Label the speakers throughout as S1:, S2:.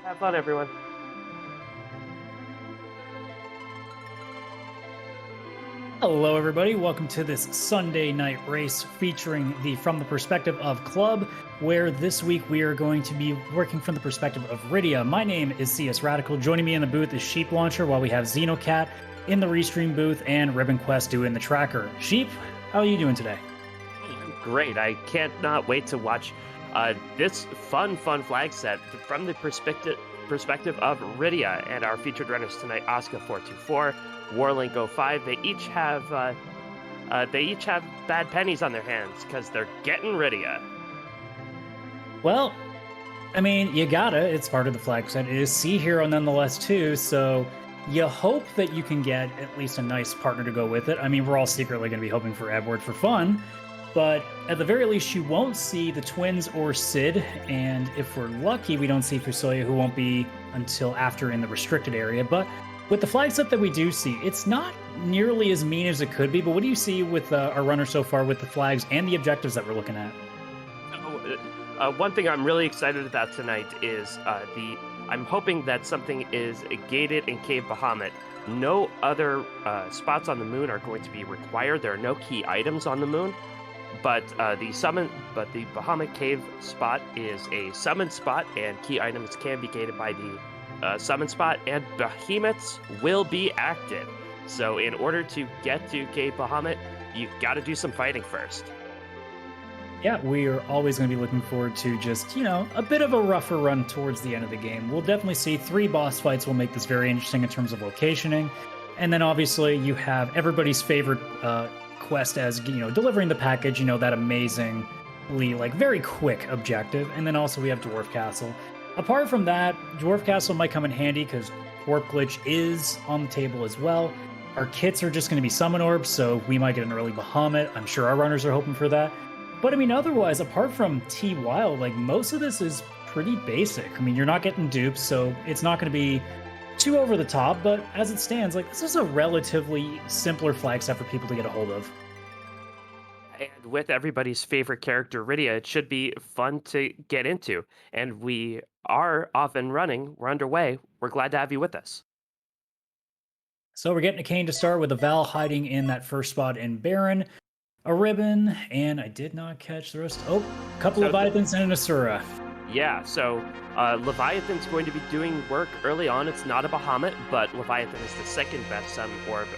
S1: Have fun, everyone.
S2: Hello, everybody. Welcome to this Sunday night race featuring the From the Perspective of Club, where this week we are going to be working from the perspective of Rydia. My name is CS Radical. Joining me in the booth is Sheep Launcher, while we have Xenocat in the Restream booth and Ribbon Quest doing the tracker. Sheep, how are you doing today?
S1: I'm great. I can't not wait to watch this fun flag set from the perspective of Rydia and our featured runners tonight, FF4FE, Warlink 05. They each have bad pennies on their hands because they're getting Rydia.
S2: Well, I mean, you gotta. It's part of the flag set. It is Sea Hero nonetheless, too, so you hope that you can get at least a nice partner to go with it. I mean, we're all secretly going to be hoping for Edward for fun, but at the very least, you won't see the twins or Sid, and if we're lucky, we don't see Fusoya, who won't be until after in the restricted area. But with the flag set that we do see, it's not nearly as mean as it could be, but what do you see with our runner so far with the flags and the objectives that we're looking at?
S1: One thing I'm really excited about tonight is I'm hoping that something is gated in Cave Bahamut. No other spots on the moon are going to be required. There are no key items on the moon, but the Bahamut Cave spot is a summon spot, and key items can be gated by the summon spot, and behemoths will be active. So in order to get to Cave Bahamut, you've got to do some fighting first.
S2: Yeah, we are always going to be looking forward to just, a bit of a rougher run towards the end of the game. We'll definitely see 3 boss fights will make this very interesting in terms of locationing. And then obviously you have everybody's favorite quest as, delivering the package, that amazingly, very quick objective. And then also we have Dwarf Castle. Apart from that, Dwarf Castle might come in handy because Warp Glitch is on the table as well. Our kits are just going to be Summon Orbs, so we might get an early Bahamut. I'm sure our runners are hoping for that. But I mean, otherwise, apart from T-Wild, most of this is pretty basic. I mean, you're not getting dupes, so it's not going to be too over the top, but as it stands, this is a relatively simpler flag set for people to get a hold of.
S1: And with everybody's favorite character, Rydia, it should be fun to get into. And we are off and running. We're underway. We're glad to have you with us.
S2: So we're getting a Kane to start with a Val hiding in that first spot in Baron, a Ribbon, and I did not catch the rest. Oh, a couple of Leviathans and an Asura.
S1: Yeah, so Leviathan's going to be doing work early on. It's not a Bahamut, but Leviathan is the second best summon orb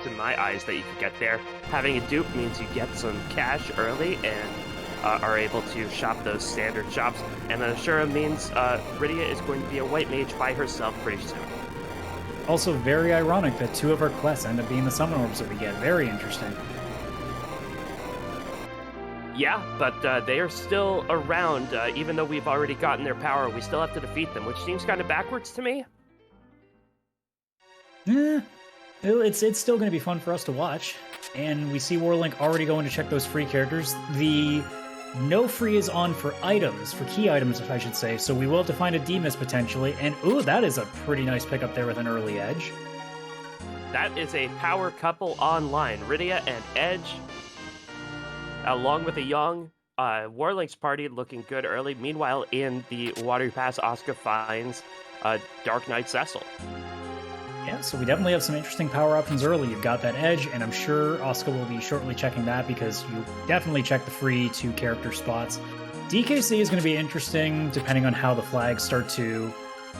S1: to my eyes that you can get there. Having a dupe means you get some cash early and are able to shop those standard shops. And then Ashura means Rydia is going to be a white mage by herself pretty soon.
S2: Also very ironic that 2 of our quests end up being the summon orbs that we get. Very interesting.
S1: Yeah, but they are still around. Even though we've already gotten their power, we still have to defeat them, which seems kind of backwards to me.
S2: It's still going to be fun for us to watch. And we see Warlink already going to check those free characters. The no free is on for items, for key items, I should say. So we will have to find a D-miss potentially. And ooh, that is a pretty nice pickup there with an early Edge.
S1: That is a power couple online. Rydia and Edge, along with a young Warlink's party, looking good early. Meanwhile, in the Watery Pass, Asuka finds Dark Knight Cecil.
S2: Yeah, so we definitely have some interesting power options early. You've got that Edge, and I'm sure Asuka will be shortly checking that because you definitely check the free 2 character spots. DKC is going to be interesting depending on how the flags start to,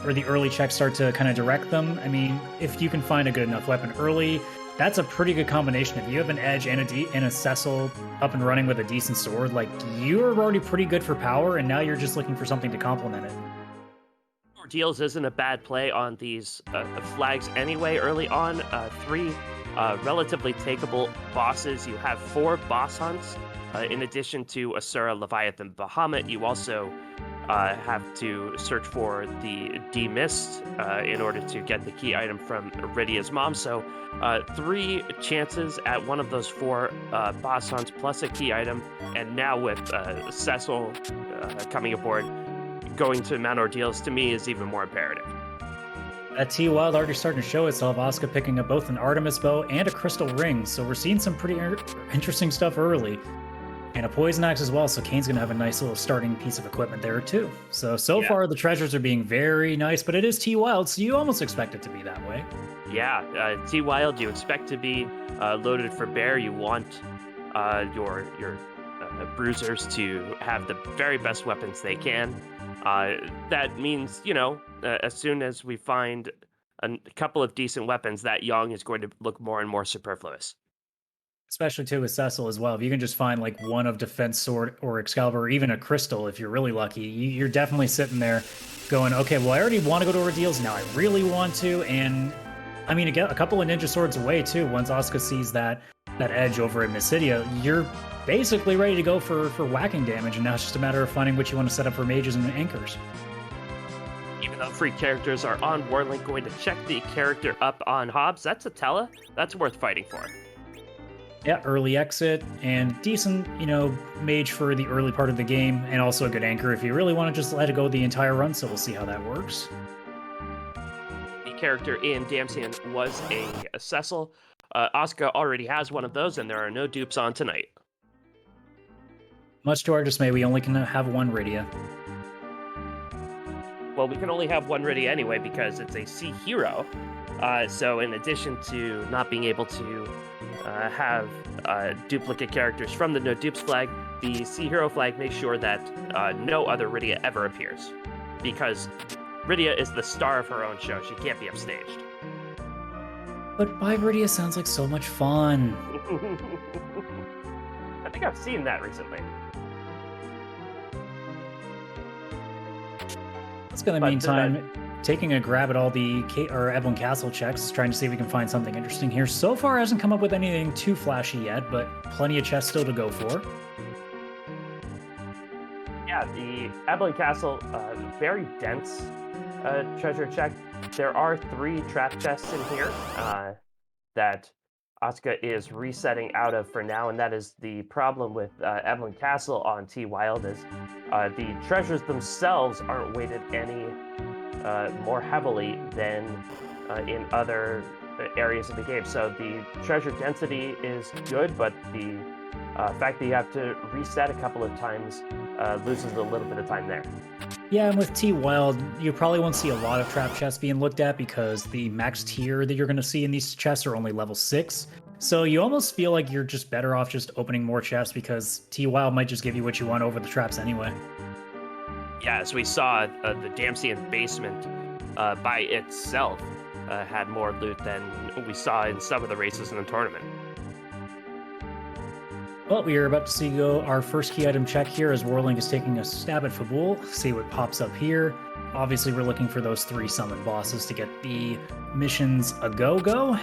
S2: or the early checks start to kind of direct them. I mean, if you can find a good enough weapon early, that's a pretty good combination. If you have an Edge and a Cecil up and running with a decent sword, you're already pretty good for power, and now you're just looking for something to complement it.
S1: Ordeals isn't a bad play on these flags anyway. Early on, 3 relatively takeable bosses. You have 4 boss hunts. In addition to Asura, Leviathan, Bahamut, you also have to search for the D-Mist in order to get the key item from Rydia's mom. So 3 chances at one of those 4 boss hunts plus a key item. And now with Cecil coming aboard, going to Mount Ordeals to me is even more imperative.
S2: That T-Wild already starting to show itself. Asuka picking up both an Artemis bow and a crystal ring. So we're seeing some pretty interesting stuff early. And a poison axe as well, so Kane's gonna have a nice little starting piece of equipment there too. So
S1: Yeah.
S2: far the treasures are being very nice, but it is T Wild, so you almost expect it to be that way.
S1: Yeah, T Wild, you expect to be loaded for bear. You want your bruisers to have the very best weapons they can. That means, as soon as we find a couple of decent weapons, that Yang is going to look more and more superfluous.
S2: Especially too with Cecil as well. If you can just find like one of defense sword or Excalibur, or even a crystal, if you're really lucky, you're definitely sitting there going, okay, well, I already want to go to Ordeals, now I really want to. And I mean, again, a couple of ninja swords away too. Once Asuka sees that edge over at Mysidia, you're basically ready to go for whacking damage, and now it's just a matter of finding what you want to set up for mages and anchors.
S1: Even though free characters are on Warlink, going to check the character up on Hobbs. That's a Tella. That's worth fighting for.
S2: Yeah, early exit and decent, mage for the early part of the game, and also a good anchor if you really want to just let it go the entire run. So we'll see how that works.
S1: The character in Damsian was a Cecil. Asuka already has one of those, and there are no dupes on tonight.
S2: Much to our dismay, we only can have one Rydia.
S1: Well, we can only have one Rydia anyway because it's a C hero. So in addition to not being able to have duplicate characters from the no dupes flag, the C hero flag makes sure that no other Rydia ever appears, because Rydia is the star of her own show. She can't be upstaged.
S2: But Bye Rydia sounds like so much fun.
S1: I think I've seen that recently.
S2: Let's go in the meantime, taking a grab at all the Evelyn Castle checks, trying to see if we can find something interesting here. So far, hasn't come up with anything too flashy yet, but plenty of chests still to go for.
S1: Yeah, the Evelyn Castle, very dense treasure check. There are 3 trap chests in here that Asuka is resetting out of for now, and that is the problem with Evelyn Castle on T Wild is the treasures themselves aren't weighted any more heavily than in other areas of the game. So the treasure density is good, but the fact that you have to reset a couple of times loses a little bit of time there.
S2: Yeah, and with T Wild, you probably won't see a lot of trap chests being looked at because the max tier that you're going to see in these chests are only level 6. So you almost feel like you're just better off just opening more chests because T Wild might just give you what you want over the traps anyway.
S1: Yeah, as we saw, the Damsian basement by itself had more loot than we saw in some of the races in the tournament.
S2: Well, we are about to see our first key item check here as Warlink is taking a stab at Fabul, see what pops up here. Obviously, we're looking for those 3 summon bosses to get the missions a go-go.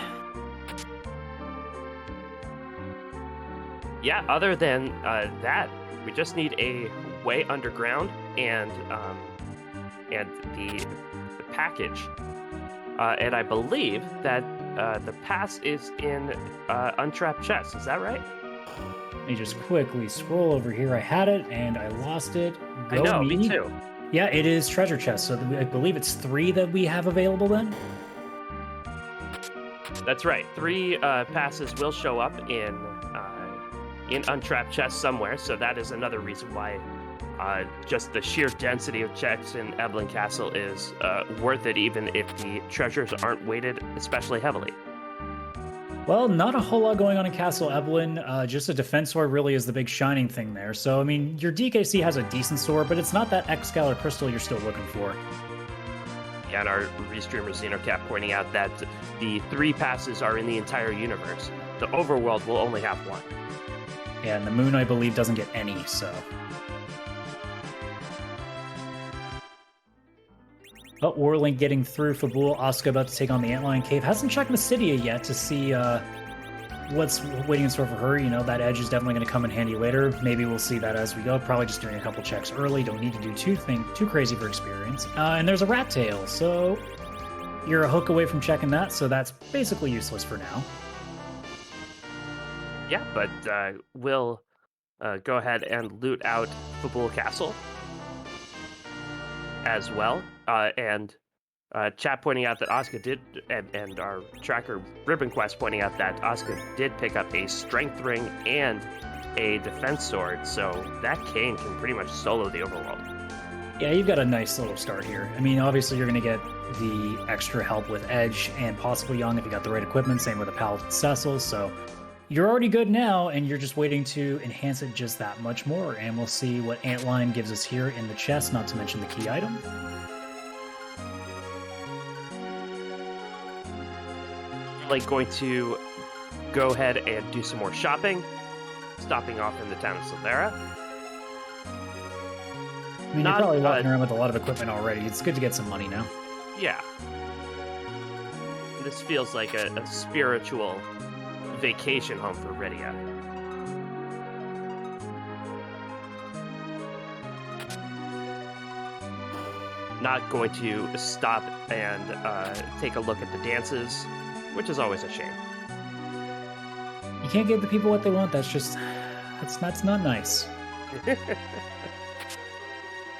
S1: Yeah, other than that, we just need a way underground and the package. And I believe that the pass is in untrapped chests. Is that right?
S2: Let me just quickly scroll over here. I had it and I lost it.
S1: I know, me too.
S2: Yeah, it is treasure chest. So I believe it's 3 that we have available then.
S1: That's right. 3 passes will show up in untrapped chests somewhere. So that is another reason why just the sheer density of checks in Evelyn Castle is worth it, even if the treasures aren't weighted especially heavily.
S2: Well, not a whole lot going on in Castle Evelyn. Just a defense sword really is the big shining thing there. So, I mean, your DKC has a decent sword, but it's not that Excalibur crystal you're still looking for.
S1: Yeah, and our restreamer Xenocap pointing out that the 3 passes are in the entire universe. The overworld will only have 1.
S2: Yeah, and the moon, I believe, doesn't get any, so... But Warlink getting through Fabul. Asuka about to take on the Antlion Cave. Hasn't checked Mysidia yet to see what's waiting in store for her. That edge is definitely going to come in handy later. Maybe we'll see that as we go. Probably just doing a couple checks early. Don't need to do too crazy for experience. And there's a rat tail, so you're a hook away from checking that, so that's basically useless for now.
S1: Yeah, but we'll go ahead and loot out Fabul Castle as well. And chat pointing out that Asuka did, and our tracker Ribbon Quest pointing out that Asuka did pick up a strength ring and a defense sword, so that cane can pretty much solo the overworld.
S2: Yeah, you've got a nice little start here. I mean, obviously you're going to get the extra help with Edge and possibly Young if you got the right equipment, same with the Paladin Cecil, so you're already good now, and you're just waiting to enhance it just that much more, and we'll see what Antlion gives us here in the chest, not to mention the key item.
S1: Like going to go ahead and do some more shopping, stopping off in the town of Silvera.
S2: I mean, you're probably walking around with a lot of equipment already. It's good to get some money now.
S1: Yeah. This feels like a spiritual vacation home for Rydia. Not going to stop and take a look at the dances, which is always a shame.
S2: You can't give the people what they want. That's not nice.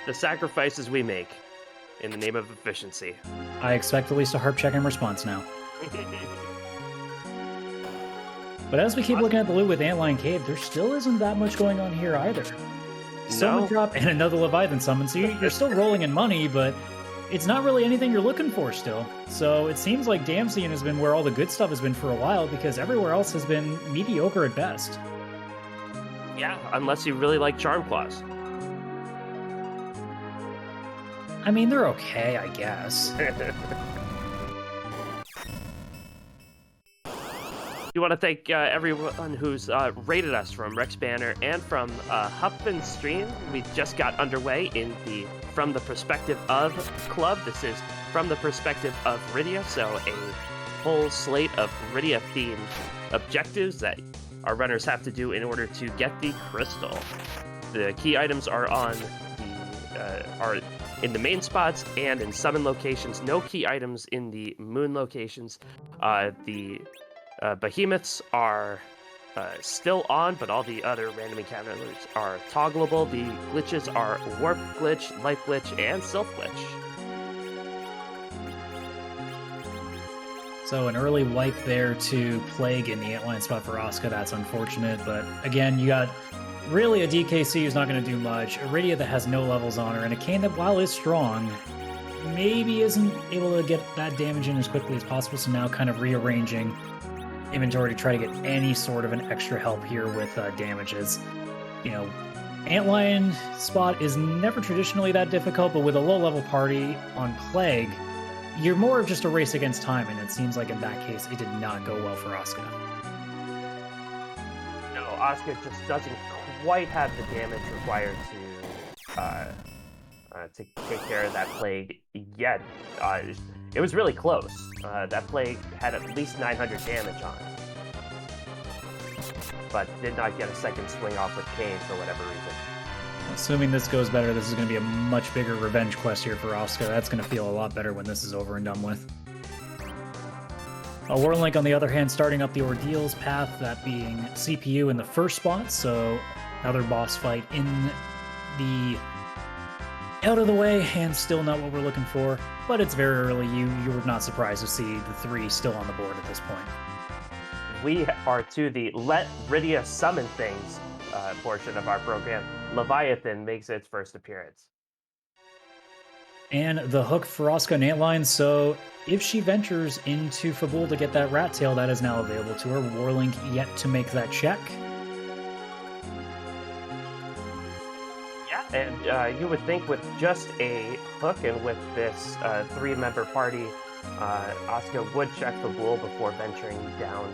S1: The sacrifices we make in the name of efficiency.
S2: I expect at least a harp check in response now. But as we keep looking at the loot with Antlion Cave, there still isn't that much going on here either. Summon drop and another Leviathan summon, so you're still rolling in money, but it's not really anything you're looking for still. So it seems like Damcene has been where all the good stuff has been for a while, because everywhere else has been mediocre at best.
S1: Yeah, unless you really like Charm Claws.
S2: I mean, they're okay, I guess.
S1: We want to thank everyone who's rated us from Rex Banner and from Hup and Stream. We just got underway in the From the Perspective of Club. This is From the Perspective of Rydia, so a whole slate of Rydia-themed objectives that our runners have to do in order to get the crystal. The key items are on are in the main spots and in summon locations. No key items in the moon locations. The behemoths are still on, but all the other random encounters are toggleable. The glitches are warp glitch, life glitch, and self glitch.
S2: So an early wipe there to Plague in the Antlion spot for Asuka. That's unfortunate, but again, you got really a DKC who's not going to do much, a Rydia that has no levels on her, and a Kane that, while is strong, maybe isn't able to get that damage in as quickly as possible, so now kind of rearranging inventory to try to get any sort of an extra help here with damages. You know, Antlion spot is never traditionally that difficult, but with a low-level party on Plague, you're more of just a race against time, and it seems like in that case, it did not go well for Asuka.
S1: No, Asuka just doesn't quite have the damage required to take care of that Plague yet. It was really close. That Plague had at least 900 damage on it, but did not get a second swing off with Kane for whatever reason.
S2: Assuming this goes better, this is going to be a much bigger revenge quest here for Asuka. That's going to feel a lot better when this is over and done with. Warlink, on the other hand, starting up the Ordeals path, that being CPU in the first spot, so another boss fight in the out of the way, and still not what we're looking for, but it's very early. You're not surprised to see the 3 still on the board at this point.
S1: We are to the Let Rydia Summon Things portion of our program. Leviathan makes its first appearance.
S2: And the hook for Asuka and Antlion, so if she ventures into Fabul to get that rat tail, that is now available to her. Warlink yet to make that check.
S1: Yeah, and you would think with just a hook and with this 3-member party, Asuka would check Fabul before venturing down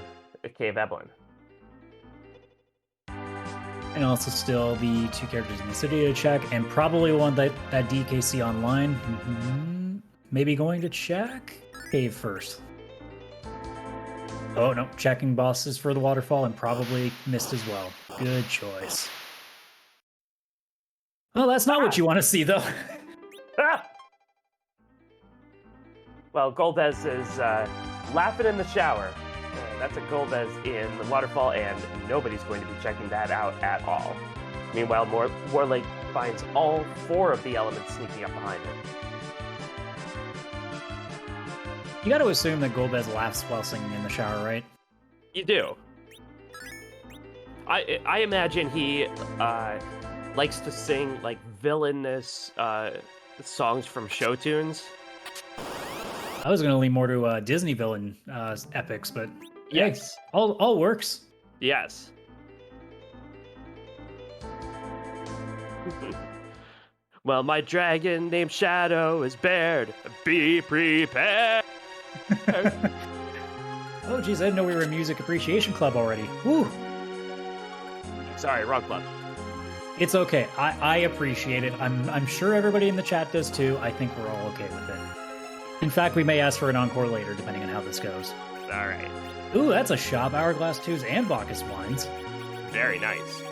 S1: Cave Evelyn.
S2: And also still the 2 characters in the city to check, and probably one that DKC online. Maybe going to check Cave first. Oh no, checking bosses for the waterfall, and probably missed as well. Good choice. Well, that's not what you want to see, though.
S1: Well, Golbez is laughing in the shower. That's a Golbez in the waterfall, and nobody's going to be checking that out at all. Meanwhile, Warlake finds all 4 of the elements sneaking up behind him.
S2: You got to assume that Golbez laughs while singing in the shower, right?
S1: You do. I imagine he likes to sing like villainous songs from show tunes.
S2: I was going to lean more to Disney villain epics, but hey,
S1: Yes.
S2: all works.
S1: Yes. Well, my dragon named Shadow is bared. Be prepared.
S2: Oh, geez, I didn't know we were a music appreciation club already. Woo!
S1: Sorry, wrong club.
S2: It's okay. I appreciate it. I'm sure everybody in the chat does too. I think we're all okay with it. In fact, we may ask for an encore later, depending on how this goes.
S1: All right.
S2: Ooh, that's a shop. Hourglass 2s and Bacchus wines.
S1: Very nice.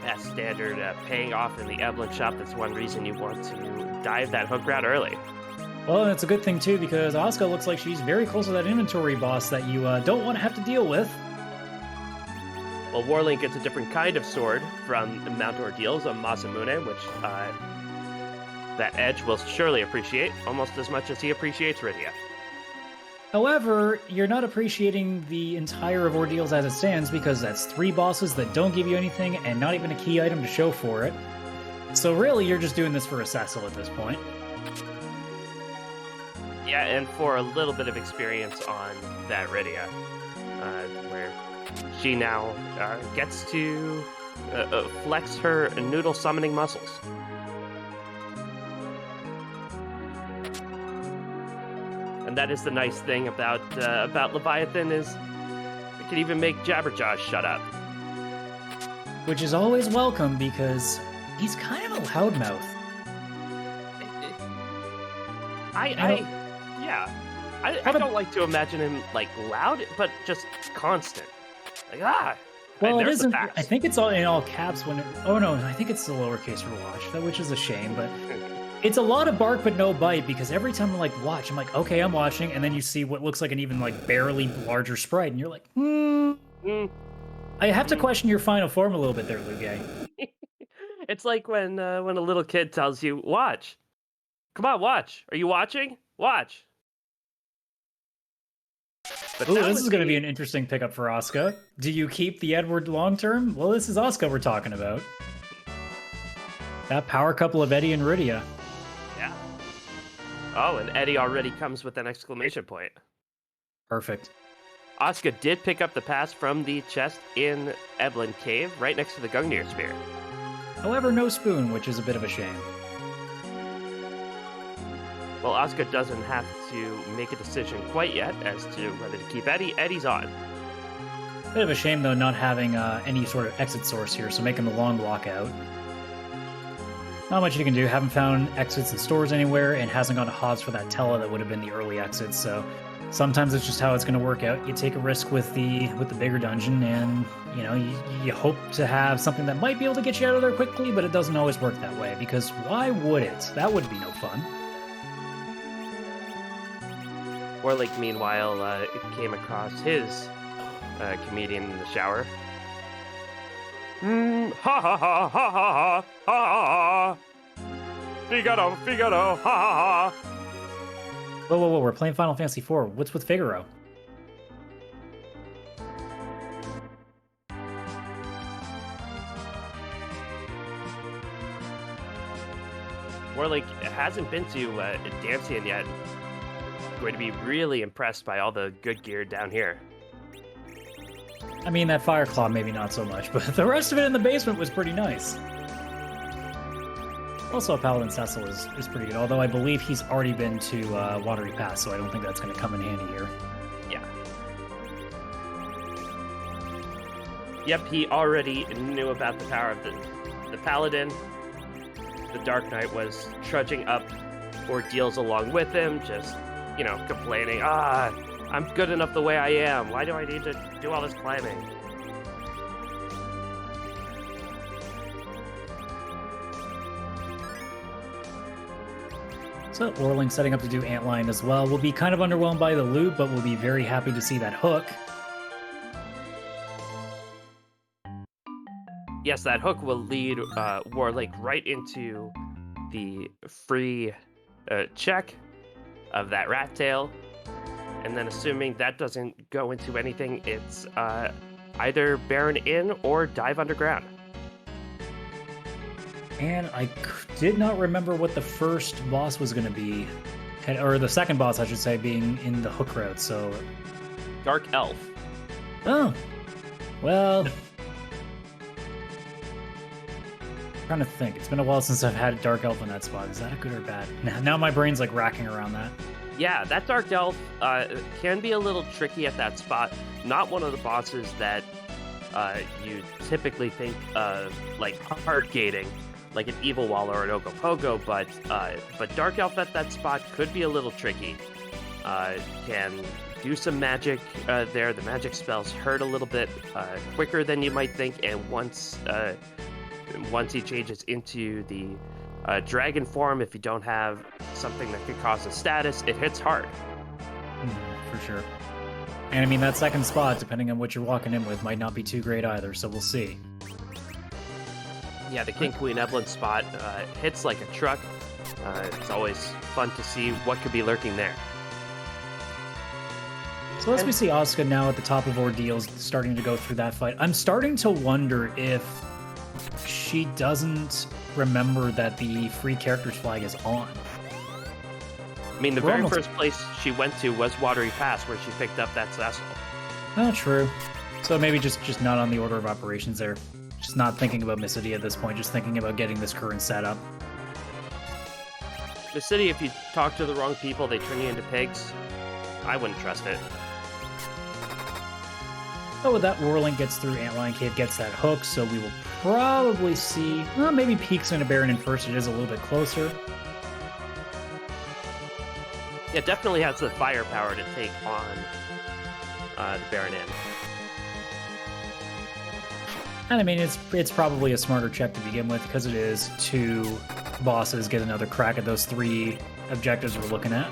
S1: That standard paying off in the Evelyn shop. That's one reason you want to dive that hook route early.
S2: Well, and it's a good thing too, because Asuka looks like she's very close to that inventory boss that you don't want to have to deal with.
S1: Well, Warlink gets a different kind of sword from Mount Ordeals, a Masamune, which that Edge will surely appreciate almost as much as he appreciates Rydia.
S2: However, you're not appreciating the entire of Ordeals as it stands, because that's 3 bosses that don't give you anything and not even a key item to show for it. So really, you're just doing this for a Cecil at this point.
S1: Yeah, and for a little bit of experience on that Rydia, where she now gets to flex her noodle summoning muscles. And that is the nice thing about Leviathan, is it can even make Jabberjaw shut up.
S2: Which is always welcome, because he's kind of a loudmouth.
S1: I don't like to imagine him like loud, but just constant. Like
S2: Well, it
S1: there's the
S2: isn't.
S1: facts.
S2: I think it's all in all caps when. Oh no, I think it's the lowercase for watch, which is a shame. But it's a lot of bark but no bite, because every time I'm like watch, I'm like, okay, I'm watching, and then you see what looks like an even like barely larger sprite, and you're like, I have to question your final form a little bit there, Lugay.
S1: It's like when a little kid tells you, "Watch, come on, watch. Are you watching? Watch." But
S2: Ooh,
S1: that
S2: this
S1: would
S2: is going to
S1: be-
S2: be an interesting pickup for Asuka. Do you keep the Edward long term? Well, this is Asuka we're talking about. That power couple of Eddie and Rydia.
S1: Yeah. Oh, and Eddie already comes with an exclamation point.
S2: Perfect.
S1: Asuka did pick up the pass from the chest in Evelyn Cave, right next to the Gungnir Spear.
S2: However, no spoon, which is a bit of a shame.
S1: Well, Asuka doesn't have to make a decision quite yet as to whether to keep Eddie. Eddie's on.
S2: Bit of a shame, though, not having any sort of exit source here, so making the long block out. Not much you can do. Haven't found exits in stores anywhere, and hasn't gone to Hobbs for that Tella that would have been the early exit, so sometimes it's just how it's going to work out. You take a risk with the bigger dungeon, and you know you hope to have something that might be able to get you out of there quickly, but it doesn't always work that way, because why would it? That would be no fun.
S1: Warlink, meanwhile, came across his comedian in the shower. Ha ha ha ha ha ha ha ha. Figaro, Figaro, ha ha ha.
S2: Whoa, we're playing Final Fantasy IV. What's with Figaro?
S1: Warlink hasn't been to Damsian yet. Going to be really impressed by all the good gear down here.
S2: I mean, that Fireclaw maybe not so much, but the rest of it in the basement was pretty nice. Also, Paladin Cecil is pretty good, although I believe he's already been to Watery Pass, so I don't think that's going to come in handy here.
S1: Yeah. Yep, he already knew about the power of the Paladin. The Dark Knight was trudging up Ordeals along with him, just, you know, complaining, I'm good enough the way I am. Why do I need to do all this climbing?
S2: So, Orling setting up to do Antlion as well. We'll be kind of underwhelmed by the loot, but we'll be very happy to see that hook.
S1: Yes, that hook will lead Warlink right into the free check of that rat tail. And then assuming that doesn't go into anything, it's either Baron in or dive underground.
S2: And I did not remember what the first boss was going to be, or the second boss, I should say, being in the hook route. So,
S1: Dark Elf.
S2: oh, well, trying to think. It's been a while since I've had Dark Elf in that spot. Is that a good or bad? Now my brain's like racking around that.
S1: Yeah, that Dark Elf can be a little tricky at that spot. Not one of the bosses that you typically think like hard gating, like an Evil Wall or an Ogopogo, but Dark Elf at that spot could be a little tricky. Can do some magic there. The magic spells hurt a little bit quicker than you might think, and once he changes into the dragon form, if you don't have something that could cause a status, it hits hard.
S2: For sure. And I mean, that second spot, depending on what you're walking in with, might not be too great either, so we'll see.
S1: Yeah, the King Queen Evelyn spot hits like a truck. It's always fun to see what could be lurking there.
S2: So as we see Asuka now at the top of Ordeals, starting to go through that fight, I'm starting to wonder if she doesn't remember that the free characters flag is on.
S1: I mean, the very first place she went to was Watery Pass, where she picked up that Cecil.
S2: Oh, true. So maybe just not on the order of operations there. Just not thinking about Miss City at this point, just thinking about getting this current setup.
S1: The city, if you talk to the wrong people, they turn you into pigs. I wouldn't trust it.
S2: Oh, with that, Warlink gets through, Antlion Cave gets that hook, so we will probably see, well, maybe peeks into Baron in first. It is a little bit closer.
S1: Yeah, definitely has the firepower to take on the Baron in.
S2: And I mean, it's probably a smarter check to begin with, because it is 2 bosses get another crack at those 3 objectives we're looking at.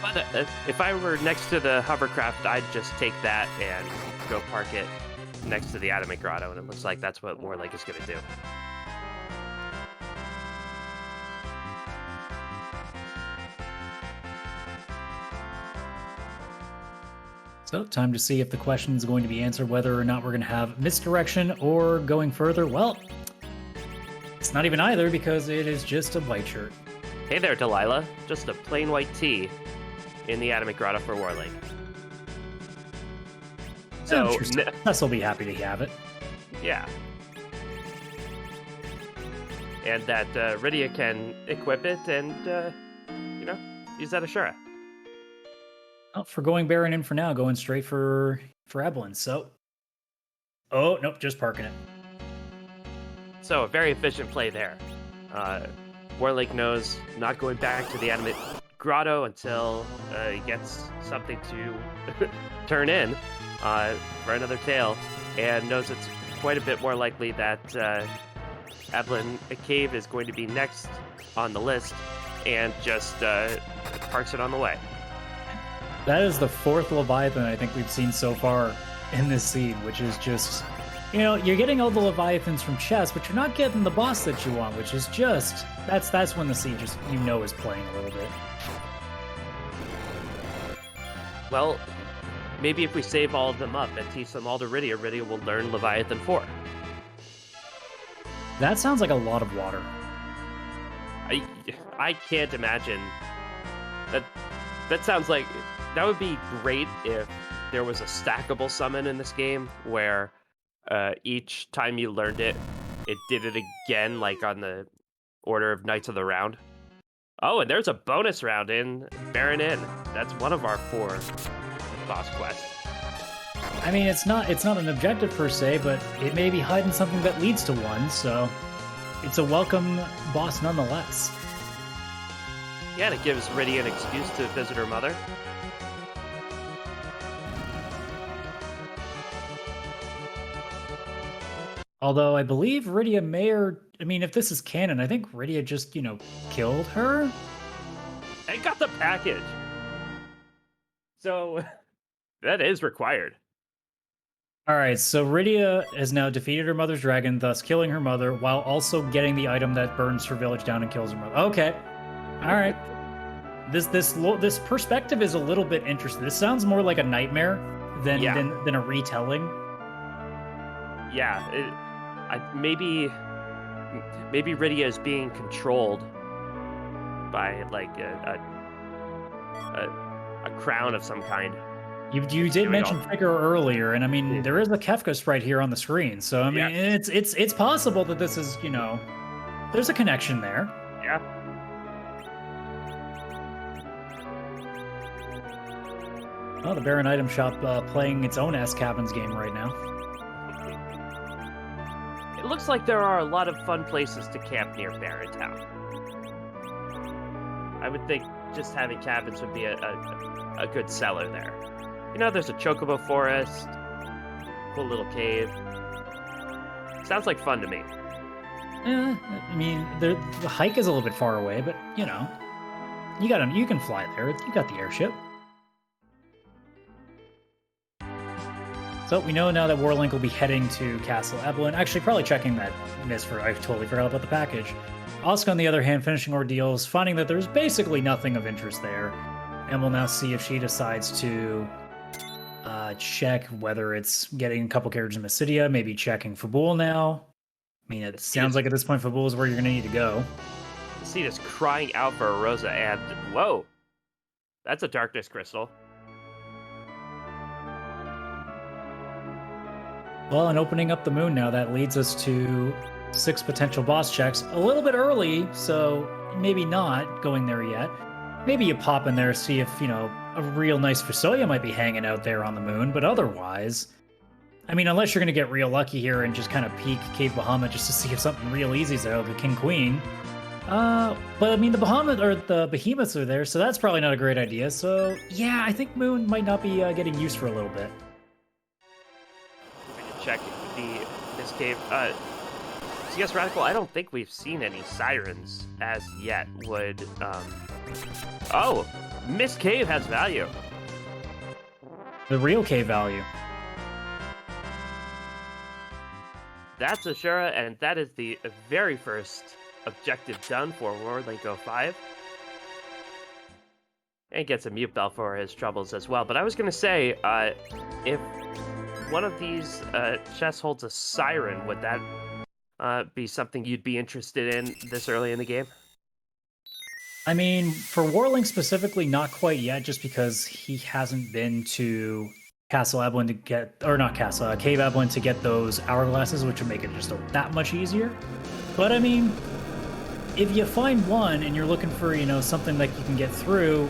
S1: But if I were next to the hovercraft, I'd just take that and go park it next to the Adamant Grotto, and it looks like that's what Warlink is going to do.
S2: So, time to see if the question is going to be answered, whether or not we're going to have misdirection or going further. Well, it's not even either, because it is just a white shirt.
S1: Hey there, Delilah. Just a plain white tee in the Adamant Grotto for Warlink. So,
S2: Tess will be happy to have it.
S1: Yeah. And that Rydia can equip it and, use that Ashura.
S2: Well, for going Baron in for now, going straight for Evelyn, so... Oh, nope, just parking it.
S1: So, a very efficient play there. Warlink knows not going back to the Adamant Grotto until he gets something to turn in for another tail, and knows it's quite a bit more likely that Evelyn Cave is going to be next on the list, and just parks it on the way.
S2: That is the 4th Leviathan I think we've seen so far in this seed, which is just, you're getting all the Leviathans from chess, but you're not getting the boss that you want, which is just, that's when the seed just, is playing a little bit.
S1: Well, maybe if we save all of them up and teach them all to Rydia, Rydia will learn Leviathan 4.
S2: That sounds like a lot of water.
S1: I can't imagine. That sounds like... That would be great if there was a stackable summon in this game where each time you learned it, it did it again, like on the order of Knights of the Round. Oh, and there's a bonus round in Baron Inn. That's one of our 4 boss quests.
S2: I mean, it's not an objective per se, but it may be hiding something that leads to one, so it's a welcome boss nonetheless.
S1: Yeah, and it gives Rydia an excuse to visit her mother.
S2: Although I believe Rydia if this is canon, I think Rydia just, killed her?
S1: I got the package. So, that is required.
S2: Alright, so Rydia has now defeated her mother's dragon, thus killing her mother, while also getting the item that burns her village down and kills her mother. Okay. Alright. This perspective is a little bit interesting. This sounds more like a nightmare than a retelling.
S1: Yeah, maybe Rydia is being controlled by like a crown of some kind.
S2: You
S1: It's
S2: did
S1: doing all.
S2: mention Trigger earlier, and I mean
S1: Yeah.
S2: there is a Kefka sprite here on the screen, so I mean
S1: Yes.
S2: it's possible that this is there's a connection there.
S1: Yeah.
S2: Oh, the Baron Item Shop playing its own S Cabins game right now.
S1: It looks like there are a lot of fun places to camp near Barren Town. I would think just having cabins would be a good seller there. There's a chocobo forest, cool little cave. Sounds like fun to me.
S2: I mean the hike is a little bit far away, but you can fly there. You got the airship. So we know now that Warlink will be heading to Castle Evelyn. Actually, probably checking that I totally forgot about the package. Asuka, on the other hand, finishing ordeals, finding that there's basically nothing of interest there. And we'll now see if she decides to check whether it's getting a couple carriages in Mysidia, maybe checking Fabul now. I mean, it sounds like at this point Fabul is where you're going to need to go.
S1: See this crying out for a Rosa, and whoa, that's a darkness crystal.
S2: Well, and opening up the moon now, that leads us to 6 potential boss checks. A little bit early, so maybe not going there yet. Maybe you pop in there, see if, a real nice Fusoya might be hanging out there on the moon, but otherwise, I mean, unless you're going to get real lucky here and just kind of peek Cave Bahamut just to see if something real easy's there, like the King Queen. But I mean, the behemoths are there, so that's probably not a great idea. So yeah, I think Moon might not be getting used for a little bit.
S1: We can check this cave. So yes, Radical, I don't think we've seen any sirens as yet. Oh, Miss Cave has value.
S2: The real cave value.
S1: That's Ashura, and that is the very first objective done for Warlink 05. And gets a mute bell for his troubles as well. But I was going to say, if one of these chests holds a siren, would that be something you'd be interested in this early in the game?
S2: I mean, for Warlink specifically, not quite yet, just because he hasn't been to Castle Evelyn to get, or not Castle, Cave Evelyn to get those hourglasses, which would make it just that much easier. But I mean, if you find one and you're looking for, something that you can get through,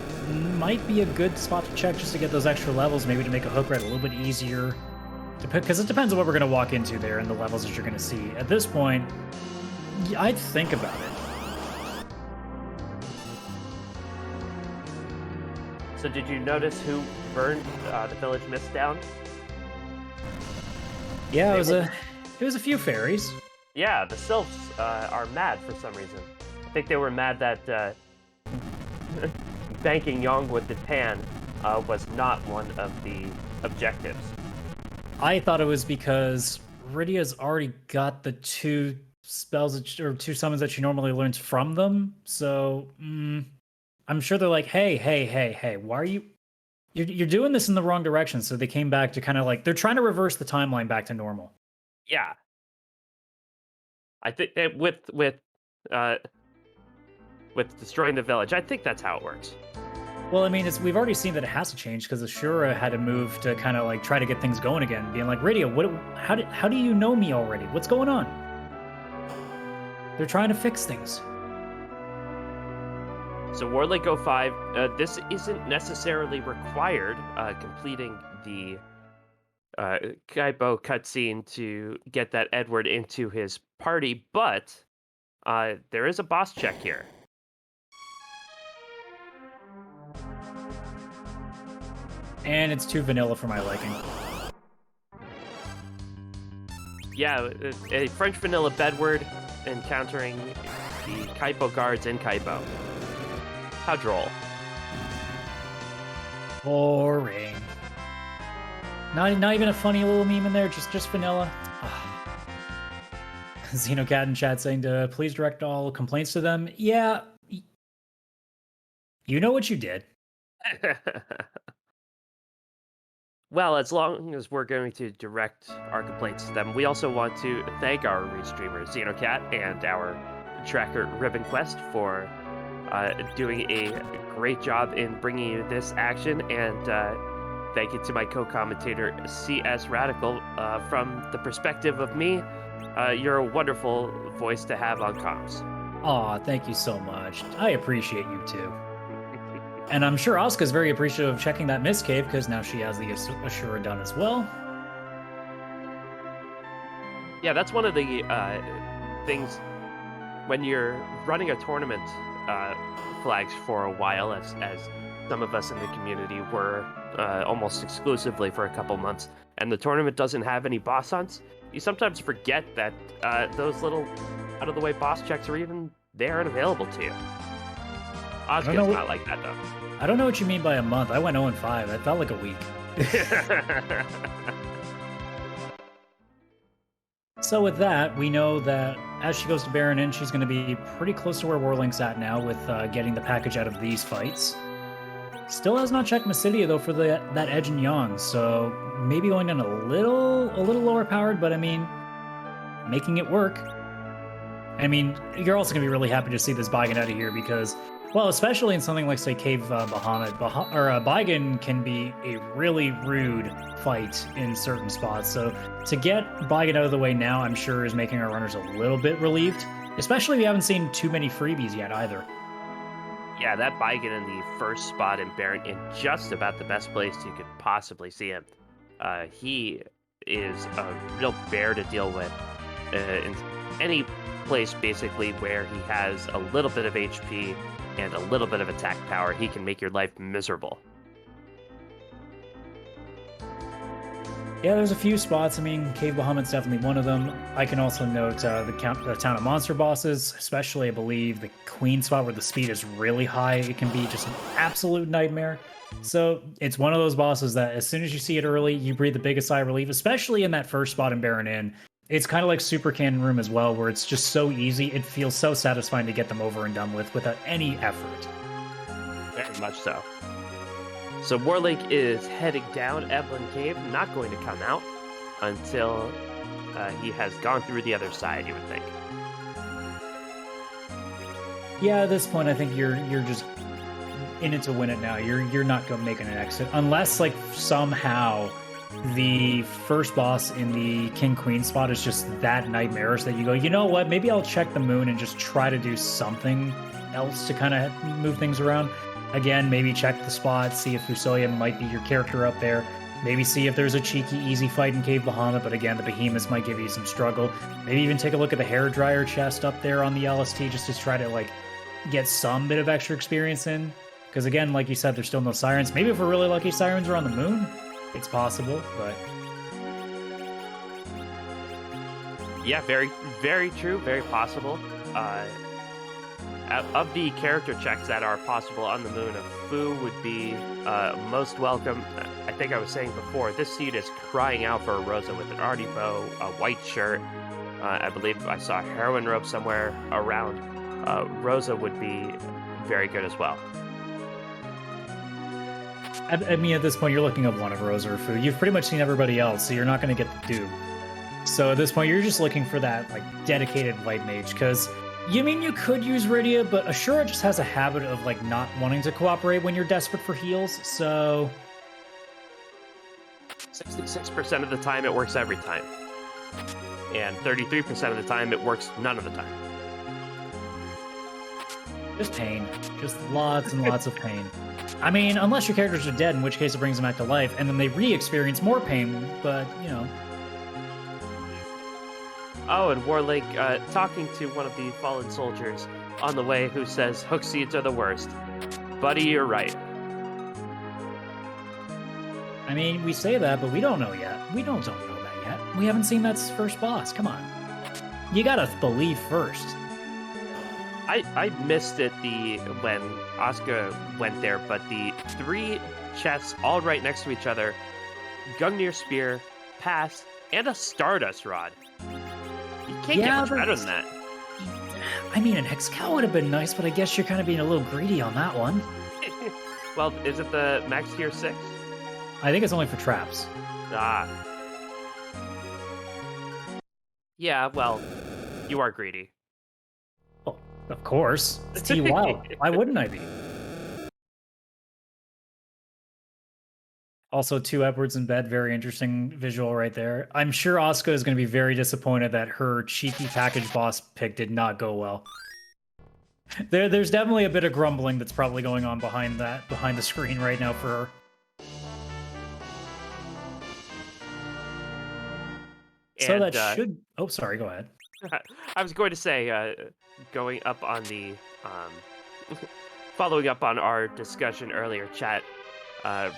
S2: might be a good spot to check just to get those extra levels, maybe to make a hook ride a little bit easier. Because it depends on what we're going to walk into there and the levels that you're going to see. At this point, I'd think about it.
S1: So did you notice who burned the village mist down?
S2: Yeah, it was a few fairies.
S1: Yeah, the sylphs are mad for some reason. I think they were mad that banking Yong with the Tan was not one of the objectives.
S2: I thought it was because Rydia's already got the 2 spells or 2 summons that she normally learns from them. So I'm sure they're like, hey, why are you're doing this in the wrong direction? So they came back to kind of like, they're trying to reverse the timeline back to normal.
S1: Yeah. I think that with destroying the village, I think that's how it works.
S2: Well, I mean, we've already seen that it has to change because Ashura had to move to kind of like try to get things going again, being like, Rydia, how do you know me already? What's going on? They're trying to fix things.
S1: So Warlink 05, this isn't necessarily required, completing the Kaipo cutscene to get that Edward into his party, but there is a boss check here.
S2: And it's too vanilla for my liking.
S1: Yeah, a French vanilla bedward encountering the Kaipo guards in Kaipo. How droll.
S2: Boring. Not even a funny little meme in there, just vanilla. Xenocat in chat saying to please direct all complaints to them. Yeah. You know what you did.
S1: Well, as long as we're going to direct our complaints to them, we also want to thank our restreamer Xenocat and our tracker Ribbon Quest for doing a great job in bringing you this action, and thank you to my co-commentator CS Radical. From the perspective of me, you're a wonderful voice to have on comms.
S2: Aw, thank you so much. I appreciate you too. And I'm sure Asuka's very appreciative of checking that Mist Cave because now she has the Ashura done as well.
S1: Yeah, that's one of the things when you're running a tournament flags for a while, as some of us in the community were almost exclusively for a couple months, and the tournament doesn't have any boss hunts, you sometimes forget that those little out-of-the-way boss checks are even there and available to you. Asuka's not like that, though.
S2: I don't know what you mean by a month. I went 0-5. That felt like a week. So with that, we know that as she goes to Baron Inn, she's going to be pretty close to where Warlink's at now with getting the package out of these fights. Still has not checked Mysidia, though, for that Edge and Yang, so maybe going down a little lower powered, but I mean, making it work. I mean, you're also going to be really happy to see this Baigen out of here because, well, especially in something like, say, Cave Bahamut, Baigen can be a really rude fight in certain spots. So to get Baigen out of the way now, I'm sure is making our runners a little bit relieved, especially we haven't seen too many freebies yet either.
S1: Yeah, that Baigen in the first spot in Baron in just about the best place you could possibly see him. He is a real bear to deal with in any place basically where he has a little bit of HP and a little bit of attack power. He can make your life miserable.
S2: Yeah, there's a few spots. I mean, Cave Bahamut's definitely one of them. I can also note the Town of Monster bosses, especially, I believe, the Queen spot where the speed is really high. It can be just an absolute nightmare. So it's one of those bosses that as soon as you see it early, you breathe the biggest sigh of relief, especially in that first spot in Baron Inn. It's kind of like Super Cannon Room as well, where it's just so easy. It feels so satisfying to get them over and done with without any effort.
S1: Very much so. So Warlink is heading down Evelyn Cave, not going to come out until he has gone through the other side, you would think.
S2: Yeah, at this point, I think you're just in it to win it now. You're not going making an exit unless, like, somehow the first boss in the King Queen spot is just that nightmarish that you go, you know what? Maybe I'll check the moon and just try to do something else to kind of move things around. Again, maybe check the spot, see if Fusoya might be your character up there. Maybe see if there's a cheeky, easy fight in Cave Bahamut, but again, the behemoths might give you some struggle. Maybe even take a look at the hairdryer chest up there on the LST just to try to, like, get some bit of extra experience in. Because again, like you said, there's still no sirens. Maybe if we're really lucky, sirens are on the moon. It's possible, but...
S1: Yeah, very, very true, very possible. Of the character checks that are possible on the moon, Fu would be most welcome. I think I was saying before, this seed is crying out for a Rosa with an arty bow, a white shirt. I believe I saw a heroin robe somewhere around. Rosa would be very good as well.
S2: I mean, at this point, you're looking at one of Rosa or Fu. You've pretty much seen everybody else, so you're not going to get the dupe. So at this point, you're just looking for that, like, dedicated white mage, because... You mean you could use Rydia, but Ashura just has a habit of, like, not wanting to cooperate when you're desperate for heals, so...
S1: 66% of the time, it works every time. And 33% of the time, it works none of the time.
S2: Just pain. Just lots and lots of pain. I mean, unless your characters are dead, in which case it brings them back to life, and then they re-experience more pain, but, you know...
S1: Oh, and Warlink talking to one of the fallen soldiers on the way who says hook seeds are the worst. Buddy, you're right.
S2: I mean, we say that, but we don't know yet. We don't know that yet. We haven't seen that first boss. Come on. You gotta believe first.
S1: I missed it when Asuka went there, but the 3 chests all right next to each other, Gungnir Spear, Pass, and a Stardust Rod. You can't get much better than that.
S2: I mean, an Hexcal would have been nice, but I guess you're kind of being a little greedy on that one.
S1: Well, is it the max tier 6?
S2: I think it's only for traps.
S1: Ah. Yeah, well, you are greedy.
S2: Well, of course. It's T Wild. Why wouldn't I be? Also, two Edwards in bed, very interesting visual right there. I'm sure Asuka is going to be very disappointed that her cheeky package boss pick did not go well. There's definitely a bit of grumbling that's probably going on behind the screen right now for her. So
S1: And,
S2: that should... Oh, sorry, go ahead.
S1: I was going to say, going up on the, following up on our discussion earlier, chat,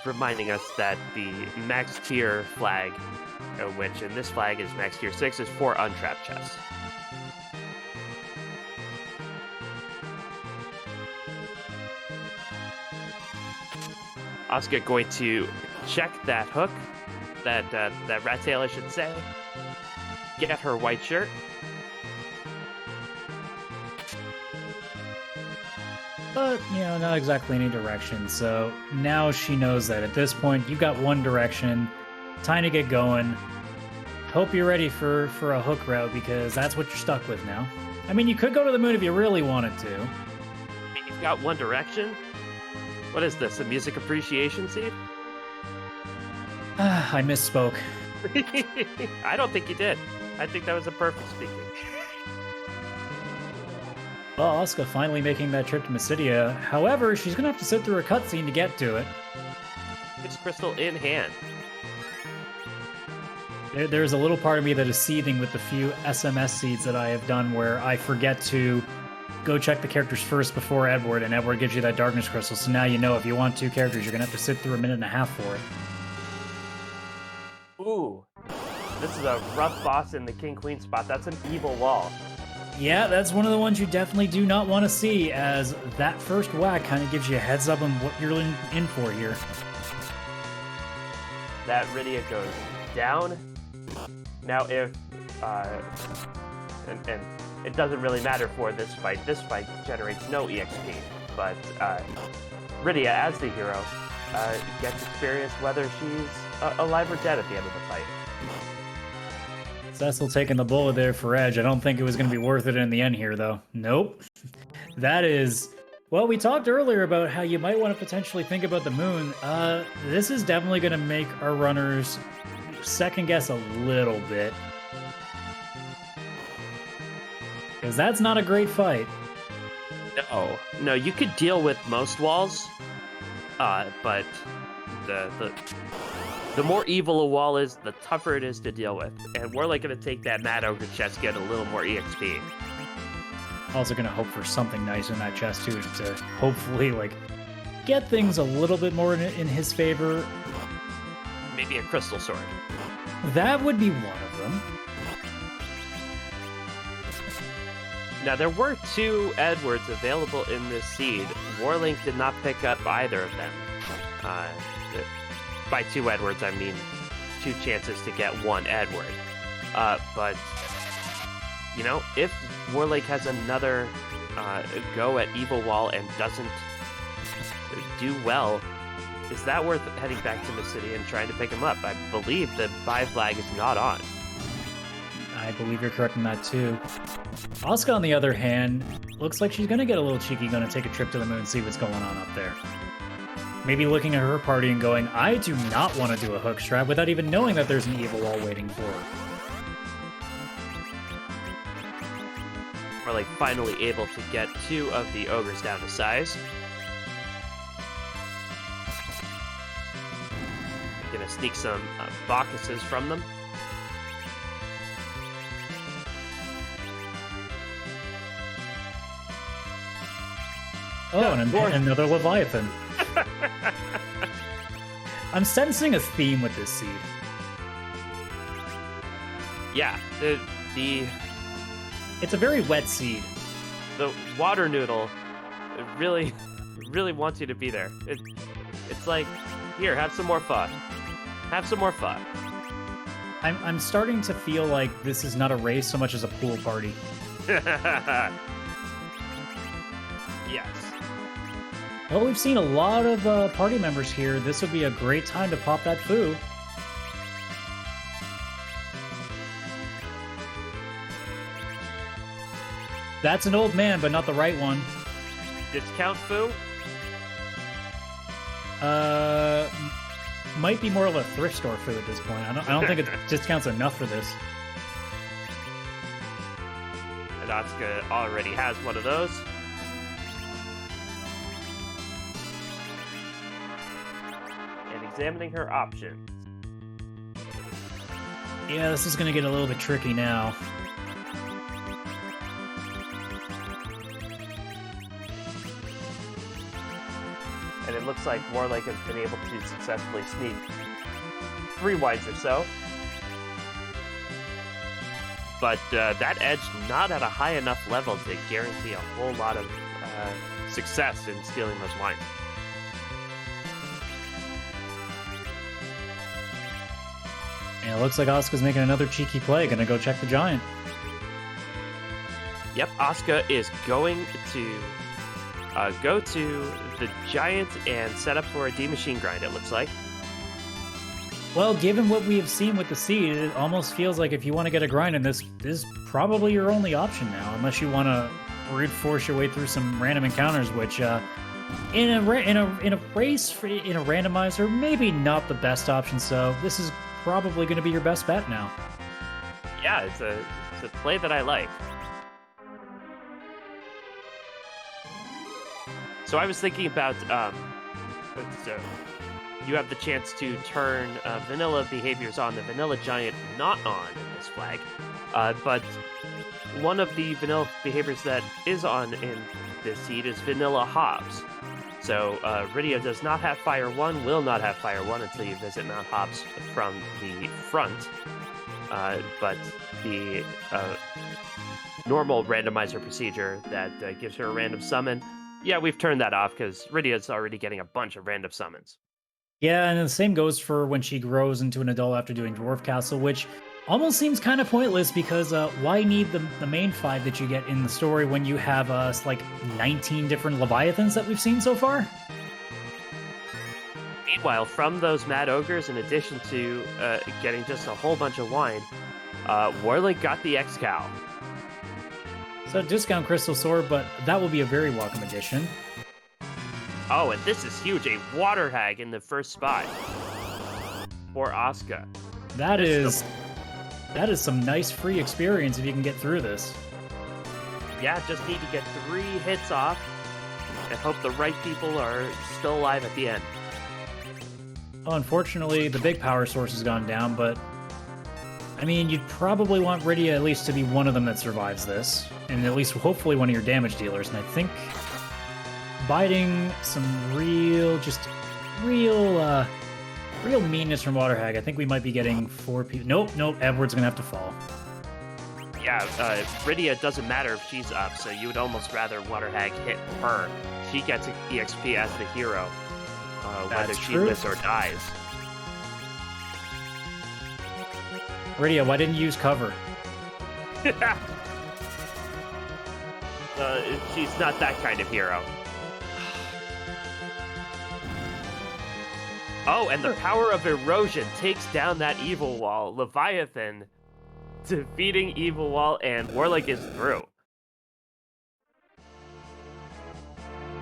S1: reminding us that the max tier flag, which in this flag is max tier 6, is 4 untrapped chests. Asuka going to check that hook, that rat tail, I should say. Get her white shirt.
S2: But, not exactly any direction. So now she knows that at this point, you've got one direction. Time to get going. Hope you're ready for a hook route, because that's what you're stuck with now. I mean, you could go to the moon if you really wanted to.
S1: You've got one direction? What is this, a music appreciation seed?
S2: I misspoke.
S1: I don't think you did. I think that was a perfect speaking.
S2: Well, Asuka finally making that trip to Mysidia. However, she's going to have to sit through a cutscene to get to it.
S1: It's crystal in hand.
S2: There's a little part of me that is seething with the few SMS seeds that I have done where I forget to go check the characters first before Edward, and Edward gives you that darkness crystal. So now you know if you want 2 characters, you're going to have to sit through a minute and a half for it.
S1: Ooh. This is a rough boss in the King-Queen spot. That's an evil wall.
S2: Yeah, that's one of the ones you definitely do not want to see, as that first whack kind of gives you a heads up on what you're in for here.
S1: That Rydia goes down. Now if, and it doesn't really matter for this fight. This fight generates no EXP, but Rydia, as the hero, gets experience whether she's alive or dead at the end of the fight.
S2: Cecil taking the bullet there for Edge. I don't think it was going to be worth it in the end here, though. Nope. That is... Well, we talked earlier about how you might want to potentially think about the moon. This is definitely going to make our runners second guess a little bit. Because that's not a great fight.
S1: No, you could deal with most walls, but the more evil a wall is, the tougher it is to deal with. And we're like going to take that Mad Ogre chest, get a little more EXP.
S2: Also going to hope for something nice in that chest, too, to hopefully, get things a little bit more in his favor.
S1: Maybe a crystal sword.
S2: That would be one of them.
S1: Now, there were 2 Edwards available in this seed. Warlink did not pick up either of them. By 2 Edwards, I mean 2 chances to get 1 Edward. But, if Warlake has another go at Evil Wall and doesn't do well, is that worth heading back to Mysidia and trying to pick him up? I believe the buy flag is not on.
S2: I believe you're correct in that, too. Asuka, on the other hand, looks like she's going to get a little cheeky, going to take a trip to the moon, see what's going on up there. Maybe looking at her party and going, I do not want to do a hook strap, without even knowing that there's an evil wall waiting for her.
S1: We're finally able to get 2 of the ogres down to size. Gonna sneak some Bacchuses from them.
S2: Oh, and another Leviathan. I'm sensing a theme with this seed.
S1: Yeah,
S2: it's a very wet seed.
S1: The water noodle really wants you to be there. It's like, here, have some more fun. Have some more fun.
S2: I'm starting to feel like this is not a race so much as a pool party.
S1: Yes.
S2: Well, we've seen a lot of party members here. This would be a great time to pop that foo. That's an old man, but not the right one.
S1: Discount foo?
S2: Might be more of a thrift store foo at this point. I don't think it discounts enough for this.
S1: And Asuka already has one of those. And examining her options.
S2: Yeah, this is going to get a little bit tricky now.
S1: And it looks like Warlake has been able to successfully sneak 3 wines or so. But that edge not at a high enough level to guarantee a whole lot of success in stealing those wines.
S2: And it looks like Asuka's making another cheeky play. Gonna go check the giant.
S1: Yep, Asuka is going to go to the giant and set up for a D-Machine grind, it looks like.
S2: Well, given what we have seen with the seed, it almost feels like if you want to get a grind in this is probably your only option now, unless you want to brute force your way through some random encounters, which in a race in a randomizer, maybe not the best option. So this is probably going to be your best bet now.
S1: Yeah, it's a play that I like. So I was thinking about, so you have the chance to turn vanilla behaviors on, the vanilla giant not on in this flag. But one of the vanilla behaviors that is on in this seed is vanilla hops. So Rydia does not have Fire 1, will not have Fire 1 until you visit Mount Hops from the front. But the normal randomizer procedure that gives her a random summon, yeah, we've turned that off because Rydia's already getting a bunch of random summons.
S2: Yeah, and the same goes for when she grows into an adult after doing Dwarf Castle, which almost seems kind of pointless because why need the main 5 that you get in the story when you have like 19 different Leviathans that we've seen so far?
S1: Meanwhile, from those Mad Ogres, in addition to getting just a whole bunch of wine, Warlake got the X-Cow.
S2: So discount Crystal Sword, but that will be a very welcome addition.
S1: Oh, and this is huge, a Water Hag in the first spot for Asuka.
S2: That is some nice free experience if you can get through this.
S1: Yeah, just need to get 3 hits off and hope the right people are still alive at the end.
S2: Oh, unfortunately, the big power source has gone down, but I mean, you'd probably want Rydia at least to be one of them that survives this, and at least hopefully one of your damage dealers, and I think biting some real meanness from Water Hag. I think we might be getting 4 people. Nope, Edward's gonna have to fall.
S1: Yeah, Rydia doesn't matter if she's up, so you would almost rather Water Hag hit her. She gets EXP as the hero, whether she lives or dies.
S2: Rydia, why didn't you use cover?
S1: She's not that kind of hero. Oh, and the power of erosion takes down that evil wall. Leviathan defeating evil wall, and Warlake is through.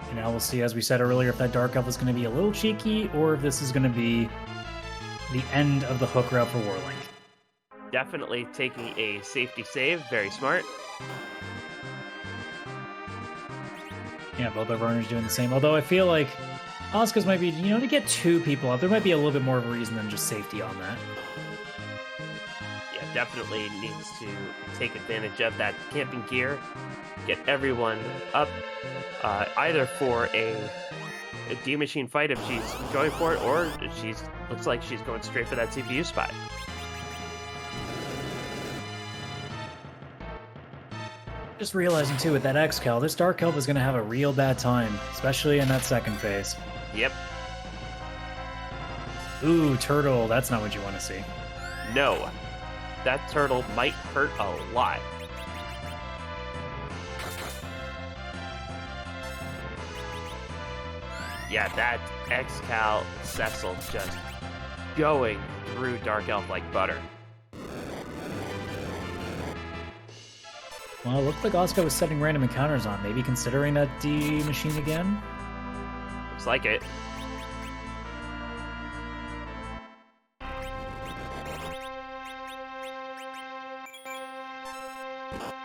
S2: And now we'll see, as we said earlier, if that Dark Elf is going to be a little cheeky, or if this is going to be the end of the hook route for Warlake.
S1: Definitely taking a safety save. Very smart.
S2: Yeah, both of our runners doing the same. Although I feel like Asuka's might be, to get 2 people up, there might be a little bit more of a reason than just safety on that.
S1: Yeah, definitely needs to take advantage of that camping gear. Get everyone up, either for a D-Machine fight if she's going for it, or looks like she's going straight for that CPU spot.
S2: Just realizing, too, with that X-Cal, this Dark Elf is going to have a real bad time, especially in that second phase.
S1: Yep.
S2: Ooh, turtle, that's not what you want to see.
S1: No. That turtle might hurt a lot. Yeah, that X-Cal Cecil just going through Dark Elf like butter.
S2: Well, it looked like Oscar was setting random encounters on, maybe considering that D machine again.
S1: Looks like it.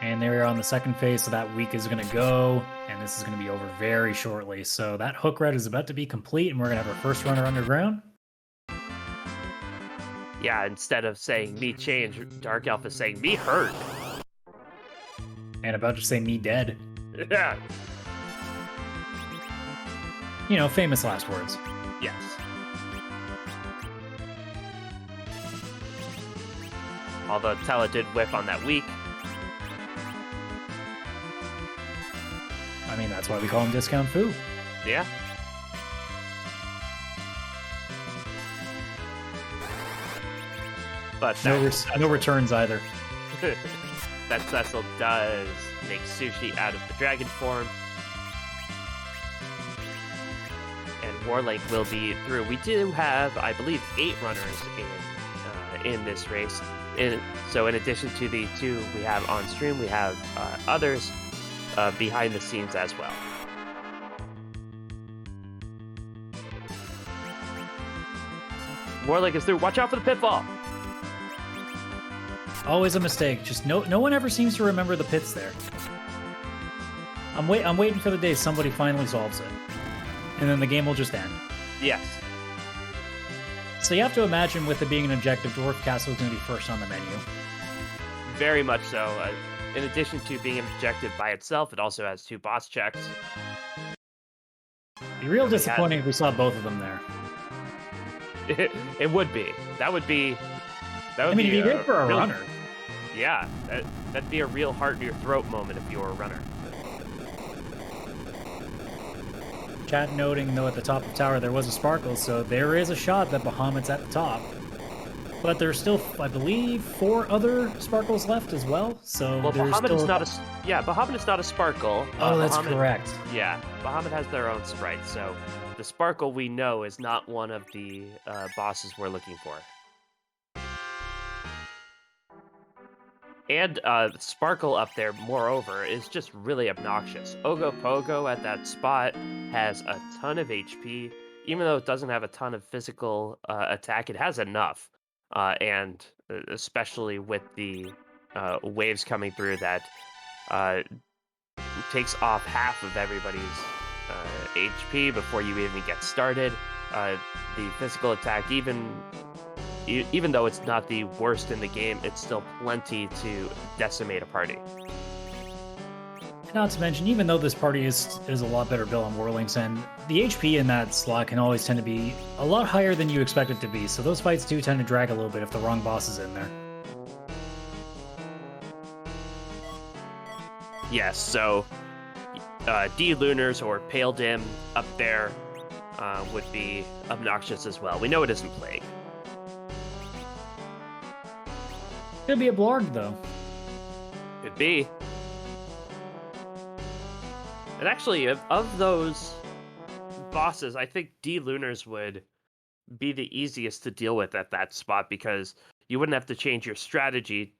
S2: And there we are on the second phase, so that week is going to go, and this is going to be over very shortly. So that hook red is about to be complete, and we're going to have our first runner underground.
S1: Yeah, instead of saying me change, Dark Elf is saying me hurt.
S2: And about to say me dead.
S1: Yeah.
S2: You know, famous last words.
S1: Yes. Although Tella did whiff on that week.
S2: I mean, that's why we call him Discount Foo.
S1: Yeah. But
S2: No returns either.
S1: that Cecil does make sushi out of the dragon form. And Warlink will be through. We do have, I believe, 8 runners in this race. So in addition to the 2 we have on stream, we have others behind the scenes as well. Warlink is through. Watch out for the pitfall.
S2: Always a mistake. Just no one ever seems to remember the pits there. I'm waiting for the day somebody finally solves it, and then the game will just end.
S1: Yes.
S2: So you have to imagine, with it being an objective, Dwarf Castle is going to be first on the menu.
S1: Very much so. In addition to being an objective by itself, it also has 2 boss checks.
S2: It'd be real disappointing if we saw both of them there.
S1: It would be. That would be.
S2: It'd be good for a runner.
S1: Yeah, that'd be a real heart in your throat moment if you were a runner.
S2: Chat noting, though, at the top of the tower there was a sparkle, so there is a shot that Bahamut's at the top. But there's still, I believe, 4 other sparkles left as well. So
S1: Bahamut is not Bahamut is not a sparkle.
S2: Oh, that's correct.
S1: Yeah, Bahamut has their own sprite, so the sparkle we know is not one of the bosses we're looking for. And Sparkle up there, moreover, is just really obnoxious. Ogopogo at that spot has a ton of HP. Even though it doesn't have a ton of physical attack, it has enough. And especially with the waves coming through, that takes off half of everybody's HP before you even get started. The physical attack, even though it's not the worst in the game, it's still plenty to decimate a party.
S2: Not to mention, even though this party is a lot better built on Warlink's end, the HP in that slot can always tend to be a lot higher than you expect it to be, so those fights do tend to drag a little bit if the wrong boss is in there.
S1: Yes, so D-Lunars or Pale Dim up there would be obnoxious as well. We know it isn't Plague.
S2: Could be a Blarg, though.
S1: Could be. And actually, of those bosses, I think D-Lunars would be the easiest to deal with at that spot, because you wouldn't have to change your strategy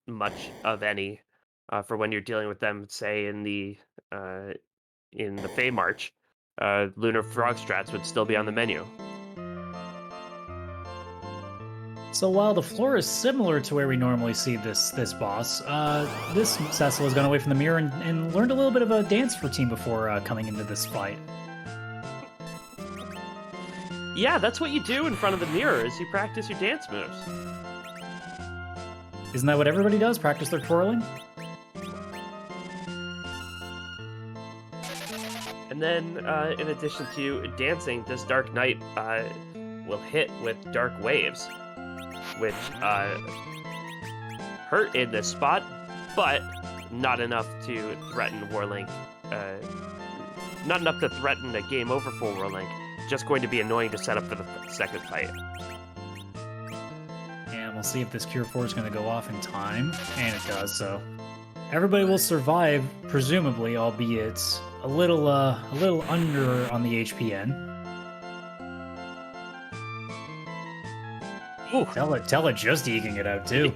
S1: much of any for when you're dealing with them, say, in the Fey March. Lunar Frog strats would still be on the menu.
S2: So while the floor is similar to where we normally see this boss, this Cecil has gone away from the mirror and learned a little bit of a dance routine before coming into this fight.
S1: Yeah, that's what you do in front of the mirror, is you practice your dance moves.
S2: Isn't that what everybody does? Practice their twirling?
S1: And then, in addition to dancing, this Dark Knight will hit with Dark Waves, which hurt in this spot, but not enough to threaten Warlink. Not enough to threaten a game over for Warlink. Just going to be annoying to set up for the second fight.
S2: And we'll see if this Cure 4 is going to go off in time, and it does, so Everybody will survive, presumably, albeit a little under on the HPN.
S1: Ooh.
S2: Tella just eking it out too.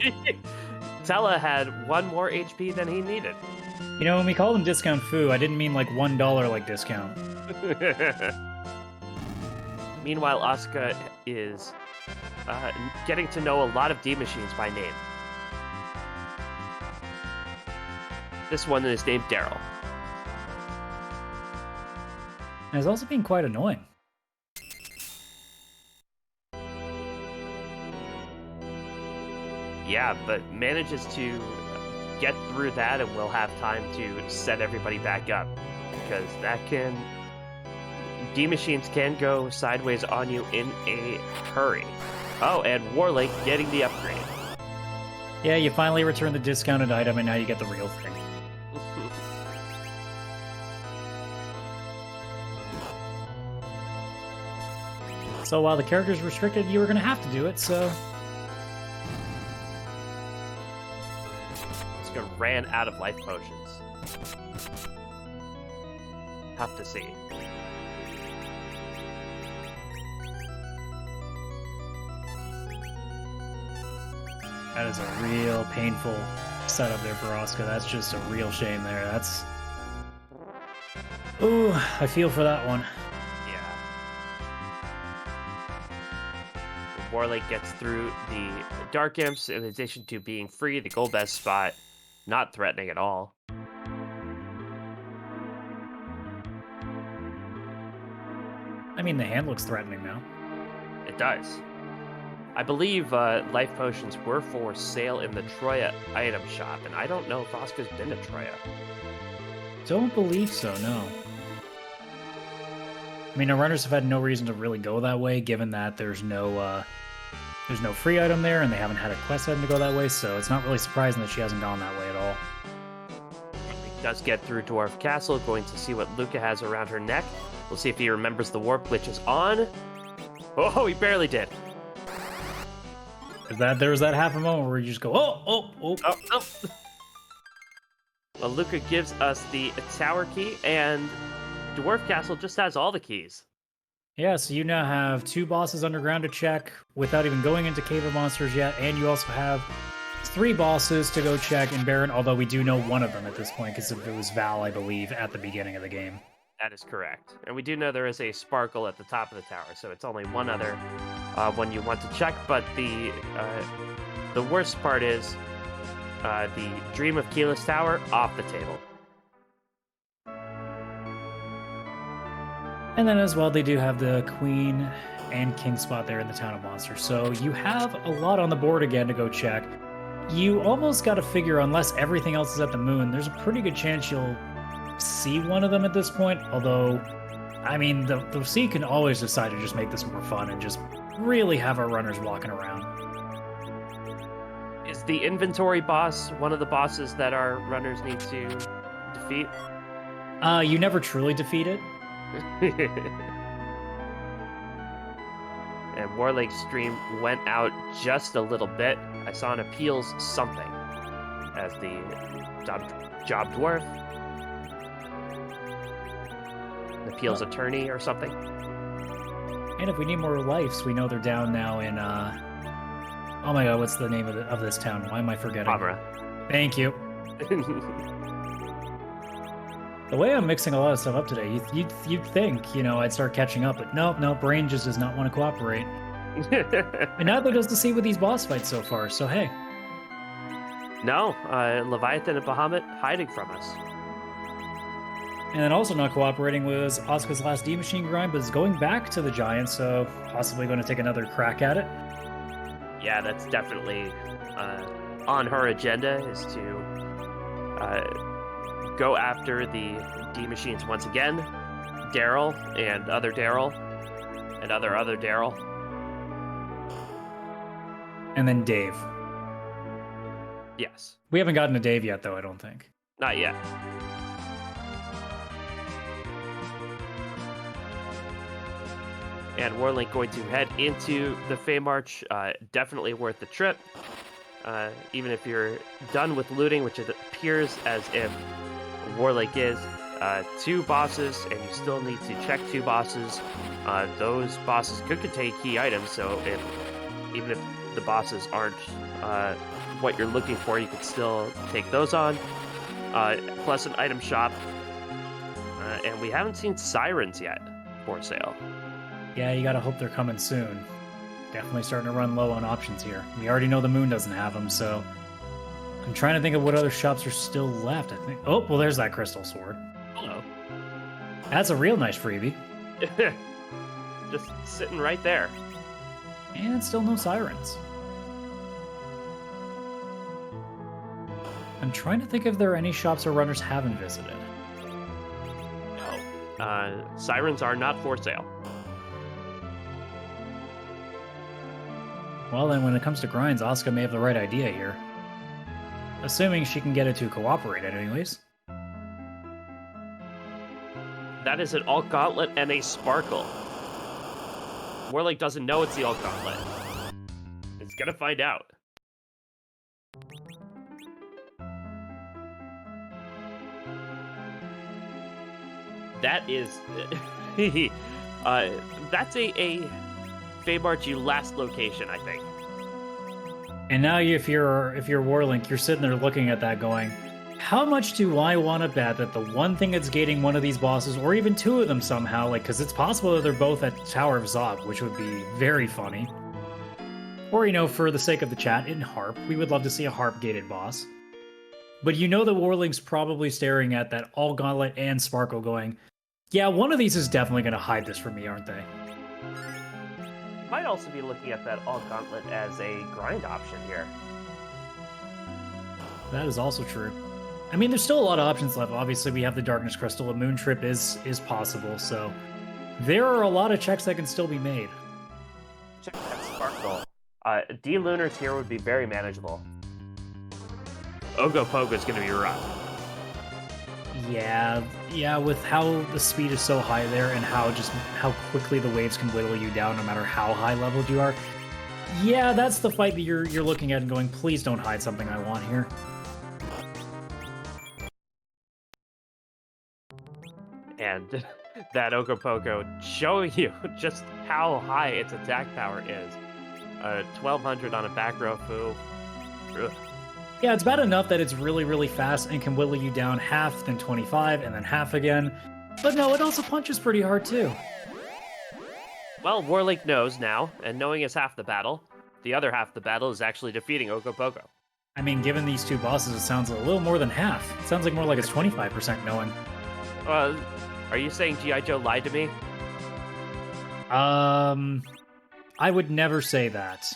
S1: Tella had 1 more HP than he needed.
S2: You know, when we called him discount foo, I didn't mean like $1 like discount.
S1: Meanwhile, Asuka is getting to know a lot of D machines by name. This one is named Daryl.
S2: And it's also being quite annoying.
S1: Yeah, but manages to get through that, and we'll have time to set everybody back up, because that can... D machines can go sideways on you in a hurry. Oh, and Warlake getting the upgrade.
S2: Yeah, you finally return the discounted item, and now you get the real thing. So while the character's restricted, you were going to have to do it, so...
S1: Asuka ran out of life potions. Tough to see.
S2: That is a real painful setup there for Asuka. That's just a real shame there. That's... Ooh, I feel for that one.
S1: Yeah. Warlake gets through the Dark Imps, in addition to being free, the Golbez spot, not threatening at all.
S2: I mean, the hand looks threatening now.
S1: It does. I believe life potions were for sale in the Troya item shop, and I don't know if Asuka's been to Troya.
S2: Don't believe so, no. I mean, our runners have had no reason to really go that way, given that there's no free item there, and they haven't had a quest item to go that way, so it's not really surprising that she hasn't gone that way at all.
S1: He does get through Dwarf Castle, going to see what Luca has around her neck. We'll see if he remembers the warp glitch is on. Oh, he barely did.
S2: There was that half a moment where you just go, oh.
S1: Well, Luca gives us the tower key, and Dwarf Castle just has all the keys.
S2: Yeah, so you now have 2 bosses underground to check without even going into Cave of Monsters yet, and you also have 3 bosses to go check in Baron, although we do know one of them at this point, because it was Val, I believe, at the beginning of the game.
S1: That is correct. And we do know there is a sparkle at the top of the tower, so it's only one other one you want to check, but the worst part is the Dream of Keyless Tower off the table.
S2: And then as well, they do have the Queen and King spot there in the Town of Monsters. So you have a lot on the board again to go check. You almost got to figure, unless everything else is at the moon, there's a pretty good chance you'll see one of them at this point. Although, I mean, the Sea can always decide to just make this more fun and just really have our runners walking around.
S1: Is the inventory boss one of the bosses that our runners need to defeat?
S2: You never truly defeat it.
S1: And Warlake's stream went out just a little bit. I saw an appeals something as the job dwarf. An appeals attorney or something.
S2: And if we need more lives, we know they're down now in, oh my god, what's the name of this town? Why am I forgetting?
S1: Amra.
S2: Thank you. The way I'm mixing a lot of stuff up today, you'd think, you know, I'd start catching up, but no, brain just does not want to cooperate. And neither does the Sea with these boss fights so far, so hey.
S1: No, Leviathan and Bahamut hiding from us.
S2: And then also not cooperating was Asuka's last D-Machine grind, but is going back to the Giant, so possibly going to take another crack at it.
S1: Yeah, that's definitely on her agenda, is to go after the D-Machines once again. Daryl and other Daryl and other Daryl.
S2: And then Dave.
S1: Yes.
S2: We haven't gotten to Dave yet, though, I don't think.
S1: Not yet. And Warlink going to head into the Fey March. Definitely worth the trip. Even if you're done with looting, which it appears as if Warlake is 2 bosses, and you still need to check 2 bosses. Those bosses could contain key items, so even if the bosses aren't what you're looking for, you could still take those on. Plus an item shop, and we haven't seen sirens yet for sale.
S2: Yeah, you gotta hope they're coming soon. Definitely starting to run low on options here. We already know the moon doesn't have them, so I'm trying to think of what other shops are still left. I think. Oh, well, there's that crystal sword.
S1: Hello.
S2: That's a real nice freebie.
S1: Just sitting right there.
S2: And still no sirens. I'm trying to think if there are any shops our runners haven't visited.
S1: No. Sirens are not for sale.
S2: Well, then when it comes to grinds, Asuka may have the right idea here. Assuming she can get it to cooperate anyways.
S1: That is an alt gauntlet and a sparkle. Warlake doesn't know it's the alt gauntlet. It's gonna find out. That is... that's a Feymarchi last location, I think.
S2: And now if you're Warlink, you're sitting there looking at that going, how much do I want to bet that the one thing that's gating one of these bosses, or even 2 of them somehow, like, because it's possible that they're both at Tower of Zog, which would be very funny. Or, you know, for the sake of the chat, in Harp, we would love to see a Harp-gated boss. But you know that Warlink's probably staring at that All Gauntlet and Sparkle going, yeah, one of these is definitely going to hide this from me, aren't they?
S1: Might also be looking at that alt gauntlet as a grind option here.
S2: That is also true. I mean, there's still a lot of options left. Obviously, we have the Darkness Crystal. A Moon Trip is possible, so there are a lot of checks that can still be made.
S1: Check that Sparkle. D-Lunars here would be very manageable. Ogopogo is going to be rough.
S2: Yeah, with how the speed is so high there and how quickly the waves can whittle you down no matter how high leveled you are. Yeah, that's the fight that you're looking at and going, please don't hide something I want here.
S1: And that Ogopogo showing you just how high its attack power is. 1200 on a back row foo. Ugh.
S2: Yeah, it's bad enough that it's really, really fast and can whittle you down half, then 25, and then half again. But no, it also punches pretty hard too.
S1: Well, Warlake knows now, and knowing is half the battle. The other half of the battle is actually defeating Ogopogo.
S2: I mean, given these 2 bosses, it sounds a little more than half. It sounds like more like it's 25% knowing.
S1: Are you saying G.I. Joe lied to me?
S2: I would never say that.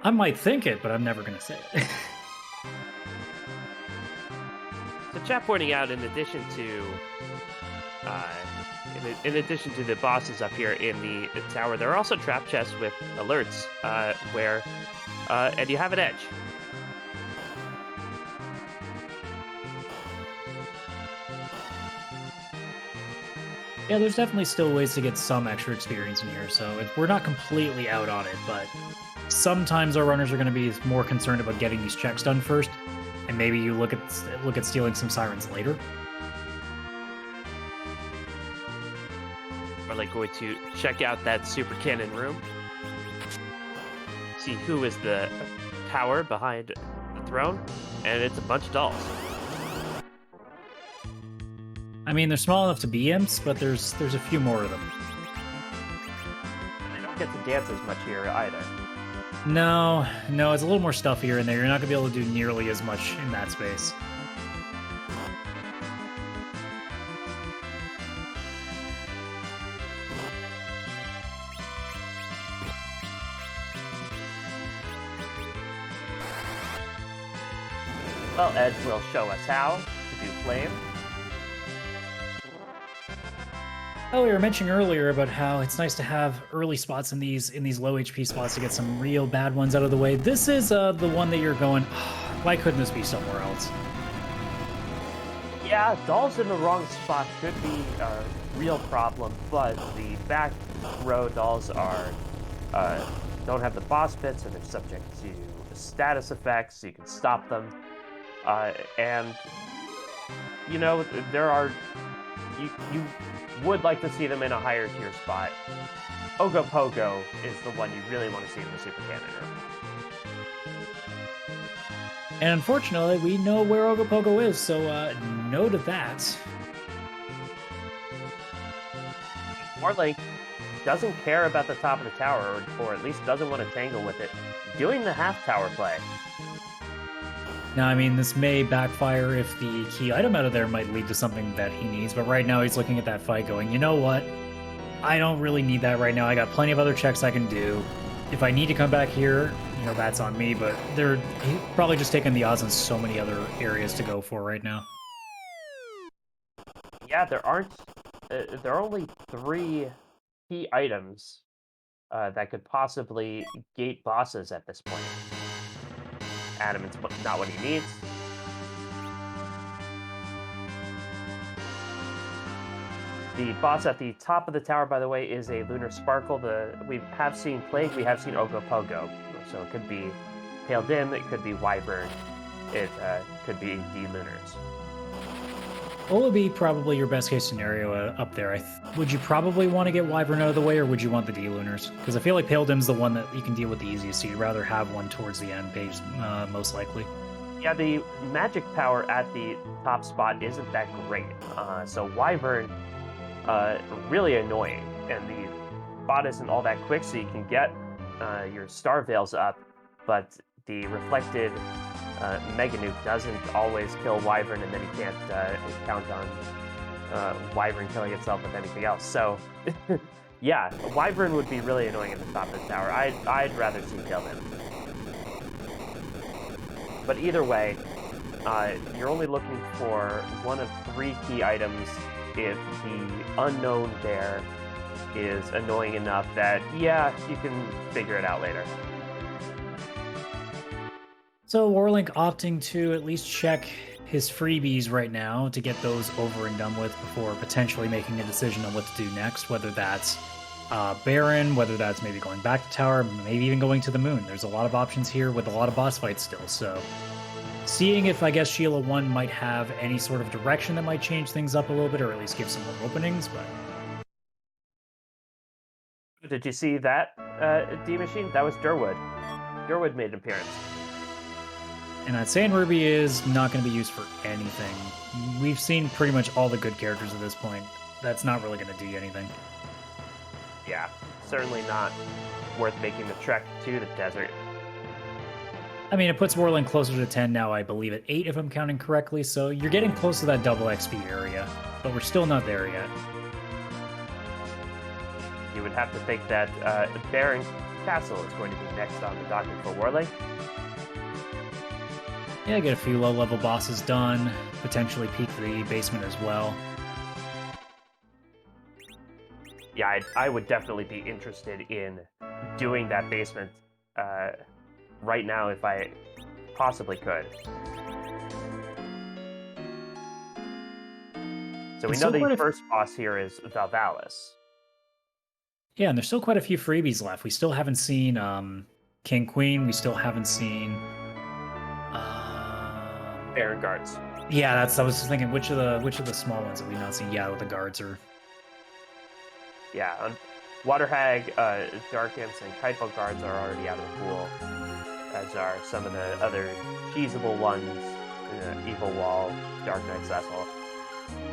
S2: I might think it, but I'm never going to say it.
S1: So chat pointing out, in addition to the bosses up here in the tower, there are also trap chests with alerts where and you have an edge.
S2: Yeah, there's definitely still ways to get some extra experience in here, so we're not completely out on it, but sometimes our runners are going to be more concerned about getting these checks done first, and maybe you look at stealing some sirens later.
S1: Or like going to check out that super cannon room, see who is the power behind the throne, and it's a bunch of dolls.
S2: I mean, they're small enough to be imps, but there's a few more of them.
S1: They don't get to dance as much here either.
S2: No, it's a little more stuff here and there. You're not going to be able to do nearly as much in that space.
S1: Well, Ed will show us how to do flame.
S2: Oh, we were mentioning earlier about how it's nice to have early spots in these low HP spots to get some real bad ones out of the way. This is the one that you're going, oh, why couldn't this be somewhere else?
S1: Yeah, dolls in the wrong spot could be a real problem, but the back row dolls are don't have the boss bits, and they're subject to status effects, you can stop them, and you know you would like to see them in a higher tier spot. Ogopogo is the one you really want to see in the Super Cannon room.
S2: And unfortunately, we know where Ogopogo is, so no to that.
S1: Warlink doesn't care about the top of the tower, or at least doesn't want to tangle with it, doing the half tower play.
S2: Now, I mean, this may backfire if the key item out of there might lead to something that he needs, but right now he's looking at that fight going, you know what? I don't really need that right now. I got plenty of other checks I can do. If I need to come back here, you know, that's on me, but he's probably just taking the odds on so many other areas to go for right now.
S1: Yeah, there are only 3 key items that could possibly gate bosses at this point. Adamant's not what he needs. The boss at the top of the tower, by the way, is a Lunar Sparkle. We have seen Plague, we have seen Ogopogo. So it could be Pale Dim, it could be Wyvern, it could be D-Lunars.
S2: What would be probably your best case scenario up there? Would you probably want to get Wyvern out of the way, or would you want the D-Lunars? Because I feel like Pale Dim's the one that you can deal with the easiest, so you'd rather have one towards the end page, most likely.
S1: Yeah, the magic power at the top spot isn't that great. So Wyvern, really annoying, and the bot isn't all that quick, so you can get your Star Veils up, but the reflected Mega Nuke doesn't always kill Wyvern, and then you can't count on Wyvern killing itself with anything else. So, yeah, Wyvern would be really annoying at the top of the tower. I'd rather see kill him. But either way, you're only looking for one of 3 key items if the unknown there is annoying enough that, yeah, you can figure it out later.
S2: So Warlink opting to at least check his freebies right now to get those over and done with before potentially making a decision on what to do next, whether that's Baron, whether that's maybe going back to tower, maybe even going to the moon. There's a lot of options here with a lot of boss fights still, so seeing if, I guess, Sheila 1 might have any sort of direction that might change things up a little bit, or at least give some more openings, but...
S1: Did you see that, D-Machine? That was Durwood. Durwood made an appearance.
S2: And that Sand Ruby is not going to be used for anything. We've seen pretty much all the good characters at this point. That's not really going to do you anything.
S1: Yeah, certainly not worth making the trek to the desert.
S2: I mean, it puts Warlink closer to 10 now, I believe, at 8 if I'm counting correctly, so you're getting close to that double XP area, but we're still not there yet.
S1: You would have to think that Dwarf Castle is going to be next on the docket for Warlink.
S2: Yeah, get a few low-level bosses done, potentially peek the basement as well.
S1: Yeah, I would definitely be interested in doing that basement right now if I possibly could. So we know the first boss here is Valvalis.
S2: Yeah, and there's still quite a few freebies left. We still haven't seen King Queen. We still haven't seen
S1: Baron Guards.
S2: Yeah, I was just thinking which of the small ones have we not seen? Yeah, with the guards are.
S1: Yeah, Water Hag, Dark Imps, and Kiteful Guards are already out of the pool, as are some of the other cheesable ones, Evil Wall, Dark Knight Cecil.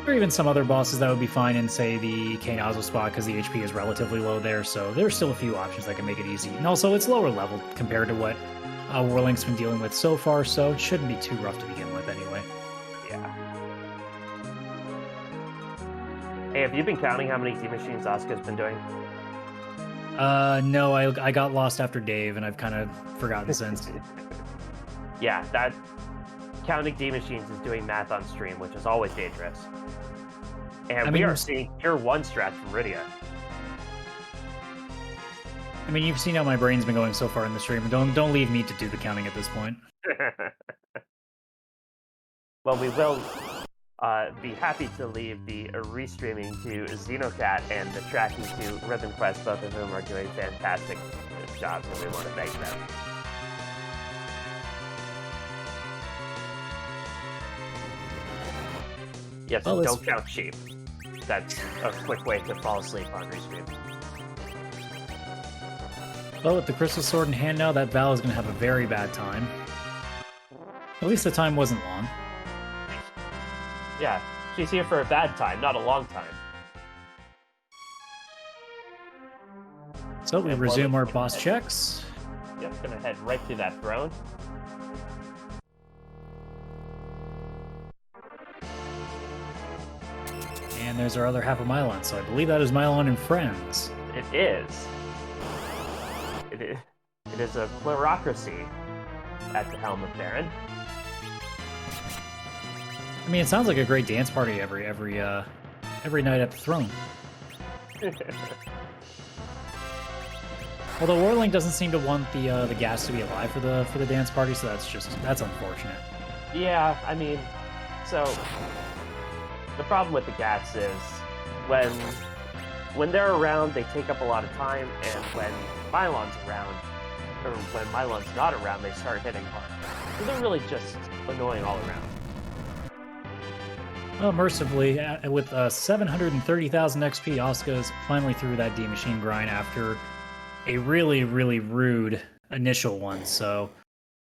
S2: Or even some other bosses that would be fine in, say, the K-Nozzle spot, because the HP is relatively low there, so there's still a few options that can make it easy. And also, it's lower level compared to what Warlink's been dealing with so far, so it shouldn't be too rough to begin with anyway.
S1: Yeah. Hey, have you been counting how many D-Machines Asuka's been doing?
S2: No, I got lost after Dave, and I've kind of forgotten since.
S1: Yeah, that counting D-Machines is doing math on stream, which is always dangerous. And we are seeing tier 1 strats from Rydia.
S2: I mean, you've seen how my brain's been going so far in the stream. Don't leave me to do the counting at this point.
S1: Well, we will be happy to leave the restreaming to Xenocat and the tracking to Rhythm Quest, both of whom are doing fantastic jobs, and we want to thank them. Yes,
S2: Well,
S1: and
S2: this
S1: don't count sheep. That's a quick way to fall asleep on restream.
S2: well, with the crystal sword in hand now, that Val is going to have a very bad time. At least the time wasn't long.
S1: Yeah, she's here for a bad time, not a long time.
S2: So we
S1: And
S2: resume our
S1: Warwick's
S2: boss
S1: gonna
S2: checks.
S1: Yep, gonna head right to that throne.
S2: And there's our other half of Mylon, so I believe that is Mylon and Friends.
S1: It is. It is a plurocracy at the helm of Baron.
S2: I mean, it sounds like a great dance party every night at the throne. Although Warlink doesn't seem to want the gas to be alive for the dance party, so that's unfortunate.
S1: Yeah, I mean, so the problem with the Gats is when they're around, they take up a lot of time, and when Mylon's around, or when Mylon's not around, they start hitting hard. So they're really just annoying all around.
S2: Well, mercifully, with 730,000 XP, Asuka is finally through that D machine grind after a really, really rude initial one. So,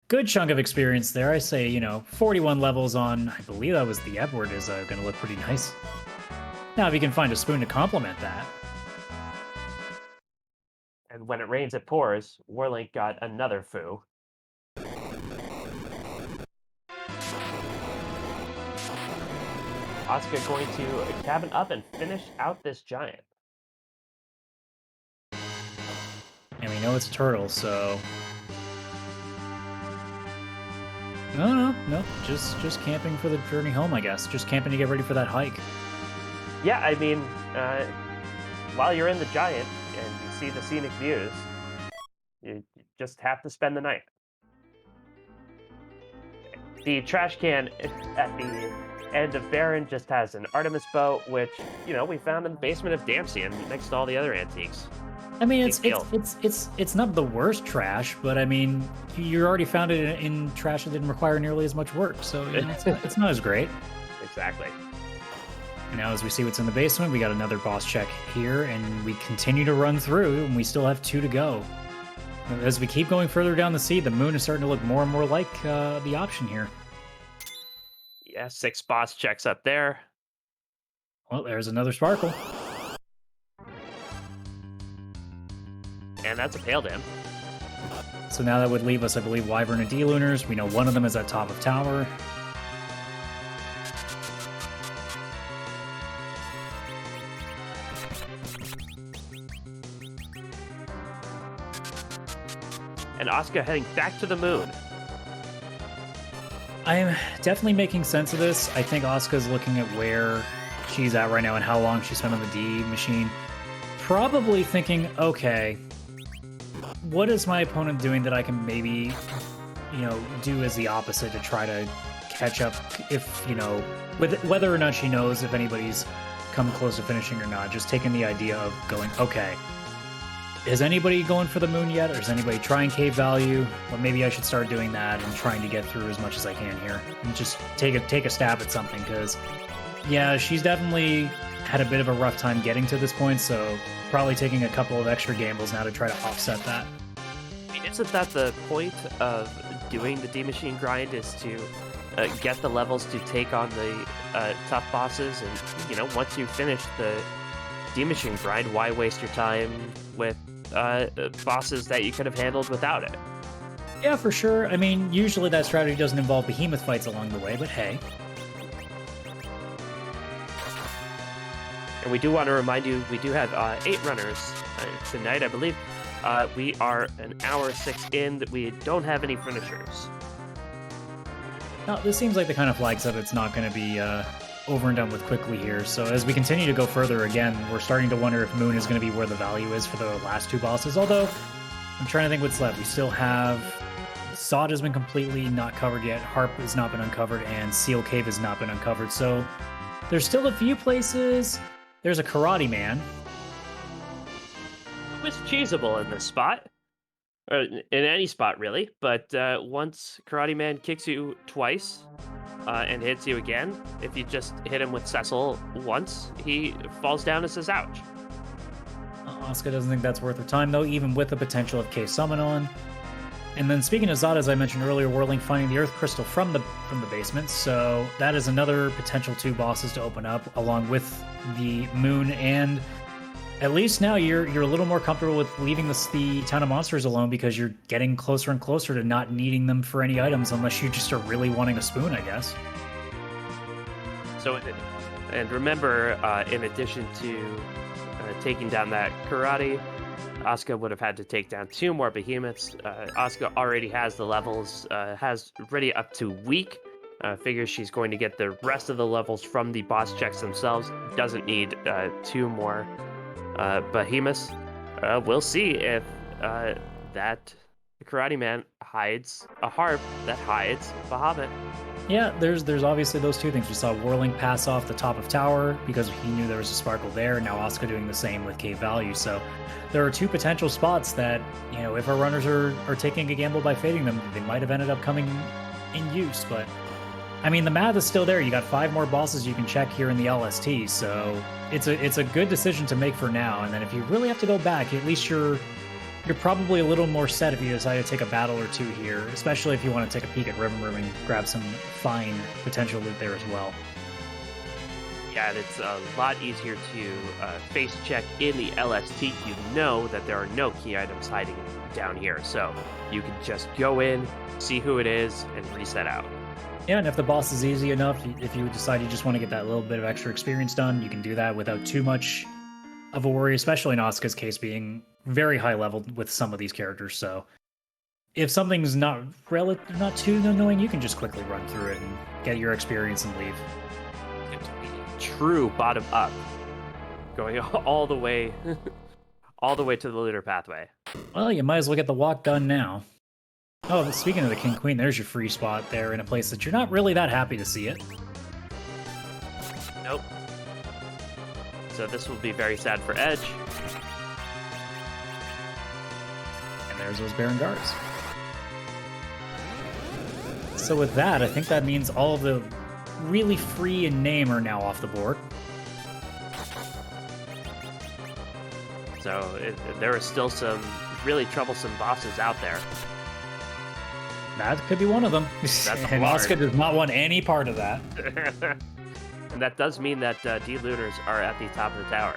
S2: good chunk of experience there. I say, 41 levels on, I believe that was the Edward, is going to look pretty nice. Now, if you can find a spoon to complement that.
S1: And when it rains, it pours. Warlink got another foo. Asuka going to cabin up and finish out this giant.
S2: And we know it's a turtle, so... No. Just camping for the journey home, I guess. Just camping to get ready for that hike.
S1: Yeah, I mean, while you're in the giant and you see the scenic views, you just have to spend the night. The trash can at the end of Baron just has an Artemis bow, which, we found in the basement of Damsian next to all the other antiques.
S2: I mean, it's not the worst trash, but I mean, you already found it in trash that didn't require nearly as much work, so it's not as great.
S1: Exactly.
S2: Now, as we see what's in the basement, we got another boss check here, and we continue to run through, and we still have 2 to go. As we keep going further down the sea, the moon is starting to look more and more like the option here.
S1: Yeah, 6 boss checks up there.
S2: Well, there's another sparkle.
S1: And that's a Pale Dam.
S2: So now that would leave us, I believe, Wyvern and D-Lunars. We know one of them is at top of tower.
S1: And Asuka heading back to the moon.
S2: I'm definitely making sense of this. I think Asuka's looking at where she's at right now and how long she spent on the D machine. Probably thinking, okay, what is my opponent doing that I can maybe, do as the opposite to try to catch up if, with whether or not she knows if anybody's come close to finishing or not. Just taking the idea of going, okay, is anybody going for the moon yet? Or is anybody trying cave value? Well, maybe I should start doing that and trying to get through as much as I can here and just take a stab at something, because yeah, she's definitely had a bit of a rough time getting to this point, so probably taking a couple of extra gambles now to try to offset that.
S1: I mean, isn't that the point of doing the D machine grind, is to get the levels to take on the tough bosses? And once you finish the D machine grind, why waste your time with bosses that you could have handled without it?
S2: Yeah, for sure. I mean, usually that strategy doesn't involve behemoth fights along the way, but hey.
S1: And we do want to remind you, we do have 8 runners tonight, I believe. We are an hour 6 in. We don't have any finishers.
S2: Now, this seems like the kind of flag set that's not going to be over and done with quickly here. So as we continue to go further, again, we're starting to wonder if Moon is going to be where the value is for the last 2 bosses. Although, I'm trying to think what's left. We still have... Sod has been completely not covered yet. Harp has not been uncovered, and Seal Cave has not been uncovered. So there's still a few places. There's a Karate Man.
S1: It was cheesable in this spot. Or in any spot, really. But once Karate Man kicks you twice, and hits you again. If you just hit him with Cecil once, he falls down and says, ouch.
S2: Asuka doesn't think that's worth her time, though, even with the potential of K-Summon on. And then speaking of Zada, as I mentioned earlier, Whirling finding the Earth Crystal from the basement, so that is another potential 2 bosses to open up, along with the Moon, and at least now you're a little more comfortable with leaving the Town of Monsters alone because you're getting closer and closer to not needing them for any items unless you just are really wanting a spoon, I guess.
S1: So, and remember, in addition to taking down that karate, Asuka would have had to take down 2 more behemoths. Asuka already has the levels, has Rydia up to weak. Figures she's going to get the rest of the levels from the boss checks themselves. Doesn't need 2 more behemoths. We'll see if that karate man hides a harp that hides Bahamut.
S2: Yeah, there's obviously those 2 things. We saw Whirling pass off the top of tower because he knew there was a sparkle there. Now Asuka doing the same with Cave Value. So there are 2 potential spots that, if our runners are taking a gamble by fading them, they might have ended up coming in use. But I mean, the math is still there. You got 5 more bosses you can check here in the LST. So it's a good decision to make for now. And then if you really have to go back, at least you're probably a little more set if you decide to take a battle or 2 here, especially if you want to take a peek at Ribbon Room and grab some fine potential loot there as well.
S1: Yeah, and it's a lot easier to face check in the LST. You know that there are no key items hiding down here, so you can just go in, see who it is, and reset out.
S2: Yeah, and if the boss is easy enough, if you decide you just want to get that little bit of extra experience done, you can do that without too much of a worry, especially in Asuka's case being very high level with some of these characters. So if something's not too annoying, you can just quickly run through it and get your experience and leave.
S1: True bottom up, going all the way to the looter pathway.
S2: Well, you might as well get the walk done now. Oh, speaking of the King Queen, there's your free spot there in a place that you're not really that happy to see it.
S1: Nope. So this will be very sad for Edge.
S2: And there's those Baron Guards. So with that, I think that means all of the really free in name are now off the board.
S1: So there are still some really troublesome bosses out there.
S2: That could be one of them. And Asuka does not want any part of that.
S1: And that does mean that D-Looters are at the top of the tower.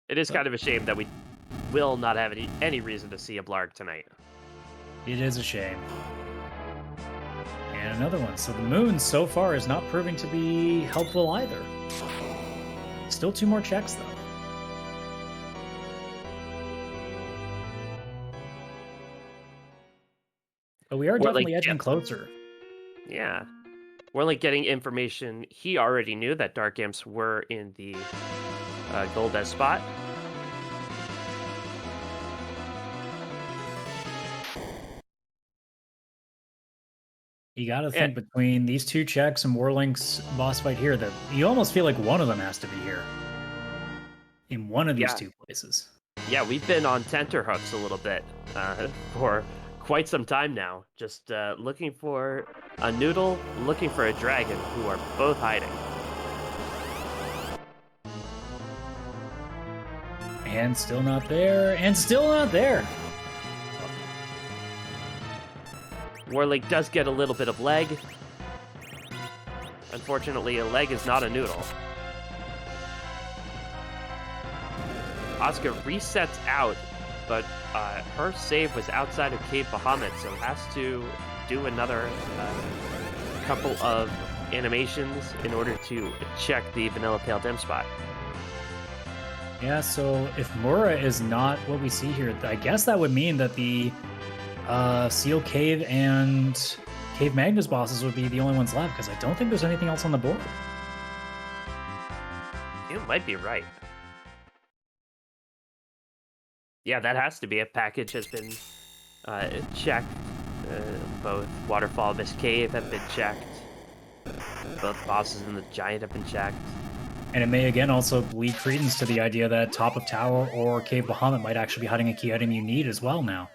S1: It is kind of a shame that we will not have any reason to see a Blarg tonight.
S2: It is a shame. And another one. So the Moon so far is not proving to be helpful either. Still 2 more checks, though. But we are definitely edging closer.
S1: Yeah. We're like getting information he already knew that Dark Imps were in the Goldes spot.
S2: You gotta think between these 2 checks and Whirling's boss fight here that you almost feel like one of them has to be here. In one of these 2 places.
S1: Yeah, we've been on tenterhooks a little bit for quite some time now. Just looking for a noodle, looking for a dragon, who are both hiding.
S2: And still not there, and still not there.
S1: Warlake does get a little bit of leg. Unfortunately, a leg is not a noodle. Asuka resets out, but her save was outside of Cave Bahamut, so has to do another couple of animations in order to check the Vanilla Pale Dim spot.
S2: Yeah, so if Mura is not what we see here, I guess that would mean that the Seal Cave and Cave Magnus bosses would be the only ones left, because I don't think there's anything else on the board.
S1: You might be right. Yeah, that has to be. A package has been checked. Both Waterfall Abyss Cave have been checked. Both bosses in the Giant have been checked.
S2: And it may again also lead credence to the idea that Top of Tower or Cave Bahamut might actually be hiding a key item you need as well now.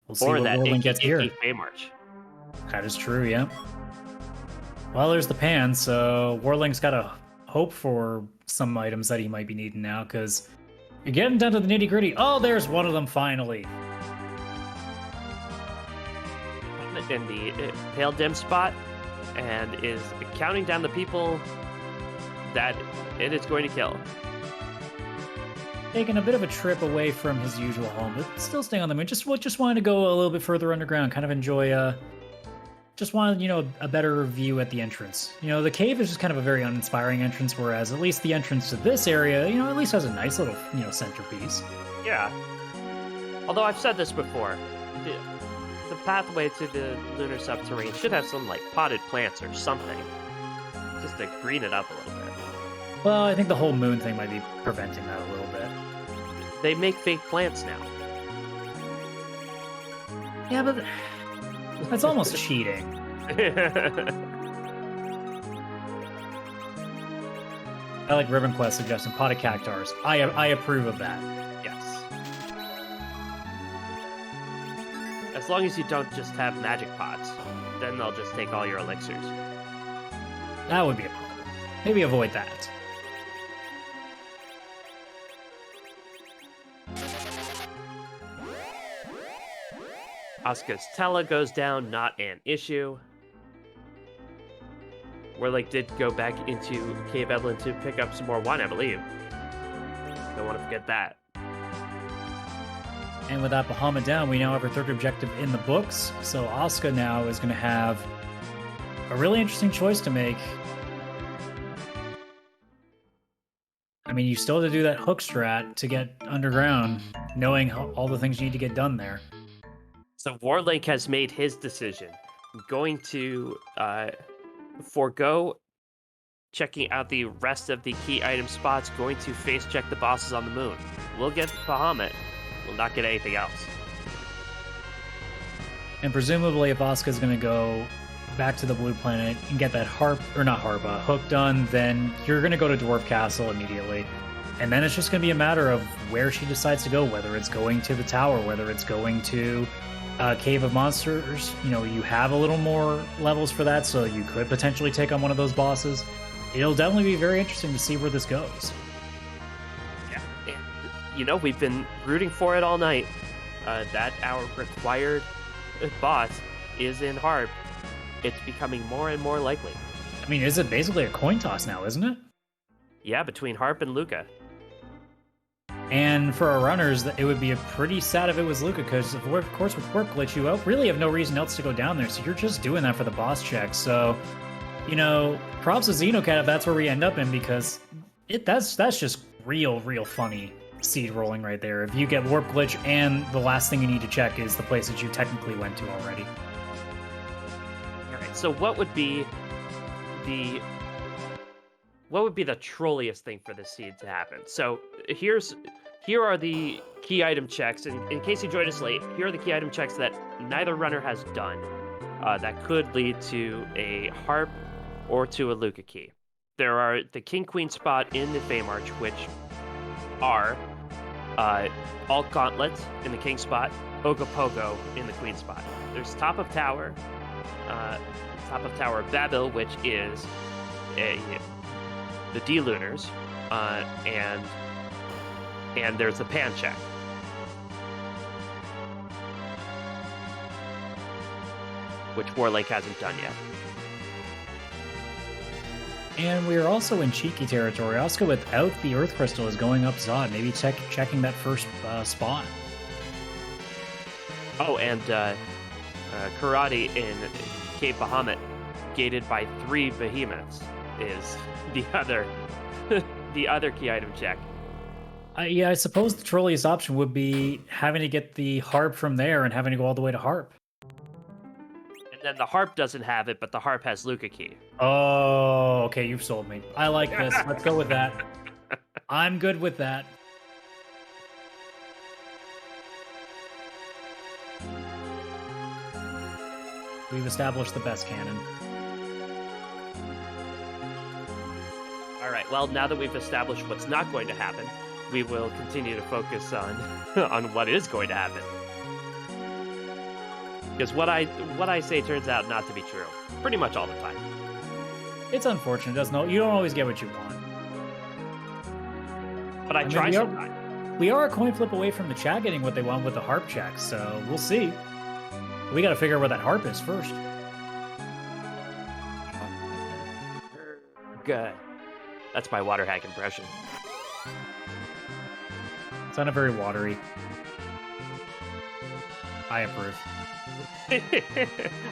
S2: We'll see
S1: Or
S2: what
S1: that
S2: Whirling gets here.
S1: Fey March.
S2: That is true, yeah. Well, there's the pan, so Whirling's got to hope for some items that he might be needing now, because you're getting down to the nitty-gritty. Oh, there's one of them finally.
S1: In the pale dim spot, and is counting down the people that it is going to kill.
S2: Taking a bit of a trip away from his usual home, but still staying on the moon. Just wanted to go a little bit further underground, kind of enjoy. Just wanted, a better view at the entrance. The cave is just kind of a very uninspiring entrance, whereas at least the entrance to this area, at least has a nice little, centerpiece.
S1: Yeah. Although I've said this before, the pathway to the lunar subterranean should have some potted plants or something, just to green it up a little bit.
S2: Well, I think the whole moon thing might be preventing that a little bit.
S1: They make fake plants now.
S2: Yeah, but that's almost cheating. I like Ribbon Quest suggesting potted cactars. I approve of that.
S1: Yes. As long as you don't just have magic pots, then they'll just take all your elixirs.
S2: That would be a problem. Maybe avoid that.
S1: Asuka's Tella goes down, not an issue. Whirling did go back into Cave Evelyn to pick up some more wine, I believe. Don't want to forget that.
S2: And with that Bahamut down, we now have our third objective in the books. So Asuka now is going to have a really interesting choice to make. I mean, you still have to do that hook strat to get underground, knowing all the things you need to get done there.
S1: So Warlink has made his decision. Going to forego checking out the rest of the key item spots, going to face check the bosses on the moon. We'll get Bahamut. We'll not get anything else.
S2: And presumably, if Asuka's going to go back to the blue planet and get that hook done, then you're going to go to Dwarf Castle immediately. And then it's just going to be a matter of where she decides to go, whether it's going to the tower, whether it's going to Cave of Monsters. You have a little more levels for that, so you could potentially take on one of those bosses. It'll definitely be very interesting to see where this goes.
S1: Yeah, and, we've been rooting for it all night. That our required boss is in Harp. It's becoming more and more likely.
S2: I mean, is it basically a coin toss now, isn't it?
S1: Yeah, between Harp and Luca.
S2: And for our runners, it would be pretty sad if it was Luca, because of course with Work Glitch, you really have no reason else to go down there, so you're just doing that for the boss check. So, props to Xenocat if that's where we end up in, because that's just real funny seed rolling right there. If you get Warp Glitch and the last thing you need to check is the place that you technically went to already.
S1: All right, so what would be the trolliest thing for this seed to happen? So here are the key item checks, and in case you joined us late, here are the key item checks that neither runner has done that could lead to a Harp or to a Luca key. There are the King Queen spot in the Fey March, which are Alt Gauntlet in the King spot, Ogopogo in the Queen spot. There's Top of Tower Babil, which is the D-Lunars, and there's the Pan check. Which Warlink hasn't done yet.
S2: And we are also in cheeky territory. Asuka, without the Earth Crystal, is going up Zod, maybe checking that first spot.
S1: Oh, and Karate in Cave Bahamut, gated by 3 behemoths, is the other key item check.
S2: Yeah, I suppose the trolliest option would be having to get the Harp from there and having to go all the way to Harp.
S1: And then the Harp doesn't have it, but the Harp has Luca key.
S2: Oh, okay, you've sold me. I like this. Let's go with that. I'm good with that. We've established the best canon.
S1: All right, well, now that we've established what's not going to happen, we will continue to focus on on what is going to happen. Because what I say turns out not to be true, pretty much all the time.
S2: It's unfortunate, doesn't it? You don't always get what you want.
S1: But I
S2: mean,
S1: try sometimes.
S2: We are a coin flip away from the chat getting what they want with the harp check, so we'll see. We got to figure out where that harp is first.
S1: Good. That's my water hack impression.
S2: It's not a very watery. I approve.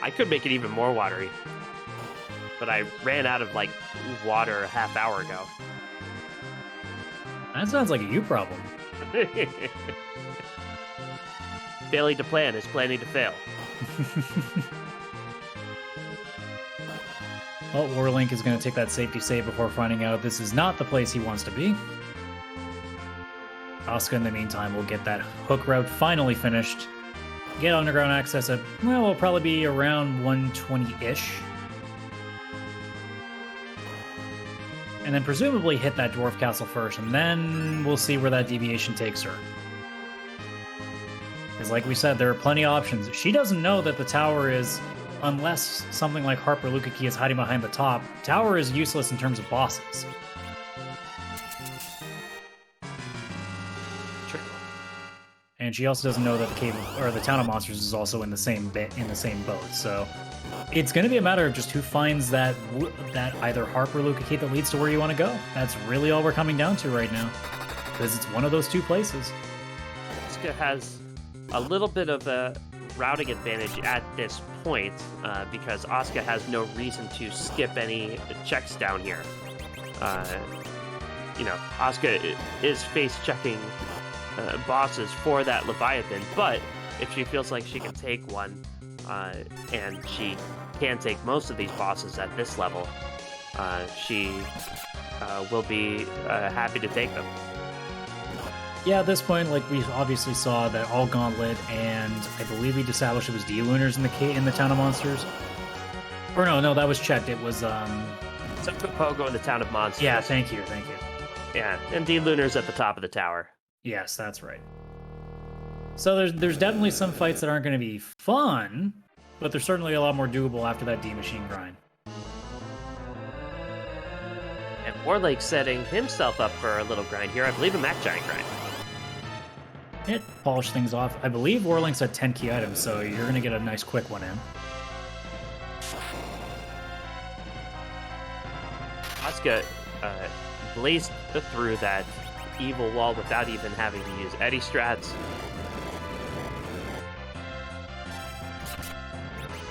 S1: I could make it even more watery. But I ran out of, like, water a half hour ago.
S2: That sounds like a you problem.
S1: Failing to plan is planning to fail.
S2: Well, Warlink is going to take that safety save before finding out this is not the place he wants to be. Asuka, in the meantime, will get that hook route finally finished. Get underground access at, well, will probably be around 120-ish. And then presumably hit that Dwarf Castle first, and then we'll see where that deviation takes her. Because like we said, there are plenty of options. She doesn't know that the tower is, unless something like Harper Lukaki is hiding behind the top, tower is useless in terms of bosses.
S1: True.
S2: And she also doesn't know that the cave or the town of monsters is also in the same boat. So it's going to be a matter of just who finds that either harp or Lukaki that leads to where you want to go. That's really all we're coming down to right now, because it's one of those two places.
S1: Asuka has a little bit of a routing advantage at this point because Asuka has no reason to skip any checks down here. Asuka is face checking bosses for that Leviathan, but if she feels like she can take one, and she can take most of these bosses at this level, she will be happy to take them.
S2: Yeah, at this point, like, we obviously saw that all Gauntlet, and I believe we established it was D-Lunars in the Town of Monsters. Or no, that was checked. It was,
S1: Pogo in the Town of Monsters.
S2: Yeah, thank you.
S1: Yeah, and D-Lunars at the top of the tower.
S2: Yes, that's right. So there's definitely some fights that aren't going to be fun, but they're certainly a lot more doable after that D-Machine grind.
S1: And Warlake setting himself up for a little grind here. I believe a Mac Giant grind.
S2: It polished things off. I believe Warlink's at 10 key items, so you're going to get a nice quick one in.
S1: Asuka blazed through that evil wall without even having to use Eddie strats.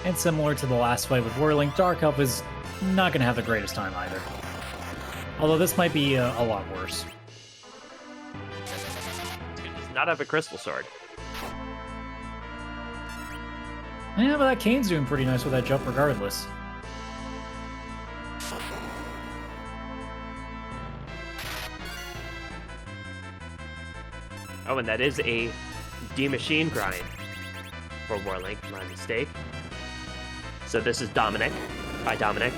S2: And similar to the last fight with Warlink, Dark Elf is not going to have the greatest time either. Although this might be a lot worse.
S1: Does not have a crystal sword.
S2: Yeah, but that Kane's doing pretty nice with that jump regardless.
S1: Oh, and that is a D-Machine grind for Warlink, my mistake. So this is Dominic. By Dominic.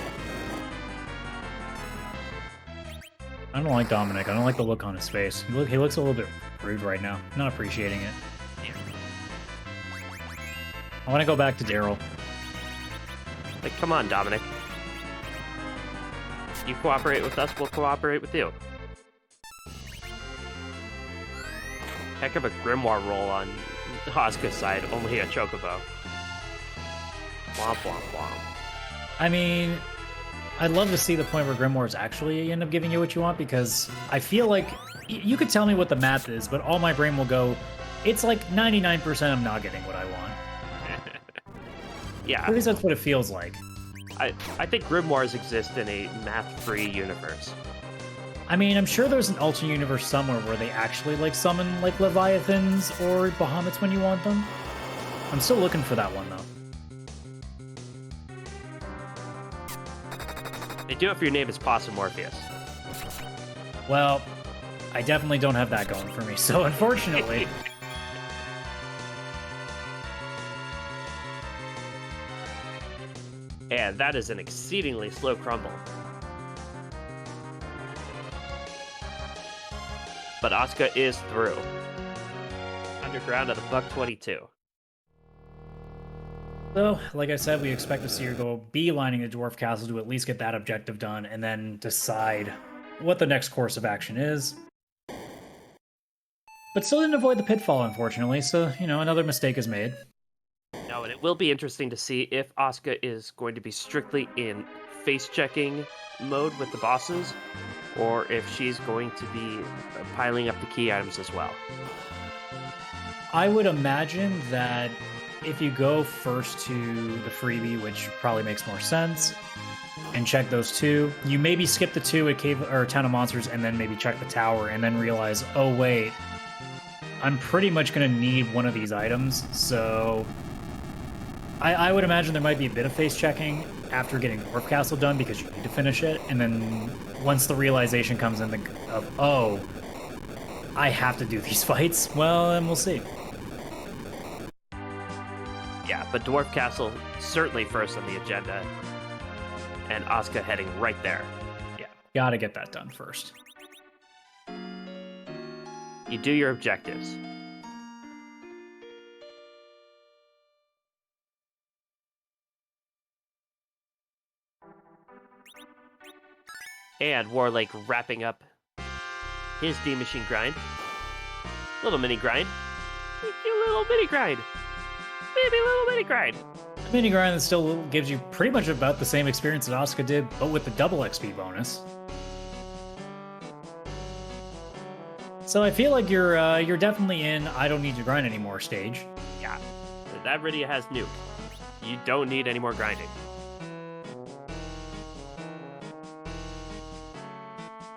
S2: I don't like Dominic. I don't like the look on his face. He looks a little bit rude right now. Not appreciating it.
S1: Yeah.
S2: I want to go back to Daryl.
S1: Like, come on, Dominic. You cooperate with us, we'll cooperate with you. Heck of a Grimoire roll on Asuka's side, only a Chocobo. Womp, womp, womp.
S2: I mean, I'd love to see the point where Grimoires actually end up giving you what you want, because I feel like you could tell me what the math is, but all my brain will go, it's like 99% I'm not getting what I want.
S1: Yeah.
S2: At least that's what it feels like.
S1: I think Grimoires exist in a math-free universe.
S2: I mean, I'm sure there's an alternate universe somewhere where they actually, like, summon, like, Leviathans or Bahamut's when you want them. I'm still looking for that one, though.
S1: They do if your name is Possum Morpheus.
S2: Well, I definitely don't have that going for me, so unfortunately...
S1: And that is an exceedingly slow crumble. But Asuka is through. Underground at a $122.
S2: So, like I said, we expect to see her go beelining the Dwarf Castle to at least get that objective done, and then decide what the next course of action is. But still didn't avoid the pitfall, unfortunately, so, another mistake is made.
S1: No, and it will be interesting to see if Asuka is going to be strictly in face checking mode with the bosses, or if she's going to be piling up the key items as well.
S2: I would imagine that if you go first to the freebie, which probably makes more sense, and check those two, you maybe skip the two at Cave or Town of Monsters and then maybe check the tower and then realize, oh wait, I'm pretty much going to need one of these items, so I would imagine there might be a bit of face checking after getting Dwarf Castle done because you need to finish it, and then once the realization comes in of, oh, I have to do these fights, well, then we'll see.
S1: Yeah, but Dwarf Castle certainly first on the agenda, and Asuka heading right there.
S2: Yeah, gotta get that done first.
S1: You do your objectives. And Warlake wrapping up his D Machine grind. Little mini grind. Little mini grind. Maybe a little mini grind.
S2: A mini grind that still gives you pretty much about the same experience that Asuka did, but with the double XP bonus. So I feel like you're definitely in I don't need to grind anymore stage.
S1: Yeah, that Rydia has nuke. You don't need any more grinding.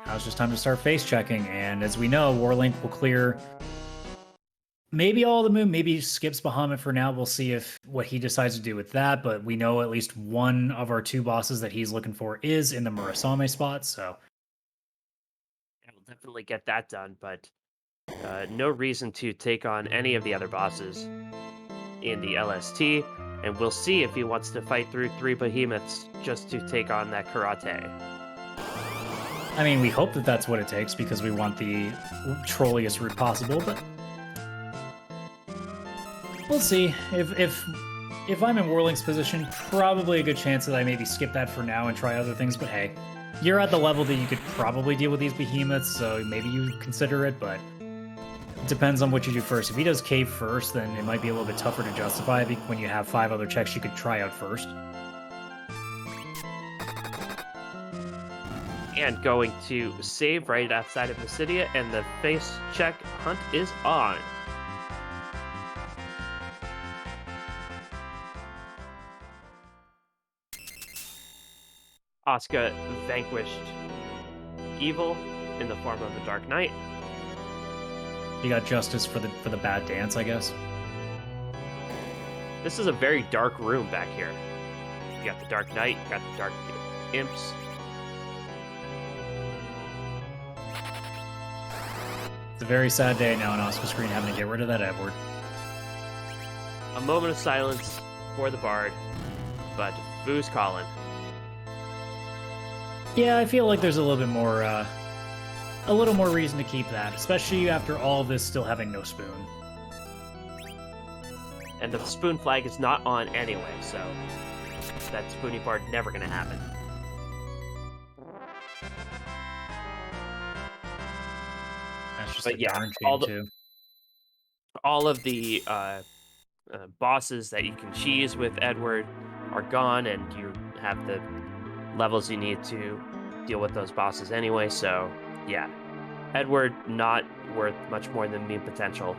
S2: Now it's just time to start face checking, and as we know, Warlink will clear maybe all the moon, maybe skips Bahamut for now. We'll see if what he decides to do with that, but we know at least one of our two bosses that he's looking for is in the Murasame spot, so
S1: I will definitely get that done, but no reason to take on any of the other bosses in the LST, and we'll see if he wants to fight through 3 behemoths just to take on that karate.
S2: I mean, we hope that that's what it takes because we want the trolliest route possible, but we'll see. If I'm in Warlink's position, probably a good chance that I maybe skip that for now and try other things, but hey, you're at the level that you could probably deal with these behemoths, so maybe you consider it, but it depends on what you do first. If he does cave first, then it might be a little bit tougher to justify when you have 5 other checks you could try out first.
S1: And going to save right outside of Mysidia, and the face check hunt is on. Asuka vanquished evil in the form of a Dark Knight.
S2: You got justice for the bad dance, I guess.
S1: This is a very dark room back here. You got the Dark Knight, you got the Dark Imps.
S2: It's a very sad day now on Asuka's screen having to get rid of that Edward.
S1: A moment of silence for the Bard, but Boo's calling.
S2: Yeah, I feel like there's a little more reason to keep that, especially after all of this still having no spoon.
S1: And the spoon flag is not on anyway, so that Spoony Bard never gonna happen.
S2: That's just
S1: But
S2: a
S1: yeah,
S2: darn shame too.
S1: All of the bosses that you can cheese with Edward are gone, and you have the levels you need to deal with those bosses anyway, so yeah. Edward not worth much more than meme potential.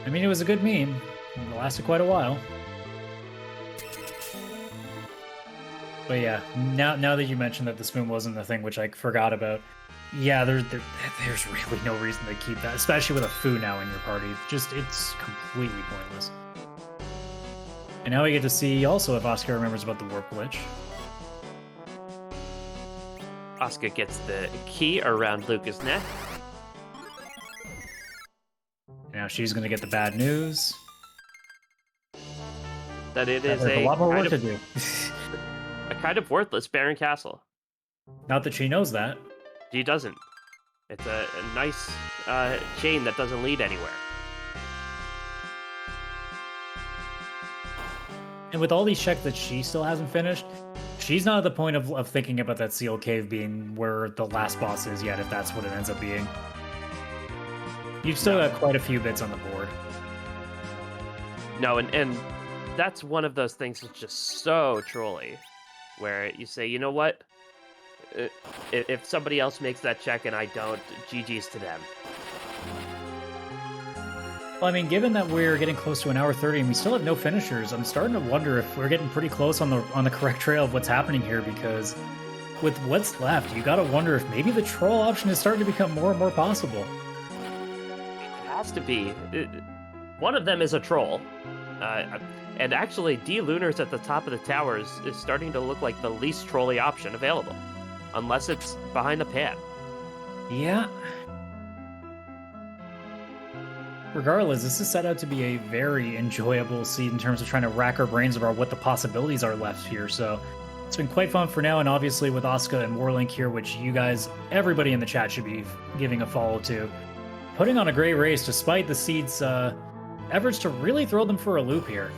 S2: I mean, it was a good meme. It lasted quite a while. But yeah, now that you mentioned that the spoon wasn't the thing, which I forgot about, yeah, there's really no reason to keep that, especially with a Fu now in your party. It's completely pointless. And now we get to see also if Asuka remembers about the warp glitch.
S1: Asuka gets the key around Luca's neck.
S2: Now she's going to get the bad news.
S1: That it is
S2: a lot more work to do.
S1: A kind of worthless barren castle.
S2: Not that she knows that.
S1: She doesn't. It's a nice chain that doesn't lead anywhere.
S2: And with all these checks that she still hasn't finished, she's not at the point of thinking about that seal cave being where the last boss is yet, if that's what it ends up being. You've still got quite a few bits on the board.
S1: No, and that's one of those things that's just so trolly, where you say, you know what? If somebody else makes that check and I don't, GG's to them.
S2: Well, I mean, given that we're getting close to an hour 30 and we still have no finishers, I'm starting to wonder if we're getting pretty close on the correct trail of what's happening here, because with what's left, you gotta wonder if maybe the troll option is starting to become more and more possible.
S1: It has to be. One of them is a troll. And actually, D-Lunars at the top of the towers is starting to look like the least trolly option available. Unless it's behind the pan.
S2: Yeah. Regardless, this is set out to be a very enjoyable seed in terms of trying to rack our brains about what the possibilities are left here. So it's been quite fun for now, and obviously with Asuka and Warlink here, which you guys, everybody in the chat should be giving a follow to, putting on a great race despite the seeds' efforts to really throw them for a loop here.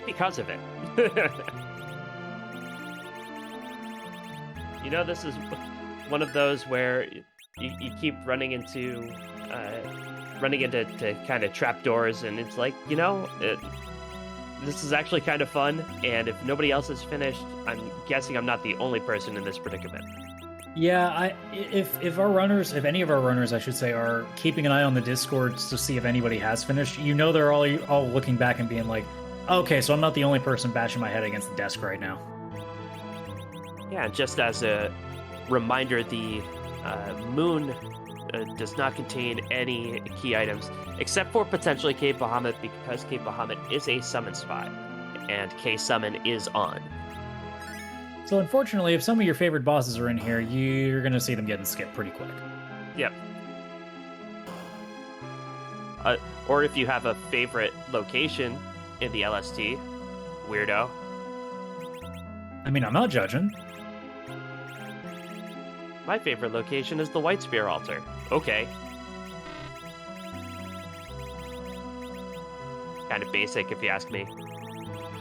S1: Because of it. You know, this is one of those where you keep running into kind of trapdoors, and it's like, you know, this is actually kind of fun, and if nobody else is finished, I'm guessing I'm not the only person in this predicament.
S2: Yeah, if any of our runners, I should say, are keeping an eye on the Discords to see if anybody has finished, you know, they're all looking back and being like, okay, so I'm not the only person bashing my head against the desk right now.
S1: Yeah, just as a reminder, the moon does not contain any key items, except for potentially Cave Bahamut, because Cave Bahamut is a summon spot, and K-Summon is on.
S2: So unfortunately, if some of your favorite bosses are in here, you're going to see them getting skipped pretty quick.
S1: Yep. Or if you have a favorite location in the LST, weirdo.
S2: I mean, I'm not judging.
S1: My favorite location is the White Spear Altar. Okay. Kind of basic, if you ask me.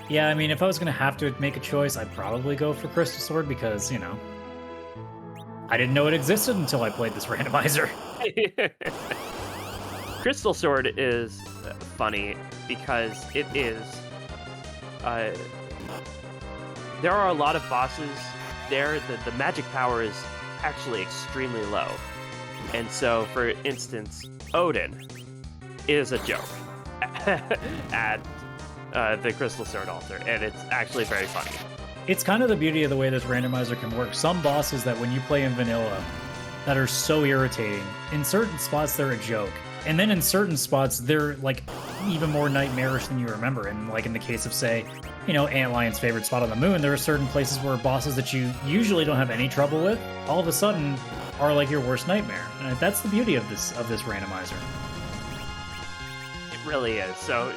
S2: Yeah, I mean, if I was going to have to make a choice, I'd probably go for Crystal Sword because, you know, I didn't know it existed until I played this randomizer.
S1: Crystal Sword is funny because it is... there are a lot of bosses there. The magic power is actually extremely low. And so, for instance, Odin is a joke at the Crystal Sword Altar, and it's actually very funny.
S2: It's kind of the beauty of the way this randomizer can work. Some bosses that when you play in vanilla that are so irritating, in certain spots they're a joke. And then in certain spots, they're like even more nightmarish than you remember. And like in the case of, say, you know, Antlion's favorite spot on the moon, there are certain places where bosses that you usually don't have any trouble with, all of a sudden are like your worst nightmare. And that's the beauty of this randomizer.
S1: It really is. So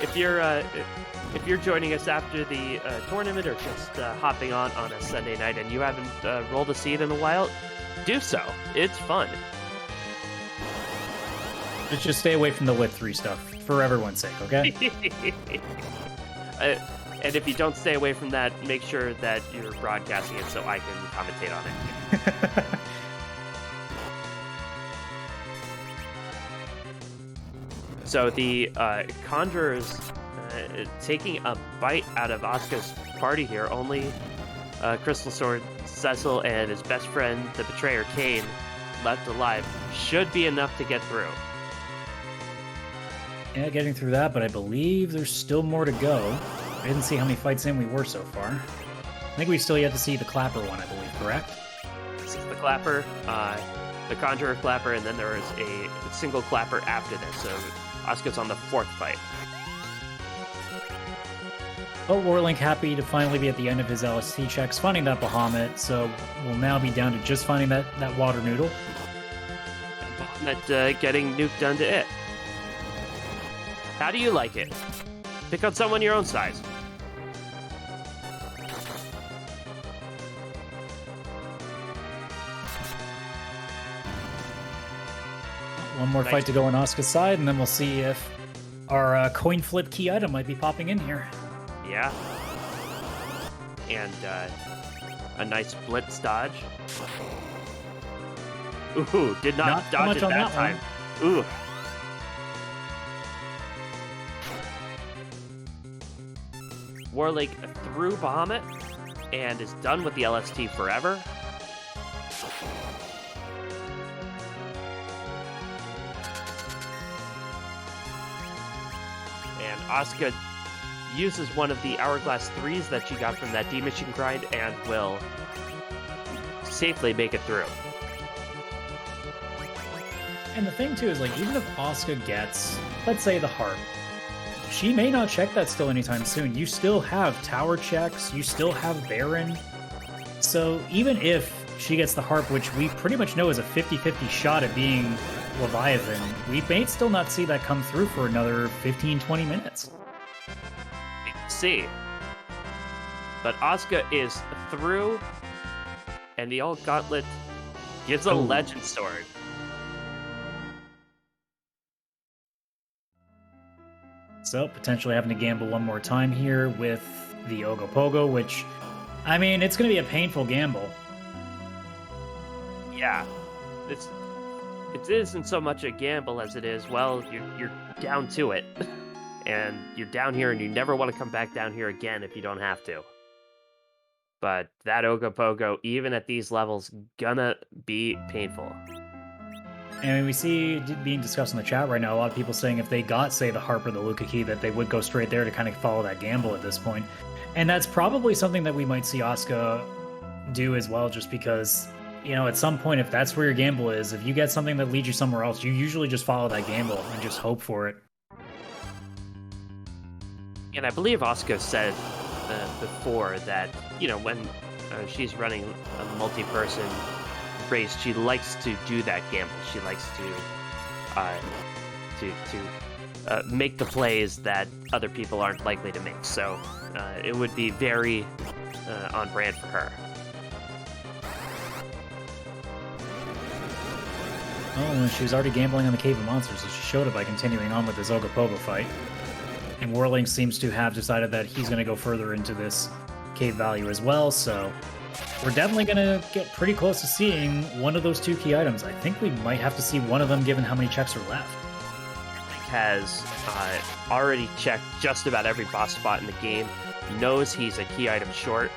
S1: if you're joining us after the tournament, or just hopping on a Sunday night and you haven't rolled a seed in a while, do so. It's fun.
S2: Just stay away from the Lit 3 stuff, for everyone's sake, okay?
S1: And if you don't stay away from that, make sure that you're broadcasting it so I can commentate on it. So the Conjurers taking a bite out of Asuka's party here. Only Crystal Sword Cecil and his best friend, the Betrayer Kane, left alive. Should be enough to get through.
S2: Yeah, getting through that, but I believe there's still more to go. I didn't see how many fights in we were so far. I think we still yet to see the Clapper one, I believe, correct?
S1: This is the Clapper, the Conjurer Clapper, and then there is a single Clapper after this, so Asuka's on the fourth fight.
S2: But Warlink happy to finally be at the end of his LST checks, finding that Bahamut, so we'll now be down to just finding that water noodle.
S1: Bahamut getting nuked down to it. How do you like it? Pick on someone your own size.
S2: One more fight to go on Asuka's side, and then we'll see if Our coin flip key item might be popping in here.
S1: Yeah. And a nice blitz dodge. Ooh, did not
S2: so
S1: dodge
S2: much
S1: it
S2: on
S1: that
S2: that
S1: time. Ooh. Warlink through Bahamut and is done with the LST forever. And Asuka uses one of the Hourglass 3s that she got from that D-Machine grind and will safely make it through.
S2: And the thing too is, like, even if Asuka gets, let's say, the harp, she may not check that still anytime soon. You still have tower checks, you still have Baron. So even if she gets the harp, which we pretty much know is a 50-50 shot at being Leviathan, we may still not see that come through for another 15-20 minutes.
S1: See. But Asuka is through, and the old gauntlet gives a legend sword.
S2: So potentially having to gamble one more time here with the Ogopogo, which, I mean, it's going to be a painful gamble.
S1: Yeah, it isn't so much a gamble as it is, well, you're down to it. And you're down here and you never want to come back down here again if you don't have to. But that Ogopogo, even at these levels, gonna be painful.
S2: And we see being discussed in the chat right now, a lot of people saying if they got, say, the harp or the Luca key, that they would go straight there to kind of follow that gamble at this point. And that's probably something that we might see Asuka do as well, just because, you know, at some point, if that's where your gamble is, if you get something that leads you somewhere else, you usually just follow that gamble and just hope for it.
S1: And I believe Asuka said before that, you know, when she's running a multi-person race, she likes to do that gamble. She likes to make the plays that other people aren't likely to make. So it would be very on brand for her.
S2: Oh, she was already gambling on the Cave of Monsters, so she showed it by continuing on with this Ogopogo fight. And Warlink seems to have decided that he's going to go further into this cave value as well, so we're definitely going to get pretty close to seeing one of those two key items. I think we might have to see one of them given how many checks are left.
S1: Has already checked just about every boss spot in the game, knows he's a key item short,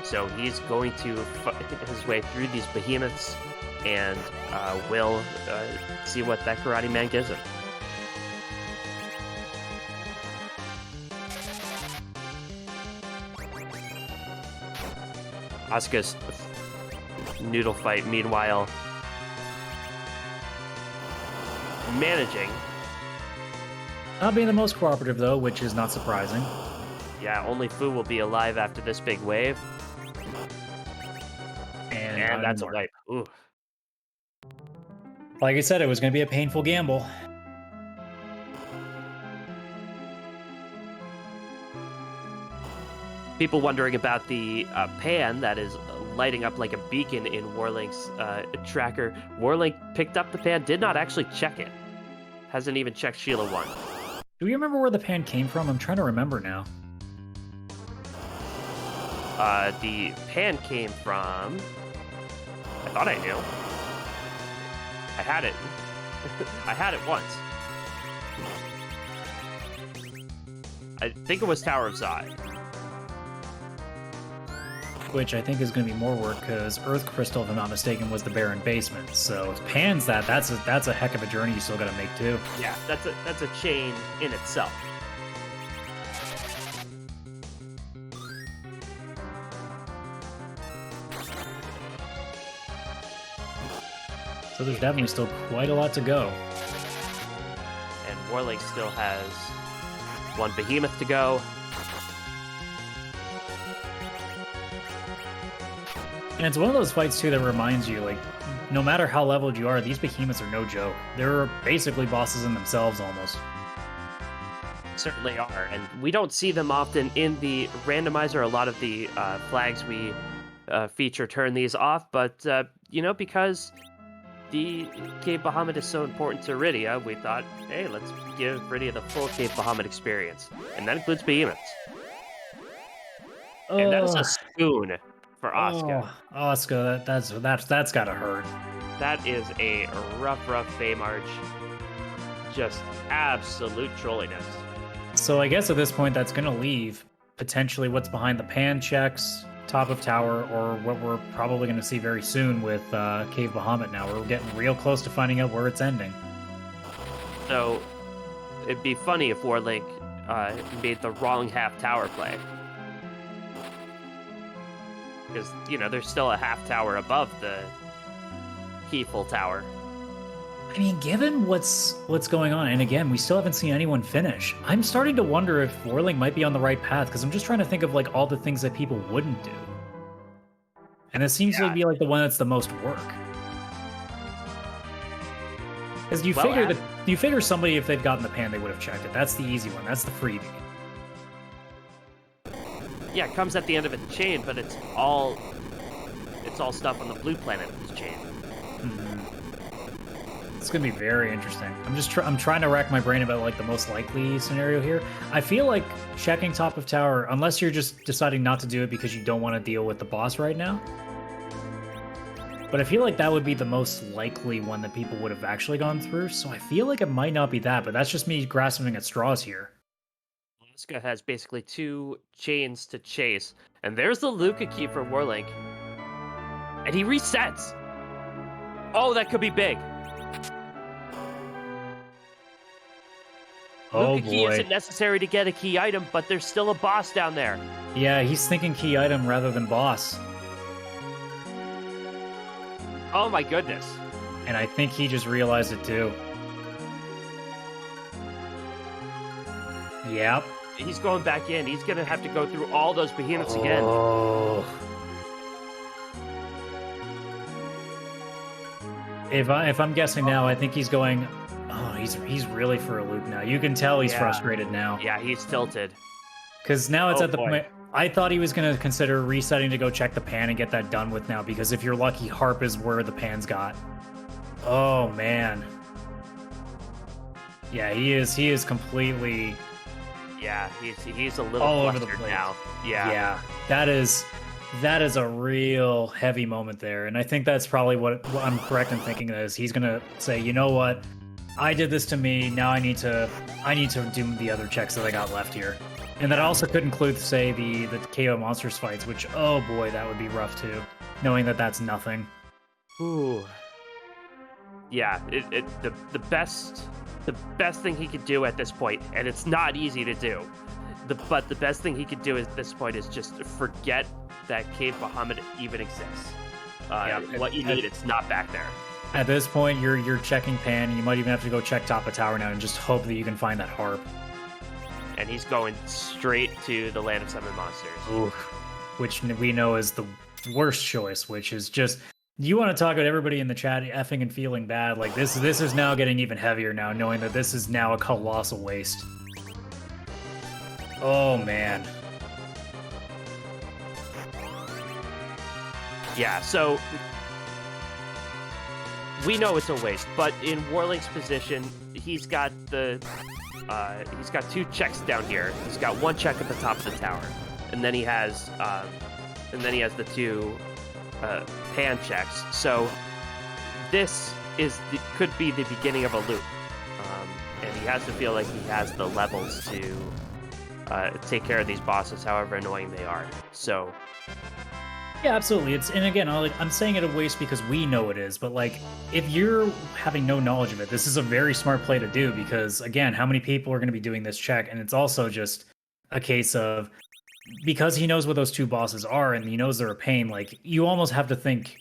S1: so he's going to fight his way through these behemoths and will see what that Karate Man gives him. Asuka's noodle fight, meanwhile, managing.
S2: Not being the most cooperative, though, which is not surprising.
S1: Yeah, only Fu will be alive after this big wave. And that's a wipe. Ooh.
S2: Like I said, it was going to be a painful gamble.
S1: People wondering about the pan that is lighting up like a beacon in Warlink's tracker. Warlink picked up the pan, did not actually check it. Hasn't even checked Sheila 1.
S2: Do we remember where the pan came from? I'm trying to remember now.
S1: The pan came from... I thought I knew. I had it. I had it once. I think it was Tower of Zod.
S2: Which I think is going to be more work because Earth Crystal, if I'm not mistaken, was the Baron basement. So if Pan's that's a heck of a journey you still got to make too.
S1: Yeah, that's a chain in itself.
S2: So there's definitely still quite a lot to go.
S1: And Warlink still has one behemoth to go.
S2: And it's one of those fights, too, that reminds you, like, no matter how leveled you are, these behemoths are no joke. They're basically bosses in themselves, almost.
S1: Certainly are, and we don't see them often in the randomizer. A lot of the flags we feature turn these off, but, you know, because the Cave Bahamut is so important to Rydia, we thought, hey, let's give Rydia the full Cave Bahamut experience. And that includes behemoths. And that is a
S2: Oh,
S1: spoon for Asuka.
S2: oh, Asuka, that's gotta hurt.
S1: That is a rough Baymarch. Just absolute trolliness.
S2: So I guess at this point, that's gonna leave potentially what's behind the pan checks, top of tower, or what we're probably gonna see very soon with Cave Bahamut. Now we're getting real close to finding out where it's ending.
S1: So it'd be funny if Warlink made the wrong half tower play. Because, there's still a half tower above the full tower.
S2: I mean, given what's going on, and again, we still haven't seen anyone finish. I'm starting to wonder if Warling might be on the right path, because I'm just trying to think of like all the things that people wouldn't do. And it seems to be like the one that's the most work. Because you figure somebody, if they've gotten the pan, they would have checked it. That's the easy one. That's the freebie.
S1: Yeah, it comes at the end of a chain, but it's all stuff on the blue planet of this chain.
S2: It's gonna be very interesting. I'm trying to rack my brain about like the most likely scenario here. I feel like checking top of tower, unless you're just deciding not to do it because you don't want to deal with the boss right now. But I feel like that would be the most likely one that people would have actually gone through. So I feel like it might not be that, but that's just me grasping at straws here.
S1: Asuka has basically 2 chains to chase, and there's the Luca key for Warlink. And he resets. Oh, that could be big.
S2: Oh
S1: Luca key
S2: boy.
S1: isn't necessary to get a key item, but there's still a boss down there.
S2: Yeah, he's thinking key item rather than boss.
S1: Oh my goodness.
S2: And I think he just realized it too. Yep.
S1: He's going back in. He's going to have to go through all those behemoths again.
S2: Oh. If I'm guessing now, I think he's going. Oh, he's really for a loop now. You can tell he's frustrated now.
S1: Yeah, he's tilted.
S2: Because now it's at the
S1: boy.
S2: point. I thought he was going to consider resetting to go check the pan and get that done with now. Because if you're lucky, Harp is where the pan's got. Oh man. Yeah, he is completely.
S1: Yeah, he's a little
S2: all over the
S1: flustered
S2: place
S1: now. Yeah.
S2: That is a real heavy moment there, and I think that's probably what I'm correct in thinking is he's gonna say, you know what, I did this to me. Now I need to do the other checks that I got left here, and that also could include, say, the KO monsters fights, which oh boy, that would be rough too, knowing that that's nothing.
S1: Ooh. Yeah, the best thing he could do at this point, and it's not easy to do, but the best thing he could do at this point is just forget that Cave Bahamut even exists. What you need, it's not back there.
S2: At this point, you're checking pan. You might even have to go check top of tower now and just hope that you can find that harp.
S1: And he's going straight to the Land of Summon Monsters.
S2: Ooh. Which we know is the worst choice, which is just... You want to talk about everybody in the chat effing and feeling bad. Like, this is now getting even heavier now, knowing that this is now a colossal waste. Oh, man.
S1: Yeah, so... we know it's a waste, but in Warlink's position, he's got 2 checks down here. He's got 1 check at the top of the tower, and then he has the 2 pan checks. So this could be the beginning of a loop, and he has to feel like he has the levels to take care of these bosses, however annoying they are. So.
S2: Yeah, absolutely. And again, I'm saying it a waste because we know it is, but like, if you're having no knowledge of it, this is a very smart play to do because, again, how many people are going to be doing this check? And it's also just a case of, because he knows what those 2 bosses are and he knows they're a pain, like, you almost have to think,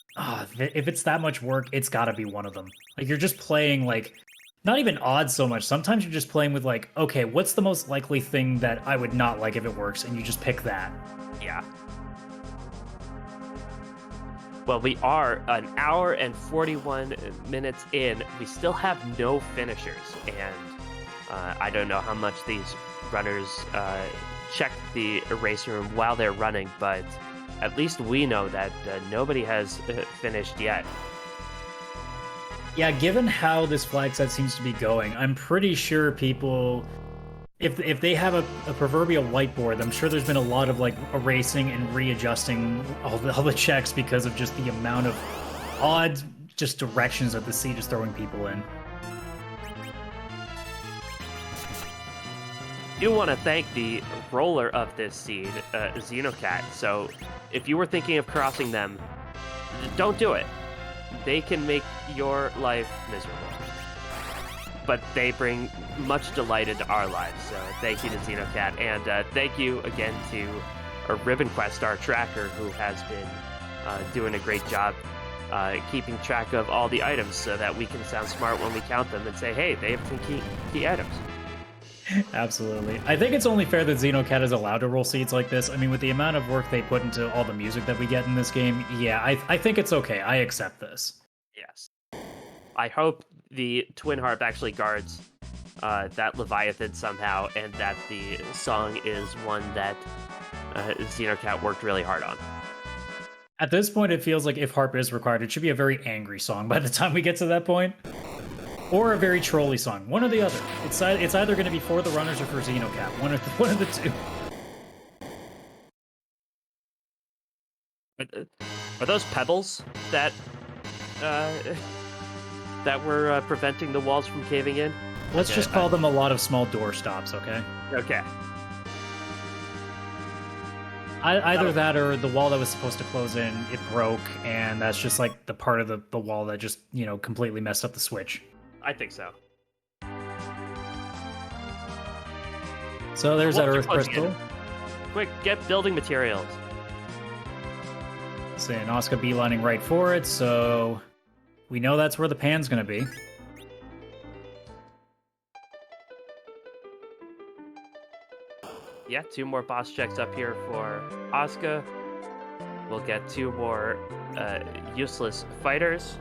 S2: if it's that much work, it's got to be one of them. Like, you're just playing, like, not even odds so much. Sometimes you're just playing with, like, okay, what's the most likely thing that I would not like if it works? And you just pick that.
S1: Yeah. Well, we are an hour and 41 minutes in. We still have no finishers, and I don't know how much these runners check the eraser room while they're running, but at least we know that nobody has finished yet.
S2: Yeah, given how this flag set seems to be going, I'm pretty sure people, if they have a proverbial whiteboard, I'm sure there's been a lot of like erasing and readjusting all the checks because of just the amount of odd just directions that the seed is throwing people in.
S1: I do want to thank the roller of this seed, Xenocat. So if you were thinking of crossing them, don't do it. They can make your life miserable. But they bring much delight into our lives. So thank you to Xenocat. And thank you again to Ribbon Quest, our tracker, who has been doing a great job keeping track of all the items so that we can sound smart when we count them and say, hey, they have 10 key items.
S2: Absolutely. I think it's only fair that Xenocat is allowed to roll seeds like this. I mean, with the amount of work they put into all the music that we get in this game, yeah, I think it's okay. I accept this.
S1: Yes. I hope the Twin Harp actually guards that Leviathan somehow, and that the song is one that Xenocat worked really hard on.
S2: At this point, it feels like if harp is required, it should be a very angry song by the time we get to that point. Or a very trolly song. One or the other. It's either going to be for the runners or for Xenocat. One of the two.
S1: Are those pebbles that that were preventing the walls from caving in?
S2: Let's just call them a lot of small door stops, okay?
S1: Okay.
S2: Either that or the wall that was supposed to close in, it broke, and that's just like the part of the wall that just, completely messed up the switch.
S1: I think so.
S2: So there's that Earth Crystal.
S1: Quick, get building materials.
S2: So Asuka beelining right for it, so we know that's where the pan's going to be.
S1: Yeah, 2 more boss checks up here for Asuka. We'll get 2 more useless fighters.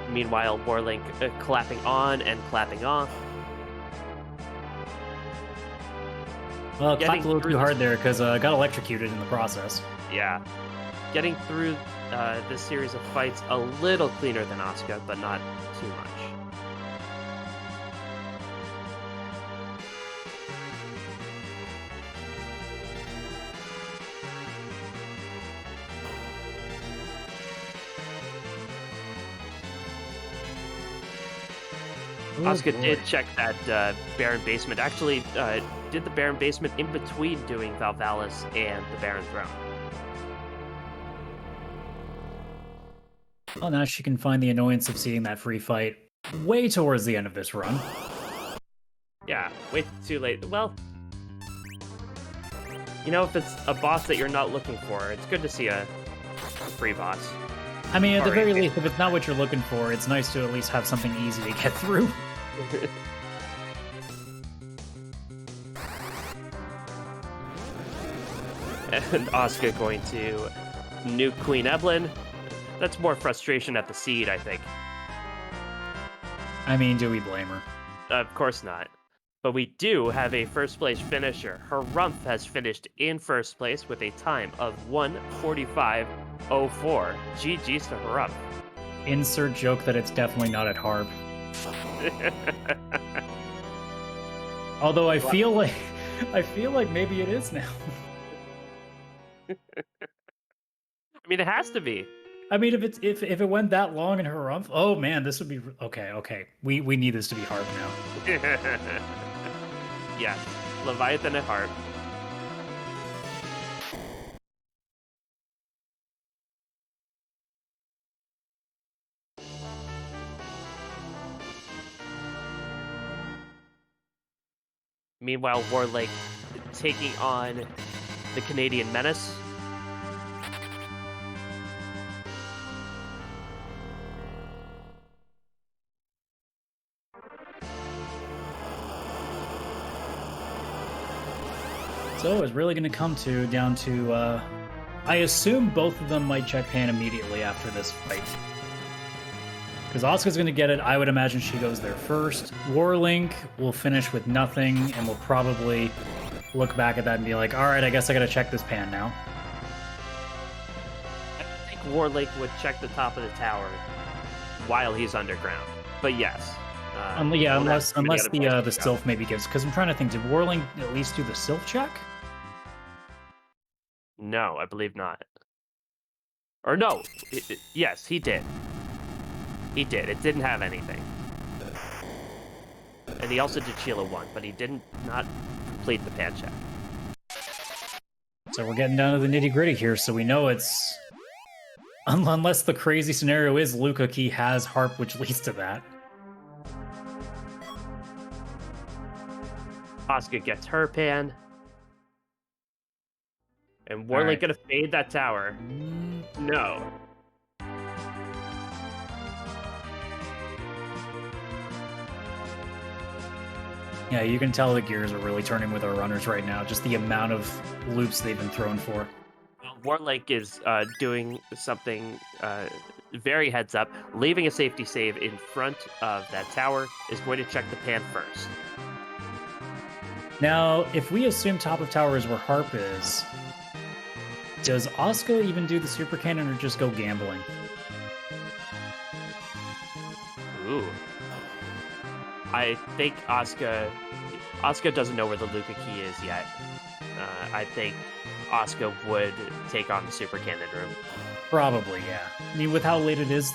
S1: Meanwhile, Warlink clapping on and clapping off.
S2: Well, it clapped a little too hard there because got electrocuted in the process.
S1: Yeah. Getting through this series of fights a little cleaner than Asuka, but not too much. Asuka did check that Baron Basement. Actually, did the Baron Basement in between doing Valvalis and the Baron Throne.
S2: Well, now she can find the annoyance of seeing that free fight way towards the end of this run.
S1: Yeah, way too late. Well, if it's a boss that you're not looking for, it's good to see a free boss.
S2: I mean, at the very least, if it's not what you're looking for, it's nice to at least have something easy to get through.
S1: And Asuka going to nuke Queen Evelyn. That's more frustration at the seed, I think.
S2: I mean, do we blame her?
S1: Of course not. But we do have a first place finisher. Harumph has finished in first place with a time of 1:45.04. GG's to Harumph.
S2: Insert joke that it's definitely not at Harp. Although I feel like maybe it is now.
S1: I mean, it has to be.
S2: I mean, if it went that long in Harumph, oh man, this would be okay. We need this to be Harp now.
S1: Yes, Leviathan at Harp. Meanwhile, Warlake taking on the Canadian Menace.
S2: So it's really going to come down to, I assume both of them might check pan immediately after this fight. Because Asuka's going to get it. I would imagine she goes there first. Warlink will finish with nothing and will probably look back at that and be like, all right, I guess I got to check this pan now.
S1: I think Warlake would check the top of the tower while he's underground. But yes.
S2: Yeah, unless the Sylph maybe gives, because I'm trying to think, did Warling at least do the Sylph check?
S1: No, I believe not. Or no, yes, he did. He did. It didn't have anything. And he also did Sheila 1, but he didn't not complete the pan check.
S2: So we're getting down to the nitty gritty here, so we know it's... Unless the crazy scenario is Luca Key has Harp, which leads to that.
S1: Asuka gets her pan. And Warlake
S2: right.
S1: gonna fade that tower. No.
S2: Yeah, you can tell the gears are really turning with our runners right now. Just the amount of loops they've been thrown for.
S1: Warlake is doing something very heads up. Leaving a safety save in front of that tower is going to check the pan first.
S2: Now, if we assume top of tower is where Harp is, does Asuka even do the super cannon or just go gambling?
S1: Ooh. I think Asuka doesn't know where the Luca Key is yet. I think Asuka would take on the super cannon room.
S2: Probably, yeah. I mean, with how late it is,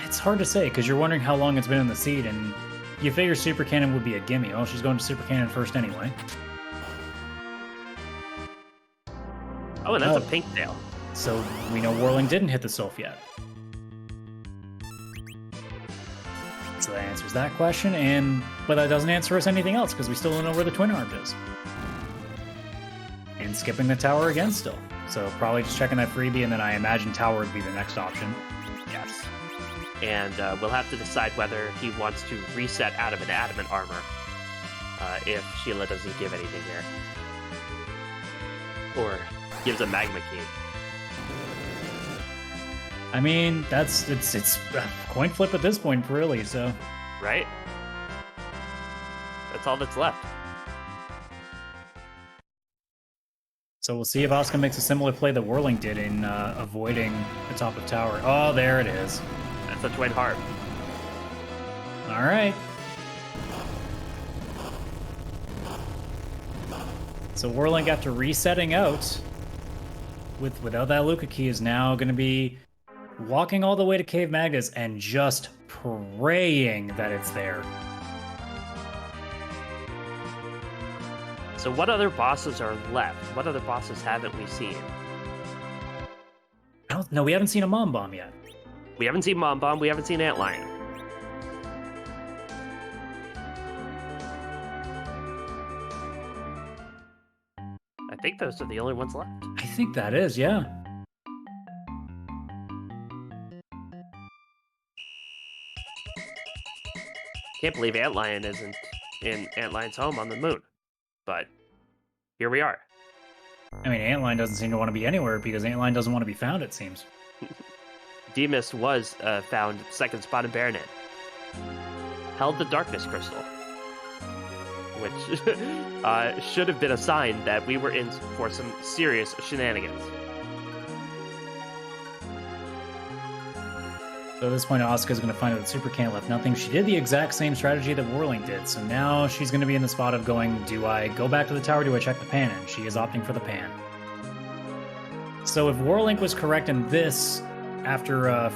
S2: it's hard to say, because you're wondering how long it's been in the seed, and you figure super cannon would be a gimme. Well, she's going to super cannon first anyway.
S1: Oh, and that's a pink tail.
S2: So we know Warling didn't hit the Sylph yet. So that answers that question, but that doesn't answer us anything else, because we still don't know where the Twin Arm is. And skipping the tower again still. So probably just checking that freebie, and then I imagine tower would be the next option.
S1: Yes. And we'll have to decide whether he wants to reset out of an adamant armor if Sheila doesn't give anything here. Or gives a magma key.
S2: I mean, it's a coin flip at this point, really, so...
S1: Right? That's all that's left.
S2: So we'll see if Asuka makes a similar play that Warling did in avoiding the top of tower. Oh, there it is.
S1: That's a twin harp.
S2: All right. So Warling, after resetting out, without that Luca key, is now going to be walking all the way to Cave Magnus and just praying that it's there.
S1: So what other bosses are left? What other bosses haven't we seen?
S2: No, we haven't seen a Mom Bomb yet.
S1: We haven't seen Mom Bomb. We haven't seen Antlion. I think those are the only ones left.
S2: I think that is, yeah.
S1: Can't believe Antlion isn't in Antlion's home on the moon. But here we are.
S2: I mean, Antlion doesn't seem to want to be anywhere because Antlion doesn't want to be found, it seems.
S1: Demus was found second spot in Baronet. Held the Darkness Crystal. Which should have been a sign that we were in for some serious shenanigans.
S2: So at this point, Asuka's going to find out that Super Can't left nothing. She did the exact same strategy that Warling did. So now she's going to be in the spot of going, do I go back to the tower, do I check the pan? And she is opting for the pan. So if Warlink was correct in this, after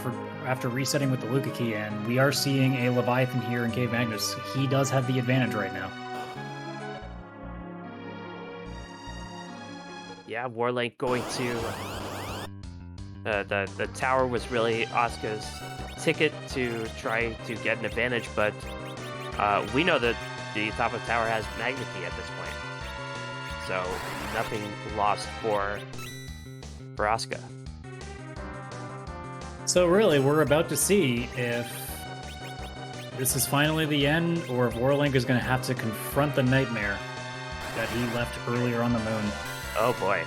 S2: resetting with the Luca key, and we are seeing a Leviathan here in Cave Magnus, he does have the advantage right now.
S1: Yeah, Warlink going to... the tower was really Asuka's ticket to try to get an advantage, but we know that the top of the tower has Magna Key at this point. So nothing lost for Asuka.
S2: So really, we're about to see if this is finally the end, or if Warlink is going to have to confront the nightmare that he left earlier on the moon.
S1: Oh boy.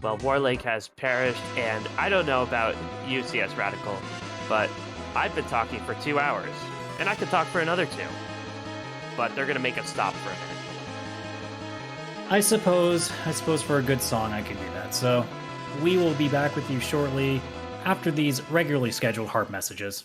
S1: Well, Warlink has perished, and I don't know about you, CS Radical, but I've been talking for 2 hours, and I could talk for another 2. but they're gonna make us stop for a minute.
S2: I suppose for a good song I could do that. So we will be back with you shortly after these regularly scheduled harp messages.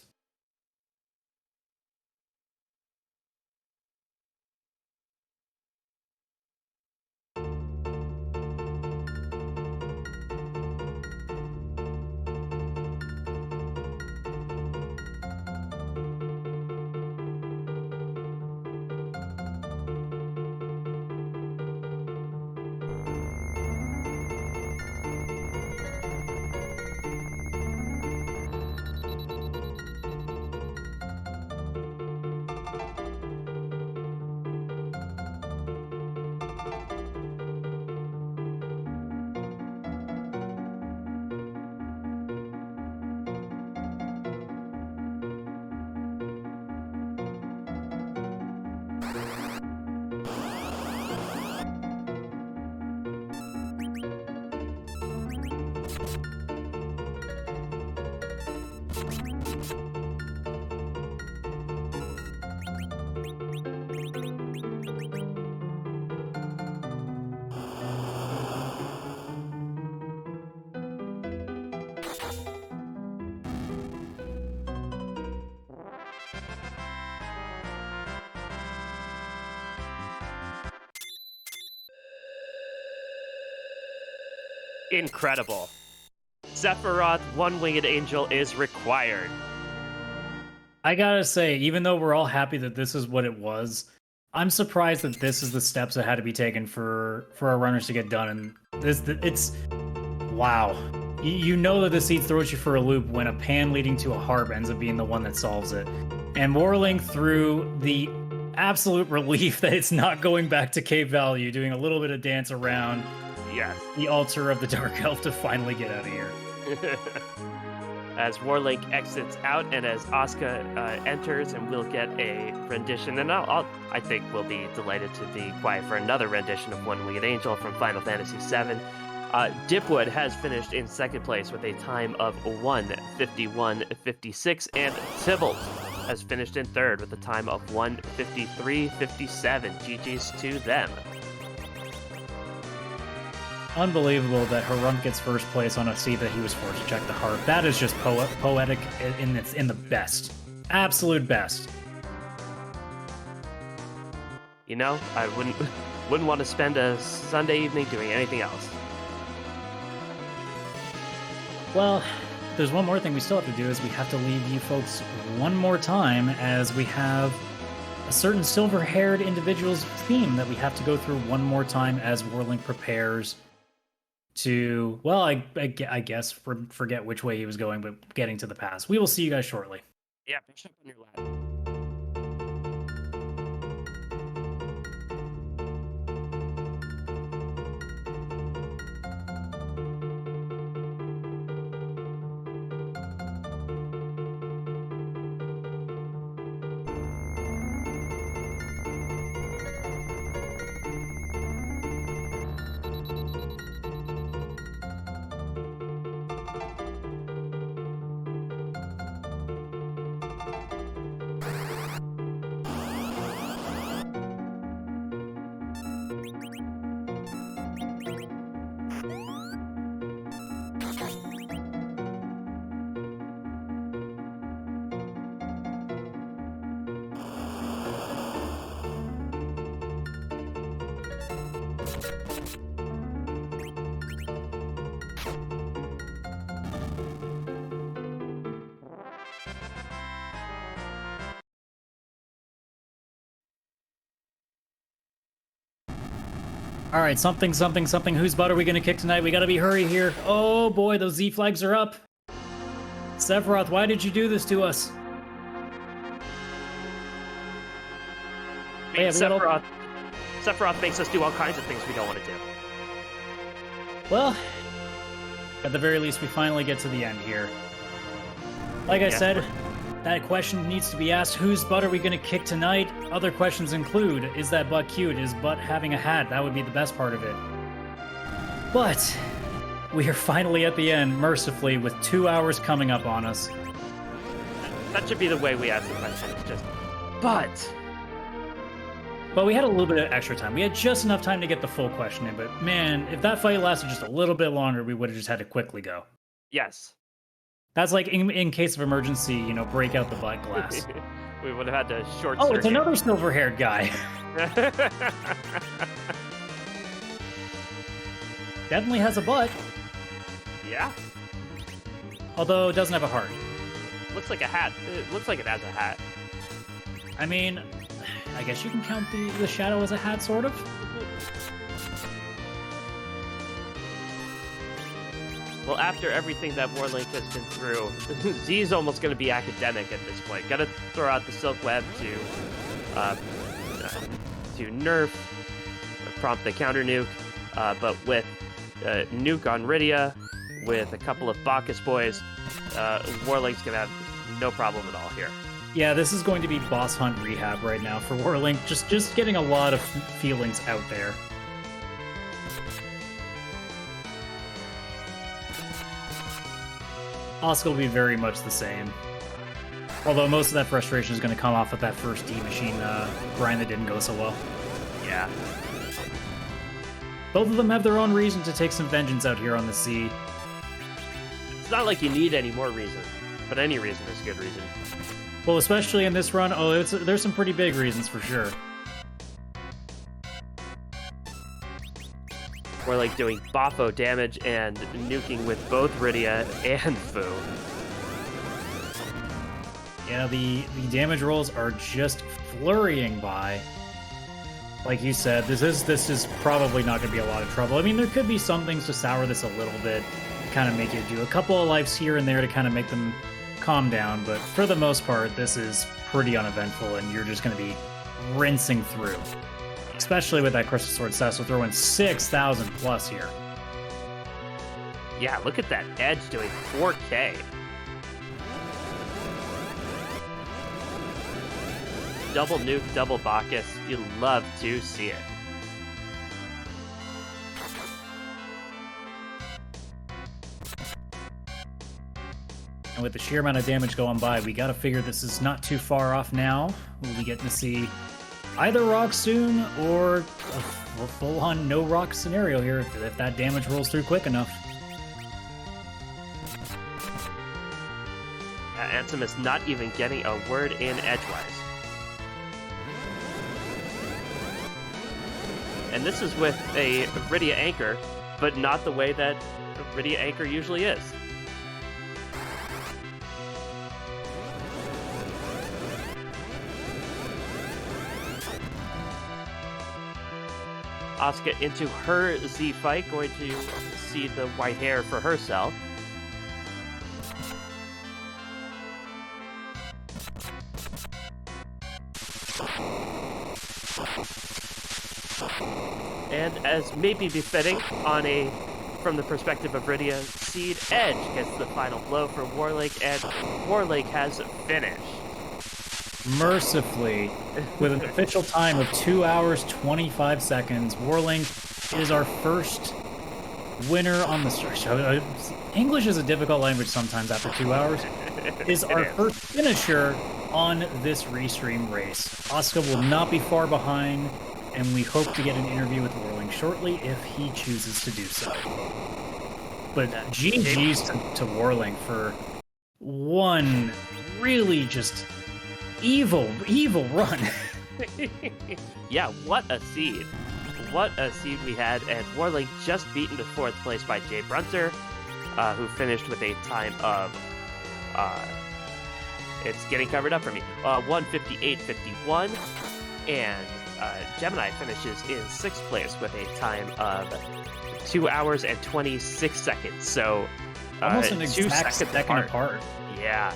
S1: Incredible. Sephiroth, One-Winged Angel is required.
S2: I gotta say, even though we're all happy that this is what it was, I'm surprised that this is the steps that had to be taken for our runners to get done. And it's wow. You know that the seed throws you for a loop when a pan leading to a harp ends up being the one that solves it. And Morling, through the absolute relief that it's not going back to Cave Value, doing a little bit of dance around the altar of the Dark Elf to finally get out of here.
S1: As Warlink exits out and as Asuka enters, and we'll get a rendition, and I think we'll be delighted to be quiet for another rendition of One-Winged Angel from Final Fantasy VII. Dipwood has finished in second place with a time of 1:51:56, and Tybalt has finished in third with a time of 1:53:57. GG's to them.
S2: Unbelievable that Harump gets first place on a seed that he was forced to check the harp. That is just poetic in the best. Absolute best.
S1: You know, I wouldn't want to spend a Sunday evening doing anything else.
S2: Well, there's one more thing we still have to do, is we have to leave you folks one more time, as we have a certain silver-haired individual's theme that we have to go through one more time as Warlink prepares to, well, I guess, forget which way he was going, but getting to the pass. We will see you guys shortly.
S1: Yeah, push up on your lap.
S2: All right, something. Whose butt are we going to kick tonight? We got to be hurry here. Oh boy, those Z flags are up. Sephiroth, why did you do this to us?
S1: Yeah, Sephiroth makes us do all kinds of things we don't want to do.
S2: Well, at the very least, we finally get to the end here. Like I said, that question needs to be asked. Whose butt are we going to kick tonight? Other questions include, is that butt cute? Is butt having a hat? That would be the best part of it. But we are finally at the end, mercifully, with 2 hours coming up on us.
S1: That should be the way we ask the question. It's just, but
S2: But we had a little bit of extra time. We had just enough time to get the full question in. But man, if that fight lasted just a little bit longer, we would have just had to quickly go.
S1: Yes.
S2: That's like in case of emergency, you know, break out the black glass.
S1: We would have had to short
S2: Oh,
S1: circuit.
S2: it's another silver-haired guy. Definitely has a butt.
S1: Yeah.
S2: Although it doesn't have a heart.
S1: Looks like a hat. It looks like it has a hat.
S2: I mean, I guess you can count the shadow as a hat, sort of.
S1: Well, after everything that Warlink has been through, Z's almost going to be academic at this point. Got to throw out the Silk Web to nerf, prompt the counter nuke, but with nuke on Rydia, with a couple of Bacchus boys, Warlink's going to have no problem at all here.
S2: Yeah, this is going to be boss hunt rehab right now for Warlink. Just getting a lot of feelings out there. Oscar will be very much the same. Although most of that frustration is going to come off of that first D-Machine grind that didn't go so well.
S1: Yeah.
S2: Both of them have their own reason to take some vengeance out here on the sea.
S1: It's not like you need any more reason, but any reason is a good reason.
S2: Well, especially in this run, there's some pretty big reasons for sure.
S1: We're like doing Bafo damage and nuking with both Rydia and Fu.
S2: Yeah, the damage rolls are just flurrying by. Like you said, this is probably not going to be a lot of trouble. I mean, there could be some things to sour this a little bit, kind of make you do a couple of lives here and there to kind of make them calm down, but for the most part, this is pretty uneventful, and you're just going to be rinsing through. Especially with that Crystal Sword Cecil throwing 6,000 plus here.
S1: Yeah, look at that edge doing 4K. Double nuke, double Bacchus. You love to see it.
S2: And with the sheer amount of damage going by, we got to figure this is not too far off now. We'll be getting to see either rock soon or a full-on no-rock scenario here if that damage rolls through quick enough.
S1: Ansem is not even getting a word in edgewise. And this is with a Rydia anchor, but not the way that Rydia anchor usually is. Asuka into her Z fight, going to see the white hair for herself. And as may be befitting from the perspective of Rydia, Seed Edge gets the final blow for Warlink, and Warlink has finished.
S2: Mercifully, with an official time of 2 hours, 25 seconds, Warlink is our first winner on the show. English is a difficult language sometimes after 2 hours. Is our first finisher on this restream race. Asuka will not be far behind, and we hope to get an interview with Warlink shortly if he chooses to do so. But GG's to Warlink for one really just evil run.
S1: Yeah, what a seed. What a seed we had, and Warlink just beaten to 4th place by Jay Brunter, who finished with a time of, it's getting covered up for me, 1:58.51, and Gemini finishes in 6th place with a time of 2 hours and 26 seconds, so
S2: almost an exact second apart.
S1: Yeah.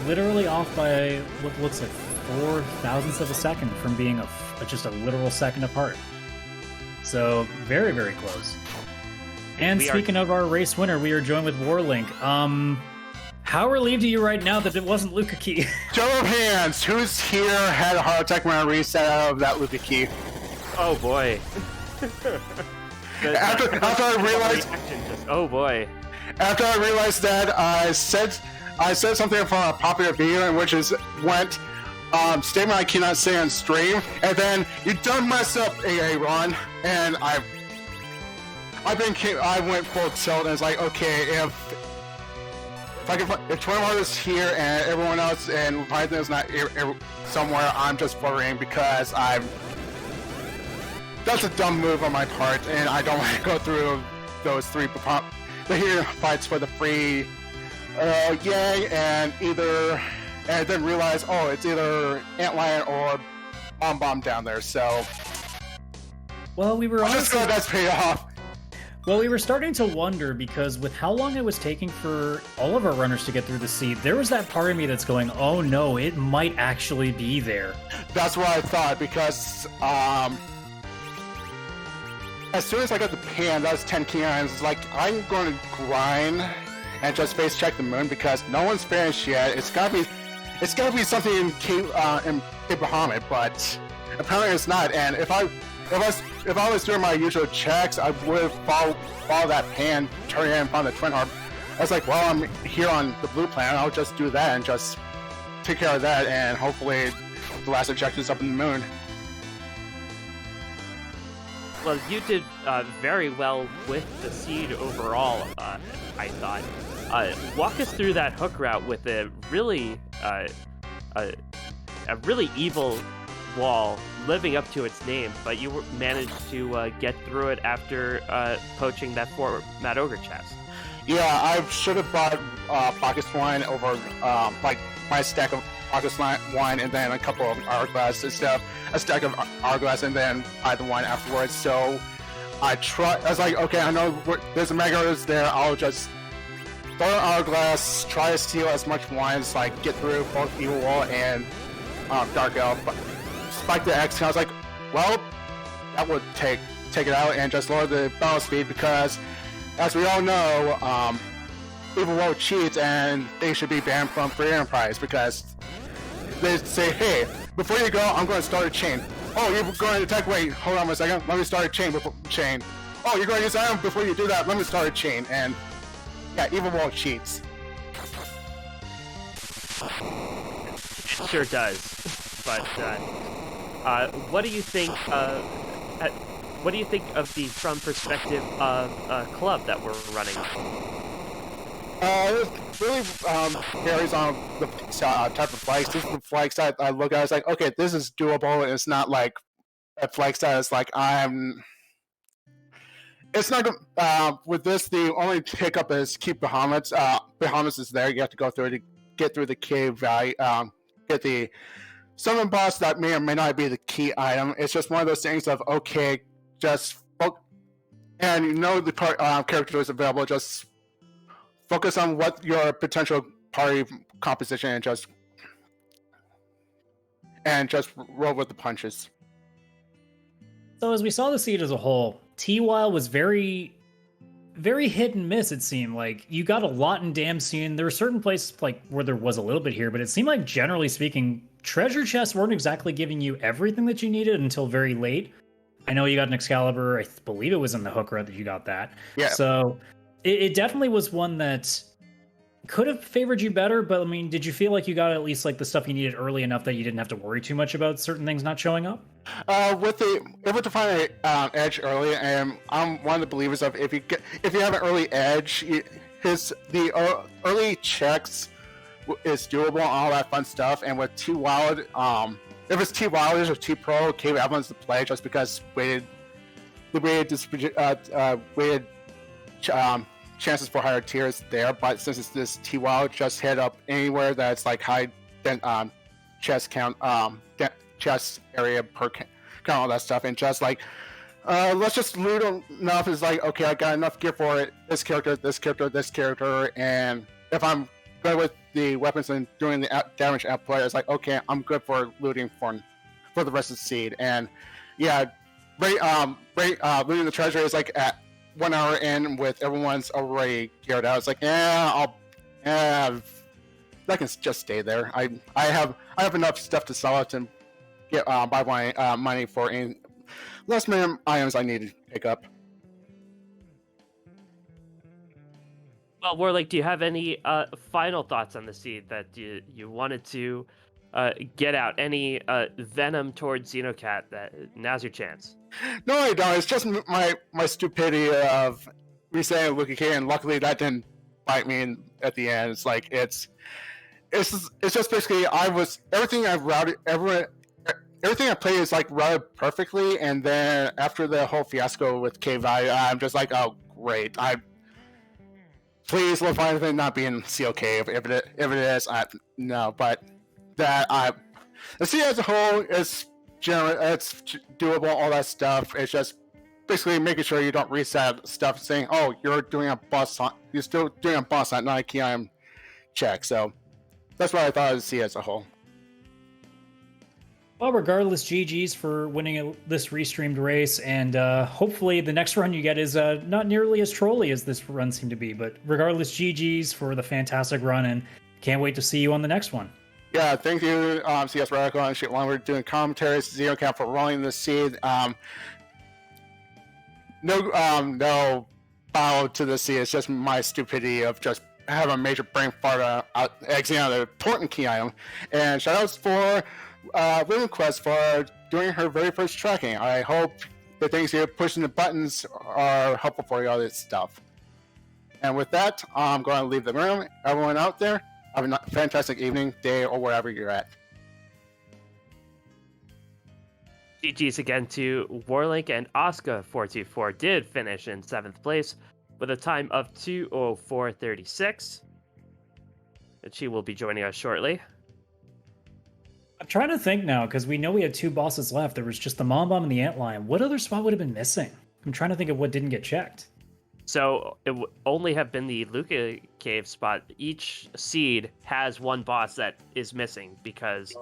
S2: Literally off by what looks like 4 thousandths of a second from being just a literal second apart. So very, very close. And speaking of our race winner, we are joined with Warlink. How relieved are you right now that it wasn't Luca Key?
S3: Show of hands, who's here had a heart attack when I reset out of that Luca Key?
S1: Oh boy.
S3: After I realized,
S1: oh boy.
S3: After I realized that, I said something from a popular video in which went, statement I cannot say on stream, and then you done mess up a run, and I went full tilt, and it's like, okay, if Twin Heart is here and everyone else and Python is not somewhere, I'm just worrying because that's a dumb move on my part, and I don't want to go through those three hero fights for the free Yang, and then realize, oh, it's either Antlion or Bomb down there, so
S2: well, we were
S3: just glad that's paid off.
S2: Well, we were starting to wonder because with how long it was taking for all of our runners to get through the seed, there was that part of me that's going, oh no, it might actually be there.
S3: That's what I thought, because as soon as I got the pan, that was 10 key irons, it's like, I'm going to grind and just face check the moon because no one's finished yet. It's gotta be something in Bahamut, but apparently it's not, and if I was doing my usual checks, I would follow that pan, turn it in on the Twin Heart. I was like, well, I'm here on the blue planet, I'll just do that and just take care of that, and hopefully the last objective is up in the moon.
S1: Well, you did very well with the seed overall, I thought. Walk us through that hook route with a really evil wall living up to its name, but you managed to get through it after poaching that 4 Mad Ogre chest.
S3: Yeah, I should have bought Pocket Swine over like my stack of Pocket Wine and then a couple of Hourglass instead of a stack of Hourglass and then buy the wine afterwards. So I was like, okay, I know there's a Mega Ogre there, I'll just throw an Hourglass, try to steal as much wine as like get through both Evil Wall and Dark Elf. Spike the X, and I was like, well, that would take it out and just lower the battle speed because, as we all know, Evil Wall cheats and they should be banned from Free Enterprise because they say, hey, before you go, I'm going to start a chain. Oh, you're going to attack? Wait, hold on a second. Let me start a chain before chain. Oh, you're going to use iron before you do that. Let me start a chain. And yeah, Evil Wall cheats.
S1: It sure does. But what do you think? What do you think of the from perspective of a club that we're running?
S3: It really varies on the type of flags. This is the flags that I look at. It's like, okay, this is doable. And it's not like a flag that is like It's not with this. The only hiccup is keep Bahamut. Bahamut is there. You have to go through to get through the cave valley. Get the summon boss that may or may not be the key item. It's just one of those things of, okay, just and you know the character is available, just focus on what your potential party composition and just roll with the punches.
S2: So as we saw the seed as a whole, T-Wild was very hit and miss, it seemed. Like, you got a lot in Damsien. There were certain places like where there was a little bit here, but it seemed like, generally speaking, treasure chests weren't exactly giving you everything that you needed until very late. I know you got an Excalibur. I believe it was in the hook route that you got that.
S3: Yeah.
S2: So it definitely was one that could have favored you better, but I mean, did you feel like you got at least like the stuff you needed early enough that you didn't have to worry too much about certain things not showing up?
S3: Able to find an edge early, and I'm one of the believers of if you have an early edge, the early checks is doable and all that fun stuff. And with T-Wild, if it's T-Wilders or T-Pro, Cave Avalanche to play just because weighted chances for higher tiers there, but since it's this T-Wild, just head up anywhere that's like high chest count, chest area per count, all that stuff, and just like let's just loot enough. Is like, okay, I got enough gear for it. This character, and if I'm good with the weapons and doing the damage output, it's like, okay, I'm good for looting for the rest of the seed. And yeah, looting the treasure is like at 1 hour in with everyone's already geared out. It's like, I can just stay there. I have enough stuff to sell it and get buy my money for any last minute items I need to pick up.
S1: Well, Warlake, do you have any final thoughts on the seed that you wanted to get out any venom towards Xenocat, now's your chance.
S3: No, I don't. It's just my stupidity of resetting Lucky K, and luckily that didn't bite me at the end. It's like it's just basically everything I play is like routed perfectly, and then after the whole fiasco with K Value, I'm just like, oh great, please let Leviathan not be in COK. If it is, no, but the sea as a whole is it's doable, all that stuff. It's just basically making sure you don't reset stuff, saying, oh, you're still doing a boss hunt, not a key item check. So that's what I thought of the sea as a whole.
S2: Well, regardless, GG's for winning this restreamed race, and hopefully the next run you get is not nearly as trolly as this run seemed to be. But regardless, GG's for the fantastic run, and can't wait to see you on the next one.
S3: Yeah, thank you, CS Radical and Shit Lumber, doing commentaries, Xenocap for rolling the seed. No bow to the sea. It's just my stupidity of just having a major brain fart exiting out an important key item. And shoutouts for Women Quest for doing her very first tracking. I hope the things you're pushing the buttons are helpful for you, all this stuff. And with that, I'm going to leave the room. Everyone out there, have a fantastic evening, day, or wherever you're at.
S1: GG's again to Warlink, and Asuka424 did finish in 7th place with a time of 2:04:36. And she will be joining us shortly.
S2: I'm trying to think now, because we know we had 2 bosses left. There was just the Mom Bomb and the Antlion. What other spot would have been missing? I'm trying to think of what didn't get checked.
S1: So it would only have been the Luca Cave spot. Each seed has one boss that is missing because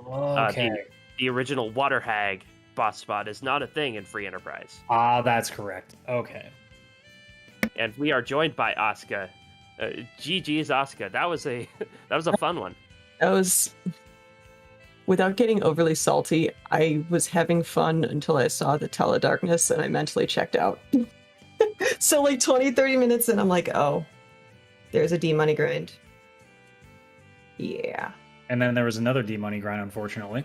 S1: the original Water Hag boss spot is not a thing in Free Enterprise.
S2: Ah, that's correct. Okay.
S1: And we are joined by Asuka. GG's Asuka. That was a fun one.
S4: That was, without getting overly salty, I was having fun until I saw the Teledarkness and I mentally checked out. So like 20-30 minutes in, I'm like, oh, there's a D-money grind. Yeah.
S2: And then there was another D-money grind, unfortunately.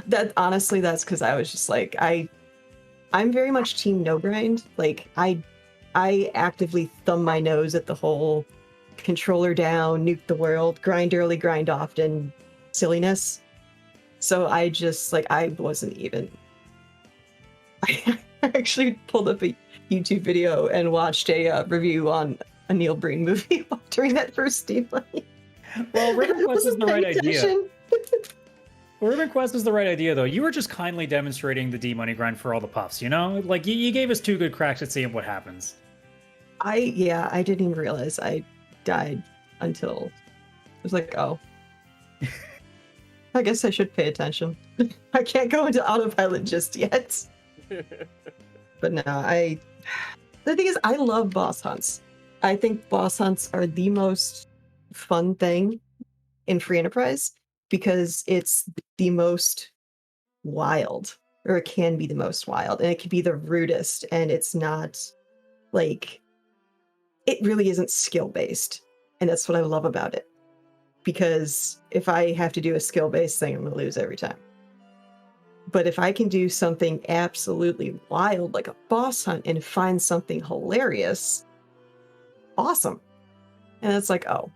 S4: That honestly, that's because I was just like, I'm very much team no grind. Like I actively thumb my nose at the whole controller down, nuke the world, grind early, grind often silliness. So I just like, I wasn't even. I actually pulled up a YouTube video and watched a review on a Neil Breen movie during that first D-money.
S2: Well, Ribbon Quest is the right idea. Ribbon Quest is the right idea, though. You were just kindly demonstrating the D-money grind for all the puffs, you know? Like, you gave us 2 good cracks at seeing what happens.
S4: I didn't even realize I died until I was like, oh. I guess I should pay attention. I can't go into autopilot just yet. But no, the thing is, I love boss hunts. I think boss hunts are the most fun thing in Free Enterprise because it's the most wild, or it can be the most wild, and it can be the rudest, and it's not like, it really isn't skill-based, and that's what I love about it. Because if I have to do a skill-based thing, I'm going to lose every time. But if I can do something absolutely wild, like a boss hunt, and find something hilarious, awesome. And it's like, oh.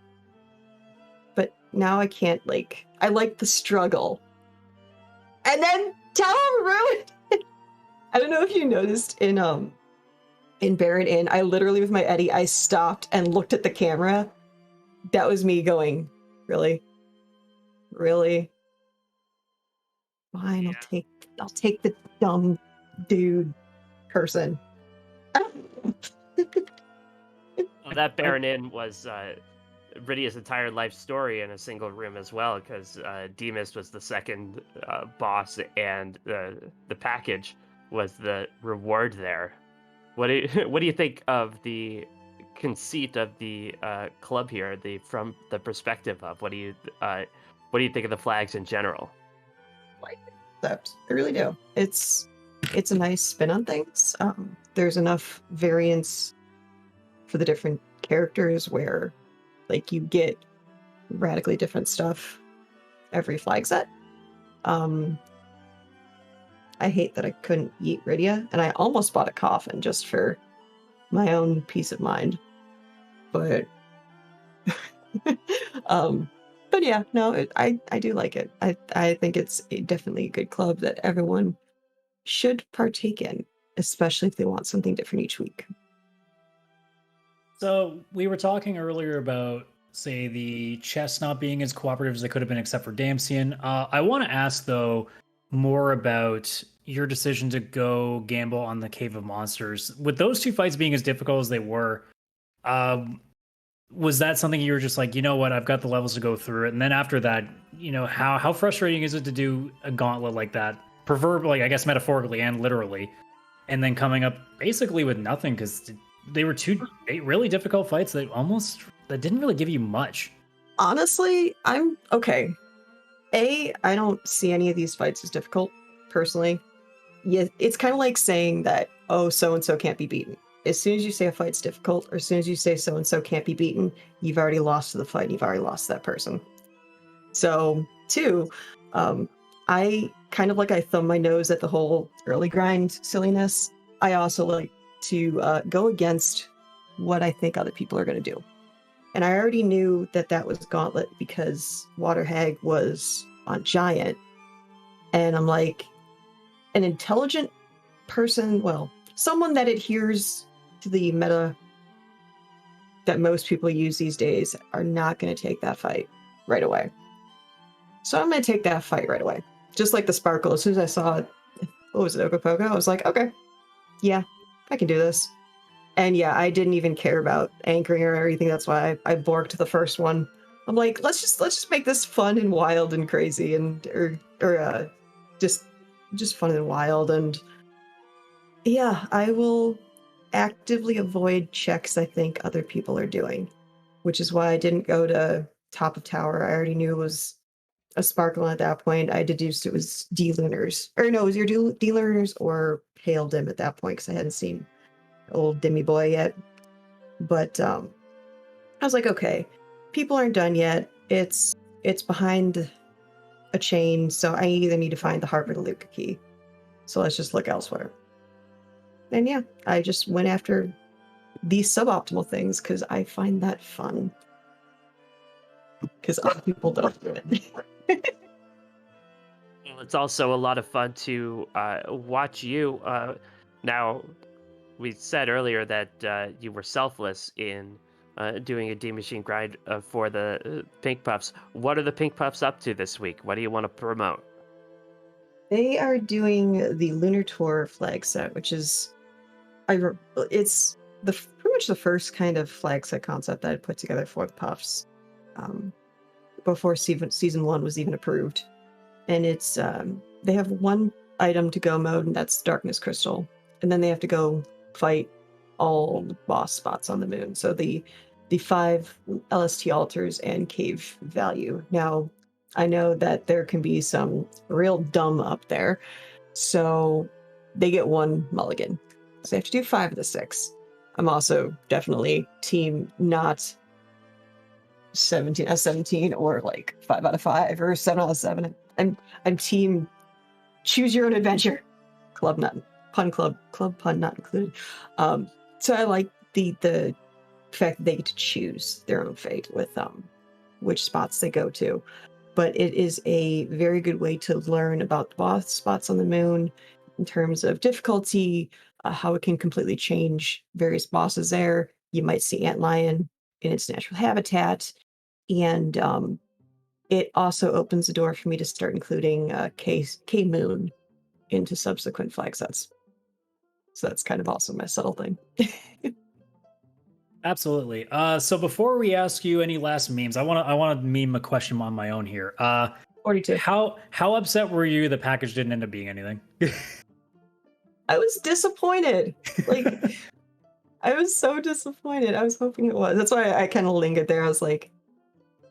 S4: But now I can't, like, I like the struggle. And then Talon ruined it. I don't know if you noticed in Baron Inn, I literally, with my Eddie, I stopped and looked at the camera. That was me going, really? Really? Fine,
S1: Yeah.
S4: I'll take the dumb dude person.
S1: Well, that Baron Inn was Rydia's entire life story in a single room as well, because Demas was the second boss, and the package was the reward there. What do you think of the conceit of the club here, from the perspective of what do you think of the flags in general?
S4: I really do. It's a nice spin on things. There's enough variance for the different characters where, like, you get radically different stuff every flag set. I hate that I couldn't eat Rydia, and I almost bought a coffin just for my own peace of mind. But but yeah, no, I do like it. I think it's definitely a good club that everyone should partake in, especially if they want something different each week.
S2: So we were talking earlier about, say, the chests not being as cooperative as they could have been, except for Damsian. I want to ask though more about your decision to go gamble on the Cave of Monsters. With those two fights being as difficult as they were, was that something you were just like, you know what, I've got the levels to go through it? And then after that, how frustrating is it to do a gauntlet like that, proverbially, I guess metaphorically and literally, and then coming up basically with nothing because they were two really difficult fights that didn't really give you much.
S4: Honestly, I'm okay. I don't see any of these fights as difficult, personally. Yeah, it's kind of like saying that, oh, so-and-so can't be beaten. As soon as you say a fight's difficult, or as soon as you say so-and-so can't be beaten, you've already lost to the fight, and you've already lost that person. So, two, I kind of like I thumb my nose at the whole early grind silliness. I also like to go against what I think other people are going to do. And I already knew that that was Gauntlet because Water Hag was on Giant. And I'm like, an intelligent person, well, someone that adheres to the meta that most people use these days are not going to take that fight right away. So I'm going to take that fight right away. Just like the Sparkle, as soon as I saw, what was it, Ogopogo, I was like, okay, yeah, I can do this. And yeah, I didn't even care about anchoring or everything. That's why I borked the first one. I'm like, let's just make this fun and wild and crazy and or just fun and wild. And yeah, I will actively avoid checks I think other people are doing, which is why I didn't go to top of tower. I already knew it was a Sparkle at that point. I deduced it was D-Lunars. Or no, it was your D-Lunars or Pale Dim at that point because I hadn't seen old Dimmy Boy yet. But I was like, okay, people aren't done yet. It's behind a chain, so I either need to find the Harvard Luca key. So let's just look elsewhere. And yeah, I just went after these suboptimal things because I find that fun. Because other people don't do it.
S1: It's also a lot of fun to watch you. Now, we said earlier that you were selfless in doing a D Machine grind for the Pink Puffs. What are the Pink Puffs up to this week? What do you want to promote?
S4: They are doing the Lunar Tour flag set, which is it's pretty much the first kind of flag set concept that I put together for the Puffs before season 1 was even approved. And it's they have one item to go mode, and that's Darkness Crystal, and then they have to go fight all the boss spots on the moon. So the 5 LST altars and cave value. Now, I know that there can be some real dumb up there, so they get 1 mulligan. So they have to do 5 of the 6. I'm also definitely team not 17 out of 17 or like 5 out of 5 or 7 out of 7. I'm team choose your own adventure. Club pun not included. So I like the fact that they get to choose their own fate with which spots they go to. But it is a very good way to learn about the boss spots on the moon in terms of difficulty, how it can completely change various bosses there. You might see Antlion in its natural habitat, and it also opens the door for me to start including K-Moon into subsequent flag sets. So that's kind of also my subtle thing.
S2: Absolutely. So before we ask you any last memes, I want to meme a question on my own here.
S4: 42.
S2: How upset were you the package didn't end up being anything?
S4: I was disappointed. Like, I was so disappointed. I was hoping it was. That's why I kind of lingered there. I was like,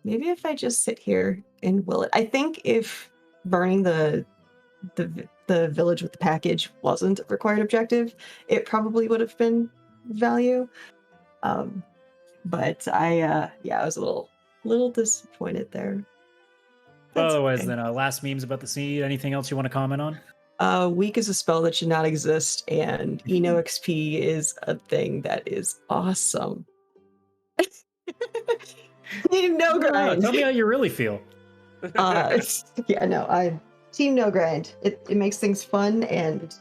S4: maybe if I just sit here and will it. I think if burning the village with the package wasn't a required objective, it probably would have been value. But I was a little disappointed there.
S2: Otherwise,
S4: okay.
S2: then last memes about the seed. Anything else you want to comment on?
S4: Weak is a spell that should not exist, and Eno XP is a thing that is awesome. Team no grind.
S2: Tell me how you really feel.
S4: Yeah, no, I team no grind. It makes things fun and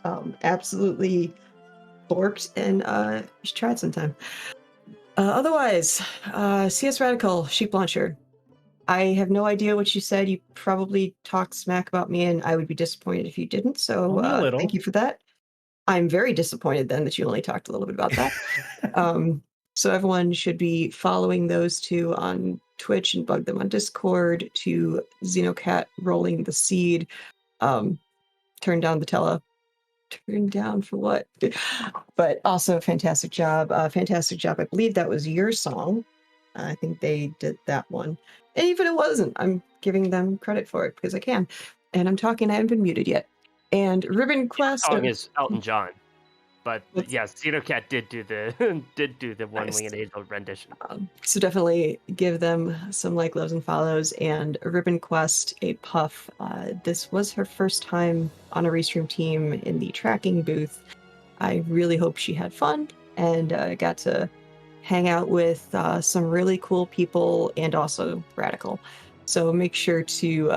S4: absolutely borked, and you should try it sometime. Otherwise, CS Radical Sheep Launcher. I have no idea what you said. You probably talked smack about me, and I would be disappointed if you didn't. So
S2: Only a little.
S4: thank you for that. I'm very disappointed then that you only talked a little bit about that. So everyone should be following those two on Twitch and bug them on Discord to Xenocat rolling the seed. Turn down the tele. Turn down for what? But also fantastic job. Fantastic job. I believe that was your song. I think they did that one. And even if it wasn't, I'm giving them credit for it because I can. And I'm talking, I haven't been muted yet. And Ribbon Quest.
S1: Song is Elton John, but
S4: What's-
S1: yes, Xenocat did do the One
S4: Nice.
S1: Winged Angel rendition.
S4: So definitely give them some like, loves, and follows. And Ribbon Quest, a puff. This was her first time on a Restream team in the tracking booth. I really hope she had fun and got to hang out with some really cool people and also Radical. So make sure to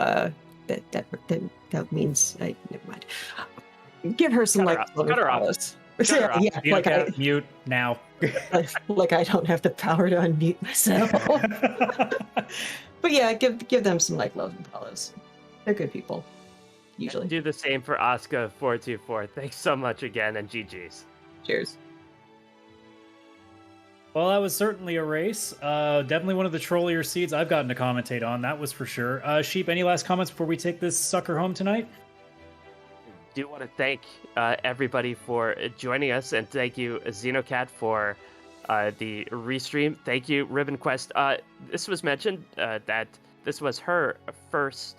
S4: that means never mind. Give her some
S1: Cut her
S4: like
S1: off.
S4: love and
S1: Cut her off.
S4: follows.
S1: Cut her off.
S4: Yeah, like I
S2: Mute now.
S4: like I don't have the power to unmute myself. But yeah, give them some like love and follows. They're good people, usually.
S1: Do the same for Oscar424. Thanks so much again, and GG's.
S4: Cheers.
S2: Well, that was certainly a race. Definitely one of the trollier seeds I've gotten to commentate on. That was for sure. Sheep, any last comments before we take this sucker home tonight?
S1: Do want to thank everybody for joining us, and thank you Xenocat for the restream. Thank you Ribbon Quest. This was mentioned that this was her first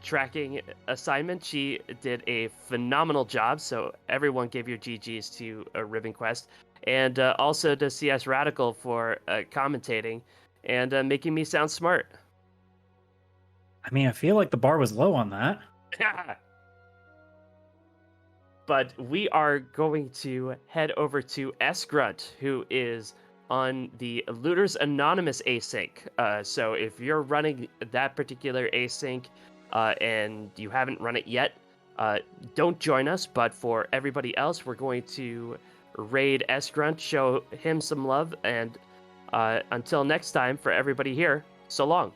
S1: tracking assignment. She did a phenomenal job, so everyone give your GGs to Ribbon Quest, and also to CS Radical for commentating and making me sound smart.
S2: I mean, I feel like the bar was low on that.
S1: But we are going to head over to S-Grunt, who is on the Looters Anonymous async. So if you're running that particular async and you haven't run it yet, don't join us. But for everybody else, we're going to raid S-Grunt, show him some love, and until next time, for everybody here, so long.